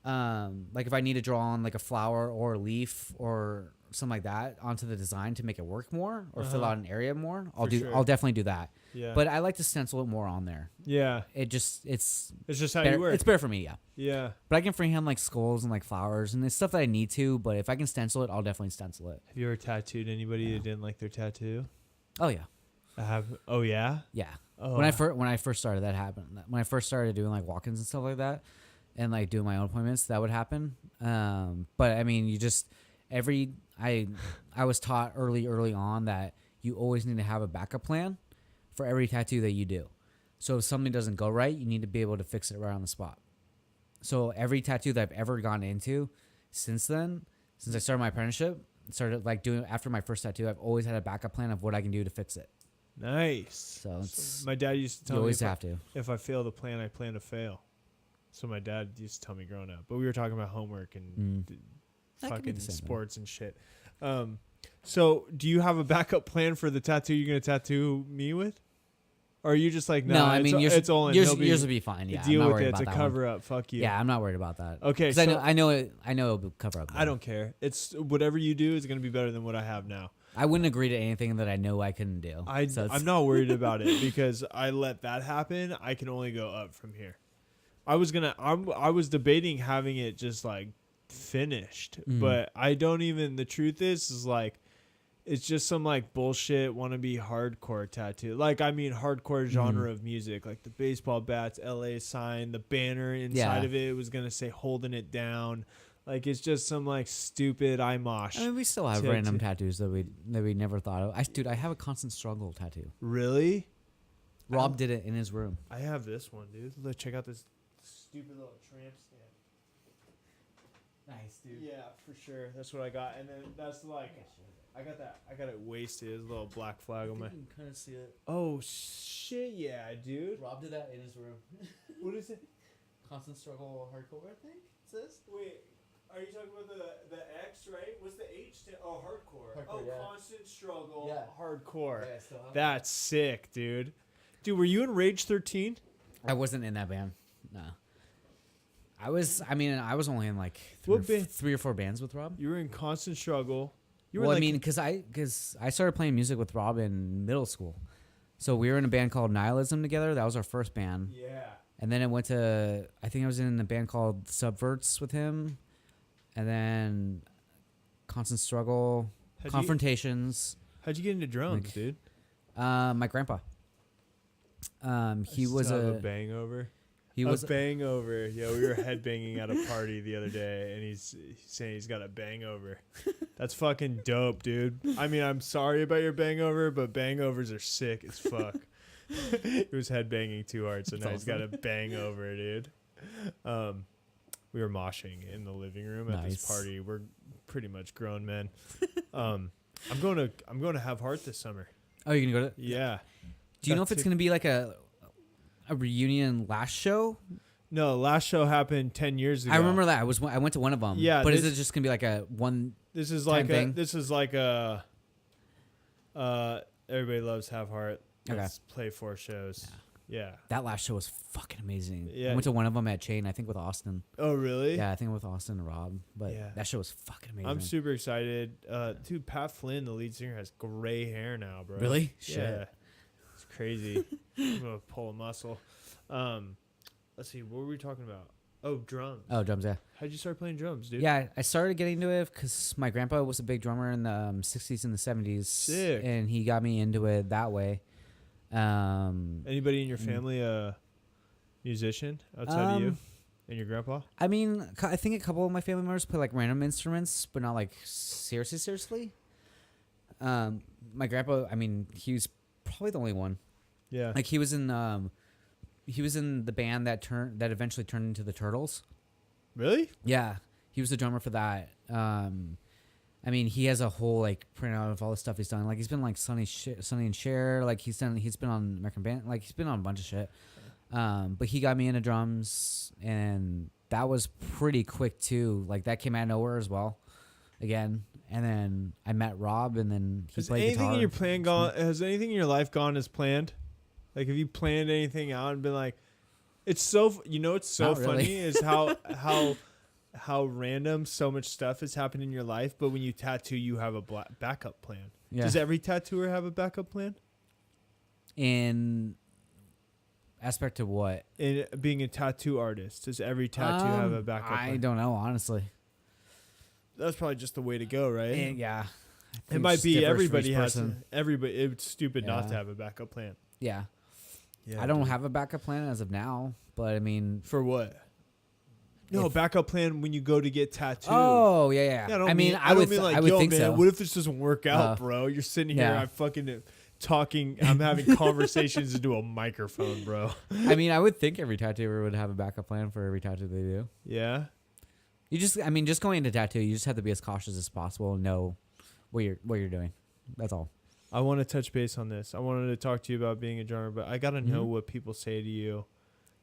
Like if I need to draw on, like, a flower or a leaf or something like that onto the design to make it work more or fill out an area more, I'll definitely do that. Yeah. But I like to stencil it more on there. Yeah. It's just how better, you work. it's better for me, yeah. Yeah. But I can freehand, like, skulls and, like, flowers and it's stuff that I need to. But if I can stencil it, I'll definitely stencil it. Have you ever tattooed anybody that didn't like their tattoo? Oh yeah, I have. Oh yeah. yeah. Oh. When I first started, that happened. When I first started doing, like, walk-ins and stuff like that, and, like, doing my own appointments, that would happen. But I mean, I was taught early on that you always need to have a backup plan for every tattoo that you do. So if something doesn't go right, you need to be able to fix it right on the spot. So every tattoo that I've ever gone into since then, since I started my apprenticeship, started, like, doing after my first tattoo, I've always had a backup plan of what I can do to fix it. Nice. So it's, my dad used to tell you me always have to. if I fail the plan, I plan to fail. So my dad used to tell me growing up. But we were talking about homework and That could be fucking the same, sports and shit. So do you have a backup plan for the tattoo you're going to tattoo me with? Or are you just like, no, I mean, it's all in. yours will be fine. Yeah, deal I'm not with it. worried It's a about that cover one. up. Fuck you. Yeah, I'm not worried about that. Okay, 'cause so I know it'll cover up. I don't care. It's whatever you do is going to be better than what I have now. I wouldn't agree to anything that I know I couldn't do. I'm not worried about it because I let that happen. I can only go up from here. I was debating having it just, like, finished, but I don't even. The truth is like, it's just some, like, bullshit wannabe hardcore tattoo. Like, I mean, hardcore genre of music, like the baseball bats, LA sign, the banner inside of it was gonna say "holding it down." Like, it's just some, like, stupid mosh. I mean, we still have random tattoos that we never thought of. I have a constant struggle tattoo. Really? Rob did it in his room. I have this one, dude. Look, check out this stupid little tramp stamp. Nice, dude. Yeah, for sure. That's what I got. And then that's like, I got it wasted. There's a little black flag on my. You can kind of see it. Oh shit, yeah, dude. Rob did that in his room. What is it? Constant struggle hardcore, I think it says. Wait, are you talking about the X, right? What's the H? Oh, hardcore. Hardcore, yeah. Constant struggle. Yeah. Hardcore. Yeah, I still have That's sick, dude. Dude, were you in Rage 13? I wasn't in that band. No. I was only in, like, What band? 3 or 4 bands with Rob. You were in Constant Struggle. You were Well, like, I mean, because I started playing music with Rob in middle school. So we were in a band called Nihilism together. That was our first band. yeah. And then it went to, I think I was in a band called Subverts with him. And then Constant Struggle, Confrontations. How'd you get into drums, Like, dude? My grandpa. He was a bang over. He was a bang over. Yeah, we were headbanging at a party the other day, and he's saying he's got a bang over. That's fucking dope, dude. I mean, I'm sorry about your bang over, but bang overs are sick as fuck. He was headbanging too hard, so now he's got a bang over, dude. We were moshing in the living room at this party. We're pretty much grown men. I'm going to Have Heart this summer. Oh, you're gonna go to? Yeah. Do you know if it's gonna be like a reunion last show? No, last show happened 10 years ago. I remember that. I went to one of them. Yeah, but is it just gonna be like a one? This is like a. Everybody loves Have Heart. Let's play 4 shows. Yeah. That last show was fucking amazing. Yeah. I went to one of them at Chain, I think with Austin. Oh, really? Yeah, I think with Austin and Rob. But that show was fucking amazing. I'm super excited. Dude, Pat Flynn, the lead singer, has gray hair now, bro. Really? Yeah. Shit. It's crazy. I'm going to pull a muscle. Let's see. What were we talking about? Oh, drums. Oh, drums, yeah. How'd you start playing drums, dude? Yeah, I started getting into it because my grandpa was a big drummer in the 60s and the 70s. Sick. And he got me into it that way. Anybody in your family a musician outside of you and your grandpa? I mean, I think a couple of my family members play like random instruments, but not like seriously. My grandpa, I mean, he was probably the only one. Yeah. Like he was in the band that eventually turned into the Turtles. Really? Yeah, he was the drummer for that. I mean, he has a whole like printout of all the stuff he's done. Like he's been like Sonny and Cher. Like he's been on American Band. Like he's been on a bunch of shit. But he got me into drums, and that was pretty quick too. Like that came out of nowhere as well. Again, and then I met Rob, and then he played guitar. Has anything in your life gone as planned? Like, have you planned anything out and been like, it's so it's so funny is how random so much stuff has happened in your life, but when you tattoo, you have a backup plan. Yeah. Does every tattooer have a backup plan? In aspect of what? In being a tattoo artist, does every tattoo have a backup plan? I don't know, honestly. That's probably just the way to go, right? Yeah. It might be everybody has. Everybody, it's stupid not to have a backup plan. Yeah. Yeah. I don't have a backup plan as of now, but I mean, for what? No, backup plan when you go to get tattooed. Oh, yeah. I would think so. What if this doesn't work out, bro? You're sitting here, I'm fucking talking, I'm having conversations into a microphone, bro. I mean, I would think every tattooer would have a backup plan for every tattoo they do. Yeah. You just going into tattoo, you just have to be as cautious as possible and know what you're doing. That's all. I want to touch base on this. I wanted to talk to you about being a drummer, but I got to know what people say to you.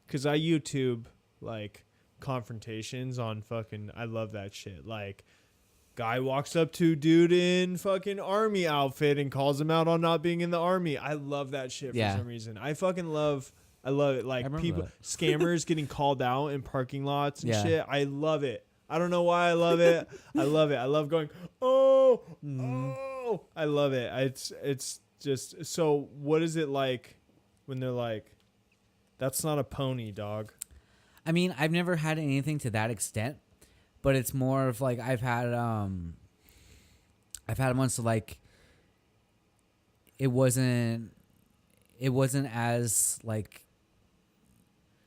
Because I YouTube, like, confrontations on fucking, I love that shit. Like, guy walks up to dude in fucking army outfit and calls him out on not being in the army. I love that shit for some reason. I love it. Like, people, scammers getting called out in parking lots and shit. I love it. I don't know why I love it. I love it. I love going, oh. I love it. It's just, so what is it like when they're like, that's not a pony, dog? I mean, I've never had anything to that extent, but it's more of like I've had once like it wasn't as like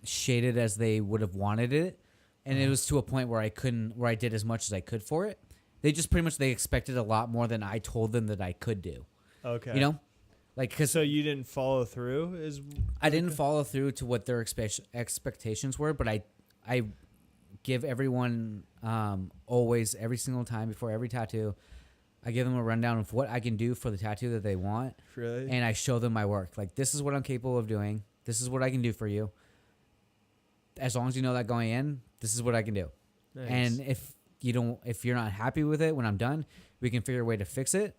shaded as they would have wanted it, and it was to a point where I did as much as I could for it. They just pretty much they expected a lot more than I told them that I could do. Okay. You know? Like, cause so you didn't follow through? I didn't follow through to what their expectations were, but I give everyone always, every single time before every tattoo, I give them a rundown of what I can do for the tattoo that they want. Really? And I show them my work. Like, this is what I'm capable of doing. This is what I can do for you. As long as you know that going in, this is what I can do. Nice. And if you're not happy with it when I'm done, we can figure a way to fix it,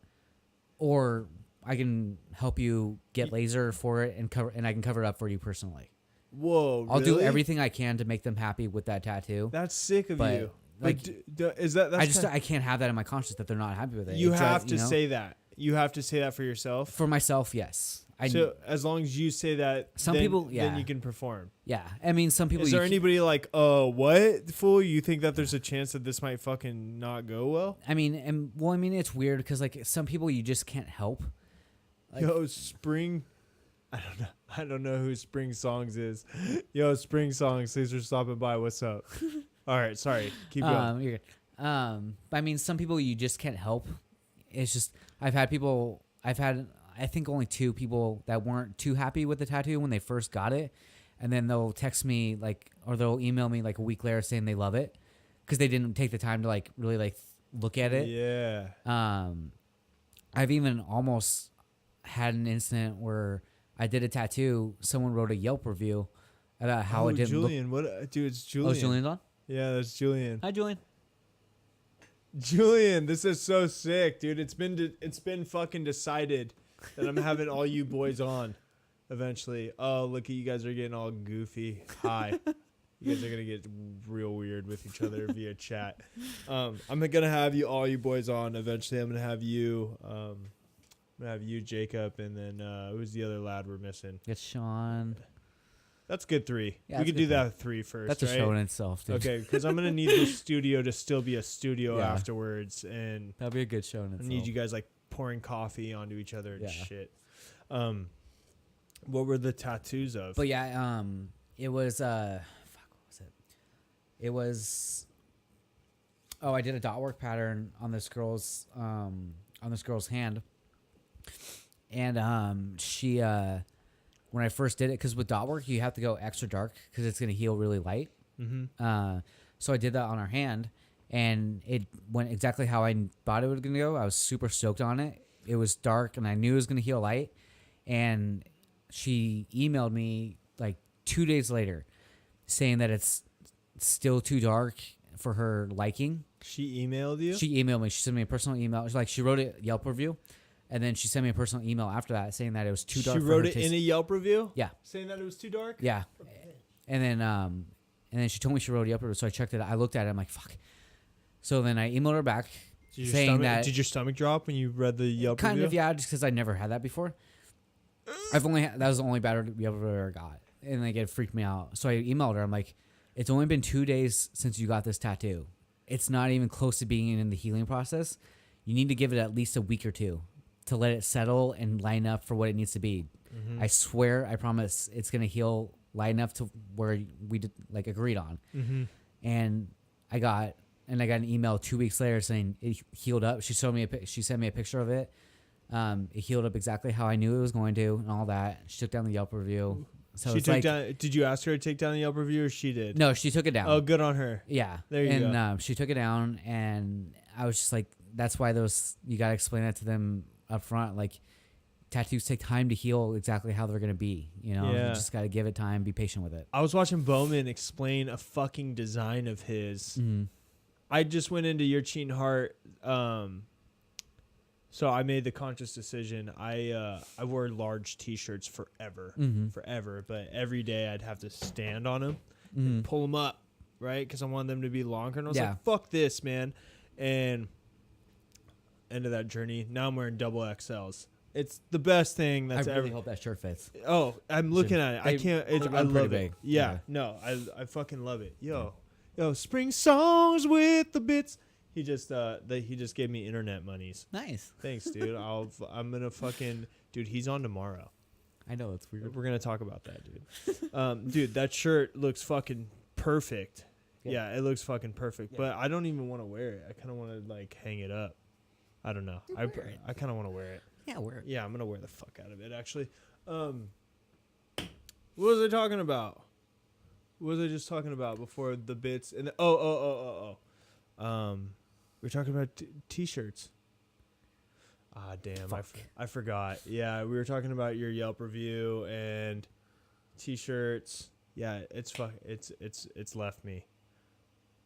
or I can help you get laser for it and I can cover it up for you personally. Whoa! I'll do everything I can to make them happy with that tattoo. That's sick of you. Like, is that? I can't have that in my conscience that they're not happy with it. You have to say that. You have to say that for yourself. For myself, yes. So as long as you say that, then you can perform. Yeah, I mean, some people. Is there anybody like, oh, what fool? You think that there's a chance that this might fucking not go well? I mean, it's weird because like some people you just can't help. Like, yo, spring. I I don't know who Spring Songs is. Yo, Spring Songs, thanks for stopping by. What's up? All right, sorry. Keep going. You're good. I mean, some people you just can't help. It's just I've had I think only 2 people that weren't too happy with the tattoo when they first got it, and then they'll text me or they'll email me a week later saying they love it because they didn't take the time to really look at it. Yeah. I've even almost had an incident where I did a tattoo. Someone wrote a Yelp review about how it didn't Julian, look. what? Dude, it's Julian. Oh, is Julian on? Yeah, that's Julian. Hi, Julian. Julian, this is so sick, dude. It's been fucking decided that I'm having all you boys on eventually. Oh, look at you guys are getting all goofy. Hi. You guys are gonna get real weird with each other via chat. I'm gonna have you boys on eventually. I'm gonna have you, Jacob, and then who's the other lad we're missing? It's Sean. That's good 3. Yeah, we could do that 3 first. That's right? a show in itself, dude. Okay, because I'm gonna need the studio to still be a studio Yeah. afterwards, and That'd be a good show in I itself. need you guys pouring coffee onto each other and Yeah. shit. What were the tattoos of? But yeah, it was what was it? It was I did a dot work pattern on this girl's hand. And she when I first did it, because with dot work you have to go extra dark because it's gonna heal really light. Mm-hmm. So I did that on her hand, and it went exactly how I thought it was gonna go. I was super stoked on it. It was dark, and I knew it was gonna heal light. And she emailed me 2 days later, saying that it's still too dark for her liking. She emailed you? She emailed me. She sent me a personal email. She wrote a Yelp review, and then she sent me a personal email after that saying that it was too dark. She wrote it in a Yelp review? Yeah. Saying that it was too dark? Yeah. And then she told me she wrote a Yelp review, so I checked it. I looked at it. I'm like, fuck. So then I emailed her back Did your stomach drop when you read the Yelp review? kind of, yeah, just because I never had that before. That was the only bad Yelp review I ever got, and it freaked me out. So I emailed her. I'm like, it's only been 2 days since you got this tattoo. It's not even close to being in the healing process. You need to give it at least a week or 2 to let it settle and line up for what it needs to be. Mm-hmm. I swear, I promise, it's gonna heal light enough to where we did, agreed on. Mm-hmm. And I got an email 2 weeks later saying it healed up. She sent me a picture of it. It healed up exactly how I knew it was going to, and all that. She took down the Yelp review. So she took down. Did you ask her to take down the Yelp review, or she did? No, she took it down. Oh, good on her. Yeah, There you go. And she took it down, and I was just like, that's why you gotta explain that to them up front. Tattoos take time to heal exactly how they're gonna be. You Yeah. just gotta give it time, be patient with it. I was watching Bowman explain a fucking design of his. Mm-hmm. I just went into Your Cheating Heart. So I made the conscious decision. I wore large T-shirts forever, but every day I'd have to stand on them and pull them up, right? Because I wanted them to be longer. And I was like, fuck this, man. And end of that journey. Now I'm wearing double XLs. It's the best thing that's I ever. really hope that shirt fits. Oh, I'm looking at it. I can't. I love it. big. Yeah, no, I fucking love it. Yo, Spring Songs with the bits. He just gave me internet monies. Nice. Thanks, dude. I'm gonna fucking dude. He's on tomorrow. I know, it's weird. We're gonna talk about that, dude. Dude, that shirt looks fucking perfect. Yeah, it looks fucking perfect. Yeah. But I don't even want to wear it. I kind of want to hang it up. I don't know. I kind of want to wear it. Yeah, wear it. Yeah, I'm gonna wear the fuck out of it. Actually, what was I talking about? What was I just talking about before the bits? And we were talking about t-shirts. Ah, damn, I forgot. Yeah, we were talking about your Yelp review and t-shirts. Yeah, it's left me.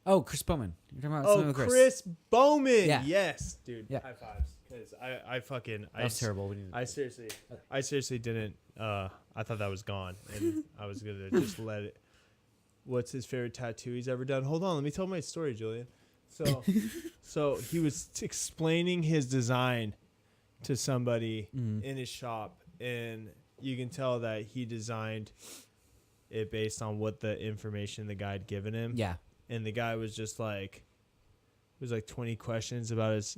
Oh, Chris Bowman. You're talking about something with Chris Bowman. Yeah. Yes, dude. Yeah. High fives. Because That's terrible. I seriously didn't. I thought that was gone, and I was gonna just let it. What's his favorite tattoo he's ever done? Hold on, let me tell my story, Julian. So he was explaining his design to somebody in his shop, and you can tell that he designed it based on what the information the guy had given him. Yeah. And the guy was just it was 20 questions about his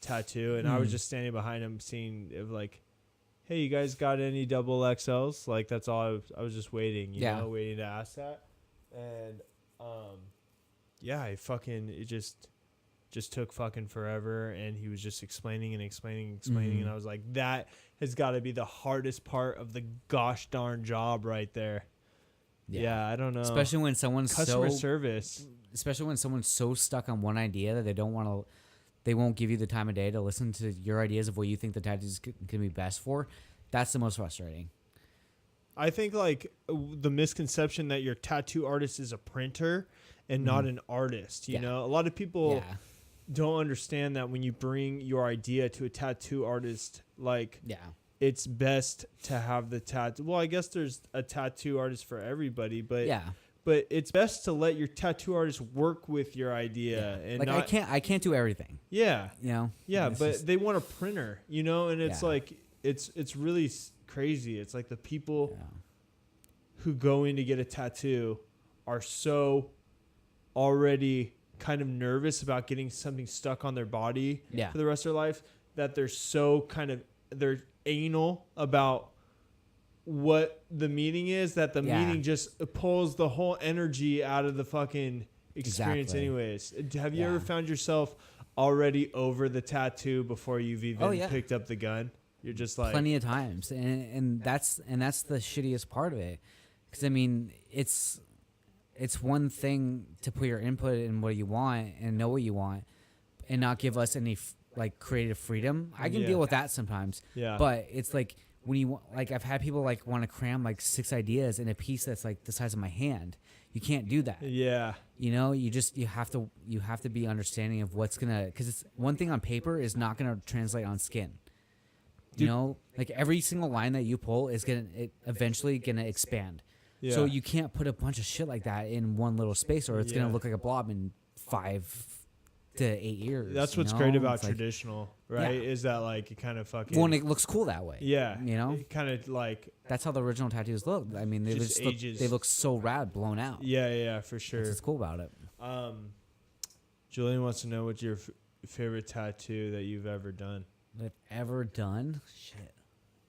tattoo, and I was just standing behind him, seeing if hey, you guys got any double XLs? Like, that's all I was just waiting, you know, waiting to ask that. And, yeah, it just took fucking forever. And he was just explaining. And I was like, that has got to be the hardest part of the gosh darn job right there. Yeah, I don't know. Especially when someone's customer service. Especially when someone's so stuck on one idea that they won't give you the time of day to listen to your ideas of what you think the tattoos can be best for. That's the most frustrating. I think like the misconception that your tattoo artist is a printer and not an artist. You know, a lot of people don't understand that when you bring your idea to a tattoo artist, like it's best to have the tattoo. Well, I guess there's a tattoo artist for everybody, but but it's best to let your tattoo artist work with your idea. And like I can't do everything. Yeah, you know. Yeah, but they want a printer, you know, and it's like it's really crazy. It's like the people who go in to get a tattoo are so already kind of nervous about getting something stuck on their body for the rest of their life that they're so they're anal about what the meaning is, that the meaning just pulls the whole energy out of the fucking experience anyways. Have you ever found yourself already over the tattoo before you've even picked up the gun? You're just like plenty of times, and that's the shittiest part of it, because I mean it's one thing to put your input in what you want and know what you want and not give us any like creative freedom. I can deal with that sometimes. Yeah. But it's like when you like, I've had people like want to cram like 6 ideas in a piece that's like the size of my hand. You can't do that. Yeah. You know, you have to be understanding of what's gonna, because it's one thing on paper is not gonna translate on skin. You know, like every single line that you pull is eventually gonna expand. Yeah. So you can't put a bunch of shit like that in one little space, or it's gonna look like a blob in 5 to 8 years. That's what's great about traditional, right? Is that like it kind of fucking. Well, and it looks cool that way. Yeah. You know, it kind of like. That's how the original tattoos look. I mean, they look so rad, blown out. Yeah, for sure. That's what's cool about it. Julian wants to know what's your favorite tattoo that you've ever done. That I've ever done? Shit.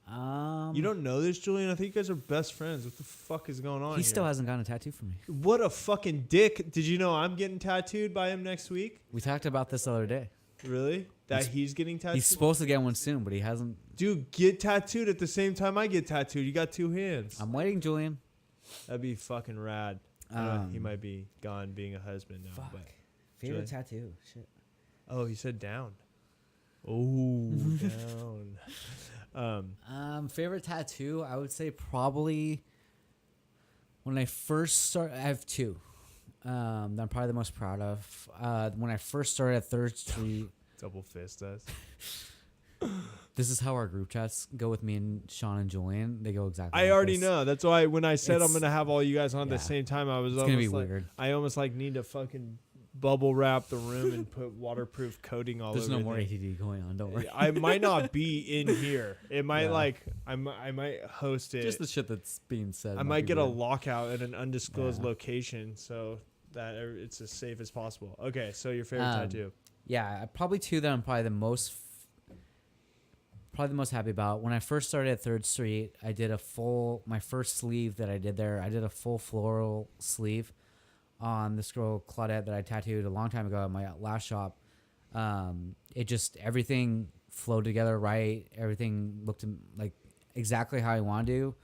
You don't know this, Julian? I think you guys are best friends. What the fuck is going on He still hasn't gotten a tattoo from me. What a fucking dick. Did you know I'm getting tattooed by him next week? We talked about this the other day. Really? That he's getting tattooed? He's supposed to get one soon, but he hasn't. Dude, get tattooed at the same time I get tattooed. You got 2 hands. I'm waiting, Julian. That'd be fucking rad. He might be gone being a husband now. Fuck. Favorite tattoo? Shit. Oh, he said down. Oh, down. Favorite tattoo, I would say probably when I first started. I have 2 that I'm probably the most proud of. When I first started at 3rd Street. Double fist us. This is how our group chats go with me and Sean and Julian. They go exactly. I already know. That's why when I said I'm gonna have all you guys on at the same time, I was it's gonna be weird. I almost like need to fucking bubble wrap the room and put waterproof coating all over. There's no more ATD going on. Don't worry. I might not be in here. It might I might host it. Just the shit that's being said. I might get a lockout at an undisclosed location so that it's as safe as possible. Okay, so your favorite tattoo? Yeah, probably 2 that I'm probably the most happy about. When I first started at 3rd Street, I did my first sleeve that I did there. I did a full floral sleeve on this girl Claudette that I tattooed a long time ago at my last shop. Everything flowed together right. Everything looked like exactly how I wanted to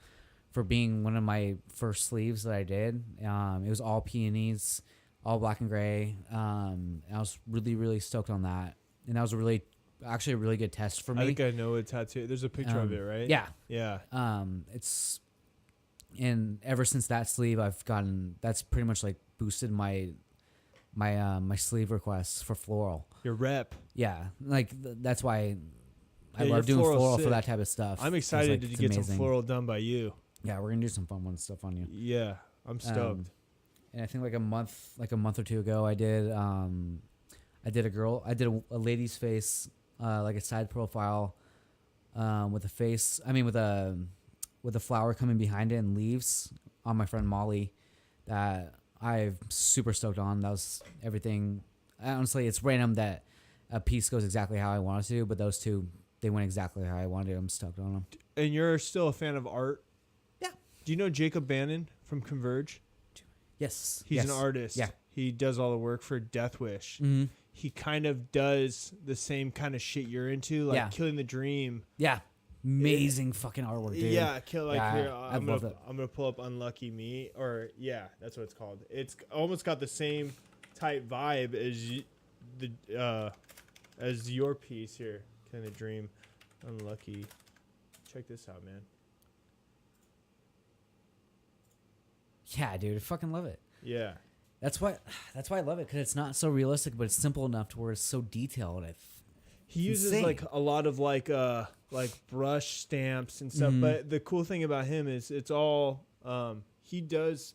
for being one of my first sleeves that I did. It was all peonies, all black and gray. I was really, really stoked on that. And that was actually a really good test for me. I think I know a tattoo. There's a picture of it, right? Yeah. Yeah. And ever since that sleeve, that's pretty much like boosted my sleeve requests for floral. Your rep. Yeah, like that's why I love doing floral for that type of stuff. I'm excited to get some floral done by you. Yeah, we're gonna do some fun stuff on you. Yeah, I'm stoked. And I think like a month or 2 ago, I did a lady's face, like a side profile, with a face. I mean, with a flower coming behind it and leaves on my friend Molly, that I'm super stoked on. That was everything. Honestly, it's random that a piece goes exactly how I want it to, but those 2, they went exactly how I wanted it. I'm stoked on them. and you're still a fan of art. Yeah. Do you know Jacob Bannon from Converge? Yes. He's an artist. Yeah. He does all the work for Death Wish. Mm-hmm. He kind of does the same kind of shit you're into, like Killing the Dream. Yeah. Amazing fucking artwork, dude. Yeah, here, I love it. I'm gonna pull up Unlucky Me, or that's what it's called. It's almost got the same type vibe as your piece here, Killing the Dream, Unlucky. Check this out, man. Yeah, dude, I fucking love it. Yeah. That's why I love it, because it's not so realistic, but it's simple enough to where it's so detailed. He uses like a lot of like brush stamps and stuff. But the cool thing about him is it's all he does.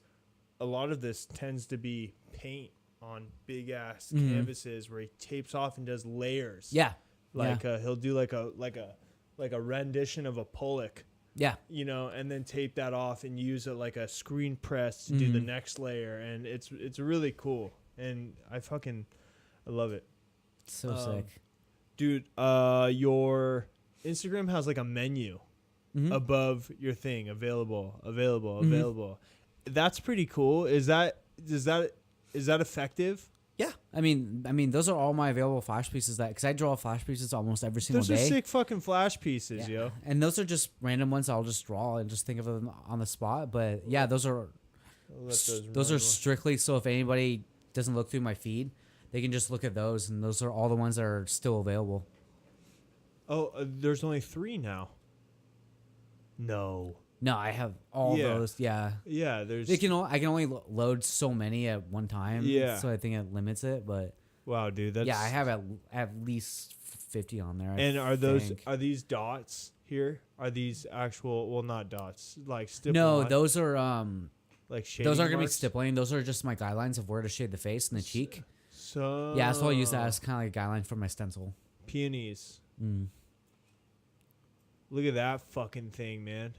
A lot of this tends to be paint on big ass canvases where he tapes off and does layers. Yeah, he'll do like a rendition of a Pollock. Yeah, and then tape that off and use it like a screen press to do the next layer, and it's really cool, and I love it. So sick. Dude, your Instagram has like a menu above your thing. Available. That's pretty cool. Is that effective? Yeah, I mean, those are all my available flash pieces because I draw flash pieces almost every single day. Those are sick fucking flash pieces, yo. And those are just random ones I'll just draw and just think of them on the spot. But yeah, those are strictly so if anybody doesn't look through my feed, they can just look at those, and those are all the ones that are still available. Oh, there's only 3 now. No, I have all those. Yeah. Yeah, I can only load so many at one time. Yeah. So I think it limits it, but. Wow, dude, I have at least 50 on there. And are these dots here? Are these actual? Well, not dots, like stipple. No, those are like shading. Those aren't gonna be marks? stippling. Those are just my guidelines of where to shade the face and the cheek. So so I'll use that as kind of like a guideline for my stencil. Peonies. Look at that fucking thing, man.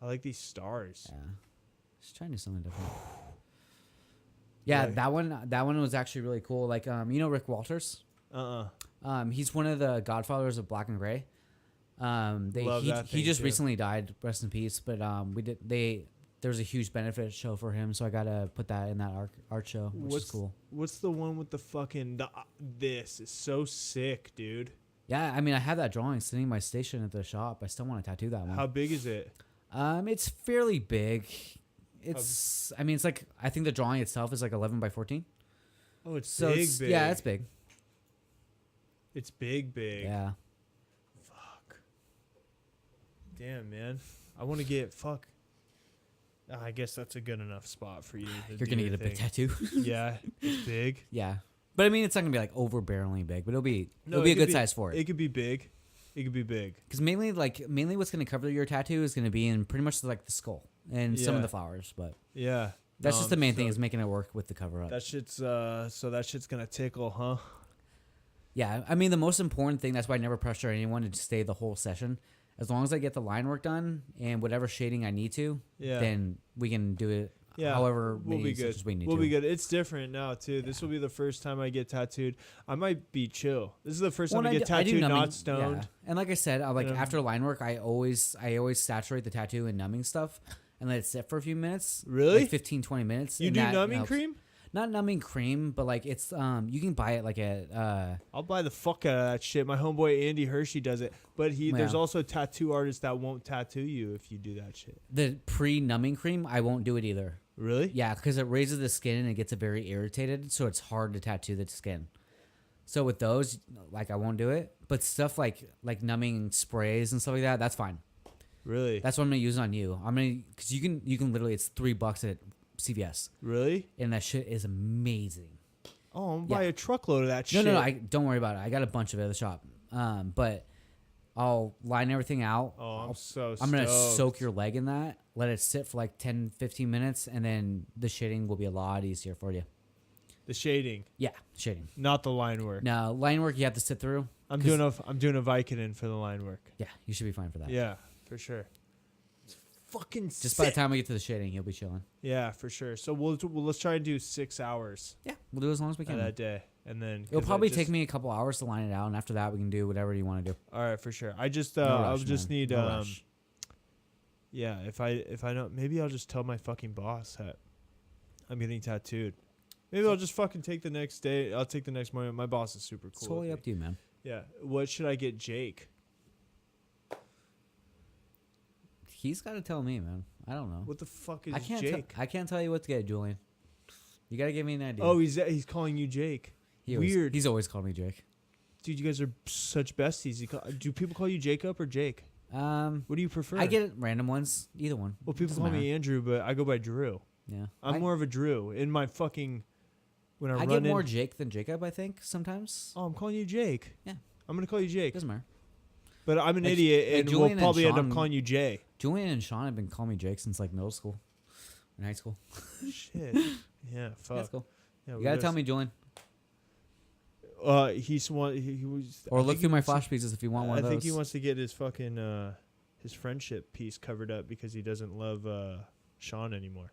I like these stars. Yeah, just trying to do something different. Yeah, that one was actually really cool. Like, Rick Walters. He's one of the godfathers of Black and Gray. He just recently died. Rest in peace. But there was a huge benefit show for him, so I gotta put that in that art show, which is cool. What's the one with the fucking? This is so sick, dude. Yeah, I mean, I have that drawing sitting in my station at the shop. I still want to tattoo that one. How big is it? It's fairly big. It's like, I think the drawing itself is like 11 by 14. Oh, it's big. Yeah, it's big. It's big. Yeah. Fuck. Damn, man. I want to get I guess that's a good enough spot for you. You're going to get a big tattoo. Yeah, it's big. Yeah. But I mean, it's not going to be like overbarreling big, but it'll be a good size for it. It could be big. Because mainly what's going to cover your tattoo is going to be in pretty much like the skull and some of the flowers, but yeah, that's just the main thing is making it work with the cover up. That shit's gonna tickle, huh? Yeah, I mean the most important thing. That's why I never pressure anyone to stay the whole session. As long as I get the line work done and whatever shading I need to, then we can do it. Yeah, however we'll be good. We'll be good. It's different now too. This will be the first time I get tattooed. I might be chill. This is the first time I get tattooed, not stoned. Yeah. And like I said, after line work, I always saturate the tattoo in numbing stuff and let it sit for a few minutes. Really? Like 15, 20 minutes. You do numbing cream? Not numbing cream, but like it's you can buy it like at I'll buy the fuck out of that shit. My homeboy Andy Hershey does it, but there's also tattoo artists that won't tattoo you if you do that shit. The pre-numbing cream, I won't do it either. Really? Yeah, because it raises the skin and it gets it very irritated, so it's hard to tattoo the skin. So with those, like I won't do it. But stuff like numbing sprays and stuff like that, that's fine. Really? That's what I'm gonna use on you. Because you can literally, it's $3 at CVS. Really? And that shit is amazing. Oh, I'm gonna buy a truckload of that shit. No, don't worry about it. I got a bunch of it at the shop. But I'll line everything out. Oh, I'm going to soak your leg in that, let it sit for like 10, 15 minutes, and then the shading will be a lot easier for you. The shading? Yeah, shading. Not the line work. No, line work you have to sit through. I'm doing a Vicodin for the line work. Yeah, you should be fine for that. Yeah, for sure. It's fucking Just sick. by the time we get to the shading, you'll be chilling. Yeah, for sure. So let's try and do 6 hours. Yeah, we'll do as long as we can. That day. and then It'll probably take me a couple hours to line it out, and after that we can do whatever you want to do. All right, for sure. I just No I'll rush, just man. need No rush. yeah. If I don't, maybe I'll just tell my fucking boss that I'm getting tattooed. Maybe I'll just fucking take the next day. I'll take the next morning. My boss is super cool. It's totally up to you, man. Yeah. What should I get Jake? He's got to tell me, man. I don't know. What the fuck is I can't. Jake? I can't tell you what to get, Julian. You got to give me an idea. Oh, he's calling you Jake. Weird. He's always called me Jake. Dude, you guys are such besties. Do people call you Jacob or Jake? What do you prefer? I get random ones. Either one. Well, people Doesn't call matter. me Andrew, but I go by Drew. Yeah. I'm more of a Drew in my fucking. When I I run get more in, Jake than Jacob, I think, sometimes. oh, I'm calling you Jake. Yeah. I'm gonna call you Jake. Doesn't matter. But I'm an Like- idiot, like and Julian we'll and probably end Sean- up calling you Jay. Julian and Sean have been calling me Jake since like middle school and high school. Shit. Yeah. Fuck. That's cool. Yeah, You we got to tell me, Julian. He's one. He was. Or I look think through he my wants to- flash pieces if you want one I of those. think he wants to get his fucking his friendship piece covered up because he doesn't love Sean anymore.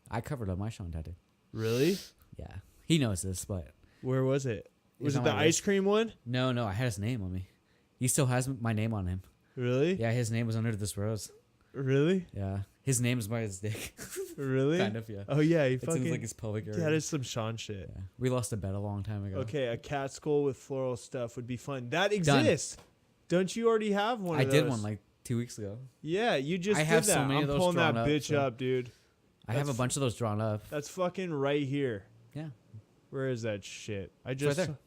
I covered up my Sean tattoo. Really? Yeah. He knows this, but Where was it? Was It's it on the my ice wrist. cream one? no, I had his name on me. He still has my name on him. Really? Yeah, his name was under this rose. Really? Yeah. His name is by his dick. Really? Kind of, yeah. Oh yeah, he It's fucking. in like his pelvic area. Yeah, that is some Sean shit. Yeah. We lost a bet a long time ago. Okay, a cat skull with floral stuff would be fun. That exists. Don't you already have one? I of did those? one like 2 weeks ago. Yeah, you just I did have that. so many I'm of those pulling that drawn up, bitch so- up, dude. I have a That's- bunch of those drawn up. That's fucking right here. Yeah. Where is that shit? I It's just. right there.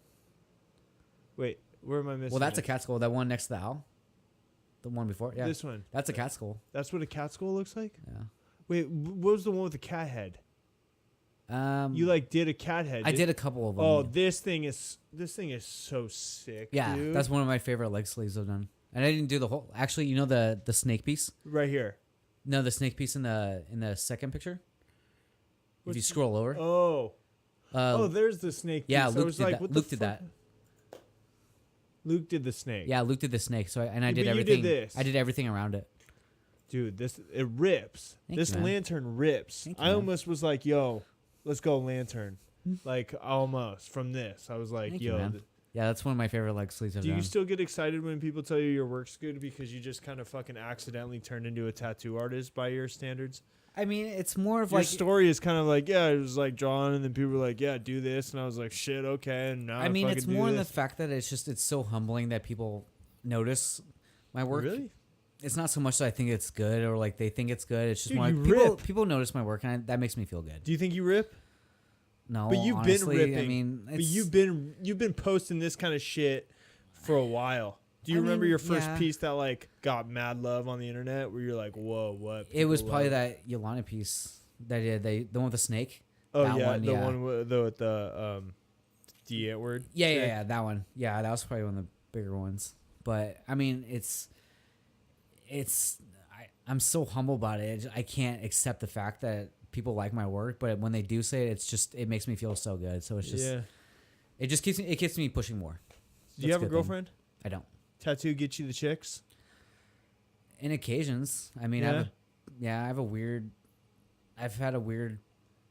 Wait, where am I missing? Well, that's a it? cat skull. That one next to the owl. The one before. Yeah. This one. That's a cat skull. That's what a cat skull looks like. Yeah. Wait, what was the one with the cat head? You like did a cat head? I did a couple of them. Oh, this thing is so sick. yeah, dude. that's one of my favorite leg sleeves I've done. And I didn't do the whole. Actually, you know the snake piece? right here. No, the snake piece in the second picture. If you What's- scroll over. Oh, there's the snake. yeah, piece. I Luke was did like, that. what Luke the did fuck? that. Luke did the snake. Yeah, Luke did the snake. So I Yeah, did but you did everything. this. I did everything around it. Dude, it rips. Thank This you, man. lantern rips. Thank you, I man. almost was like, yo, let's go lantern. Like almost from this. I was like, Thank you, yo. man. Yeah, that's one of my favorite leg sleeves I've Do done. you still get excited when people tell you your work's good because you just kind of fucking accidentally turned into a tattoo artist by your standards? I mean, it's more of Your like. story is kind of like, yeah, it was like drawn, and then people were like, yeah, do this, and I was like, shit, okay, and now I mean, it's fucking do more in the this. fact that it's so humbling that people notice my work. Really? It's not so much that I think it's good or like they think it's good. It's just Dude, more you like people, rip. people notice my work, and that makes me feel good. Do you think you rip? No, But you've honestly, been ripping. I mean, But it's- you've been posting this kind of shit for a while. Do you I remember mean, your first yeah. piece that like got mad love on the internet where you're like, whoa, what? It was People probably love? that Yolanda piece that the one with the snake. Oh that yeah, one, the yeah. one with the D word. Yeah, that one. Yeah, that was probably one of the bigger ones. But I mean, I'm so humble about it. I can't accept the fact that people like my work, but when they do say it, it makes me feel so good. So it's just, Yeah. it just keeps me pushing more. Do you That's have a good thing. girlfriend? I don't. Tattoo get you the chicks? In occasions, I mean, I've had a weird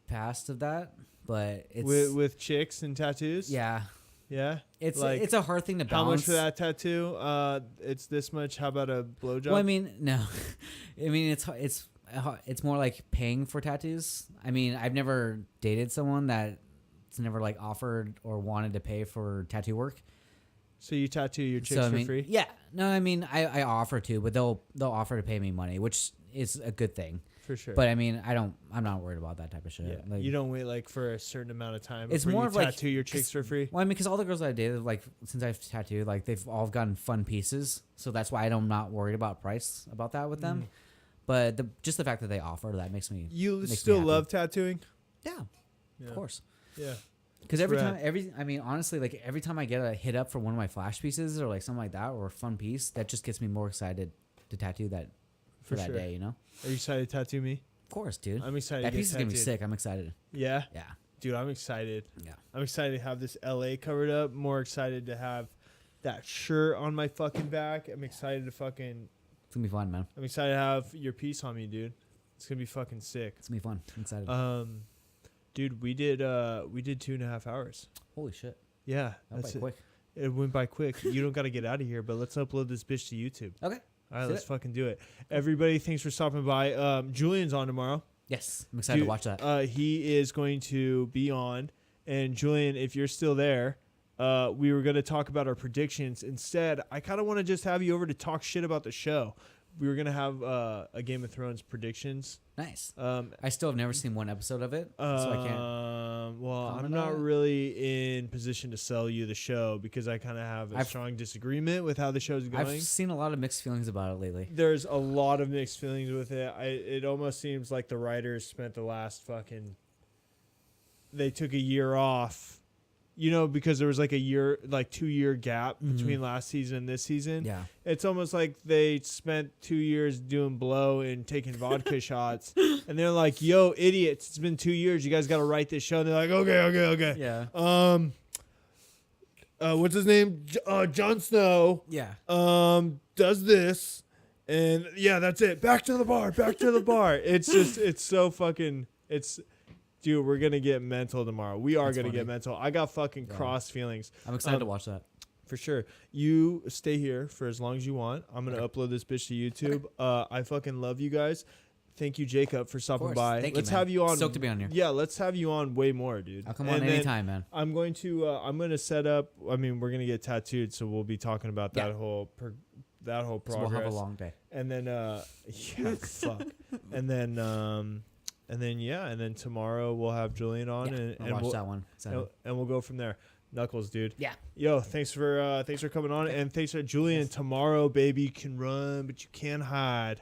past of that, but it's With chicks and tattoos? yeah, Yeah. it's Like, it's a hard thing to How balance. much for that tattoo? It's this much. How about a blowjob? Well, I mean, no, I mean it's more like paying for tattoos. I mean, I've never dated someone that's never like offered or wanted to pay for tattoo work. So you tattoo your chicks So I for mean, free? yeah, no, I mean, I offer to, but they'll offer to pay me money, which is a good thing. For sure. But I mean, I'm not worried about that type of shit. yeah. Like, You don't wait like for a certain amount of time. It's before more you of like- tattoo your chicks for free. Well, I mean, because all the girls that I dated, like since I've tattooed, like they've all gotten fun pieces, so that's why I'm not worried about price about that with them. But just the fact that they offer that makes me You makes me still happy. love tattooing? Yeah, Yeah. of course. Yeah. Because It's every rad. time, I mean, honestly, like every time I get a hit up for one of my flash pieces or like something like that or a fun piece, that just gets me more excited to tattoo that for that sure. day. You know? Are you excited to tattoo me? Of course, dude. I'm excited That to get piece is gonna be tattooed. sick. I'm excited. Yeah? Yeah, Dude, I'm excited. yeah. I'm excited to have this LA covered up. More excited to have that shirt on my fucking back. I'm excited to fucking... It's gonna be fun, man. I'm excited to have your piece on me, dude. It's gonna be fucking sick. It's gonna be fun. I'm excited. Dude, we did 2.5 hours. Holy shit. Yeah, That that's went it. quick. It went by quick. You don't got to get out of here, but let's upload this bitch to YouTube. Okay. All right, let's fucking do it. Everybody, thanks for stopping by. Julian's on tomorrow. Yes, I'm excited to watch that. He is going to be on. And Julian, if you're still there, we were going to talk about our predictions. Instead, I kind of want to just have you over to talk shit about the show. We were going to have a Game of Thrones predictions. Nice. I still have never seen one episode of it, so I can't. Well, I'm not really in position to sell you the show because I kind of have a strong disagreement with how the show's going. I've seen a lot of mixed feelings about it lately. There's a lot of mixed feelings with it. It almost seems like the writers spent the last they took a year off. You know, because there was like 2-year gap between last season and this season. Yeah. It's almost like they spent 2 years doing blow and taking vodka shots. And they're like, yo, idiots, it's been 2 years. You guys got to write this show. And they're like, okay. Yeah. What's his name? Jon Snow. Yeah. Does this. And yeah, that's it. Back to the bar. It's just, it's so fucking, dude, we're going to get mental tomorrow. We are going to get mental. I got fucking cross feelings. I'm excited to watch that. For sure. You stay here for as long as you want. I'm going to upload this bitch to YouTube. Okay. I fucking love you guys. Thank you, Jacob, for stopping by. Thank let's you, man. have you on. Stoked to be on here. Yeah, let's have you on way more, dude. I'll come on anytime, man. I'm going to set up. I mean, we're going to get tattooed, so we'll be talking about that whole progress. So we'll have a long day. And then, fuck. And then tomorrow we'll have Julian on and watch that one. And we'll go from there. Knuckles, dude. Yeah. Yo, thanks for coming on, and thanks for Julian. Tomorrow, baby, you can run, but you can't hide.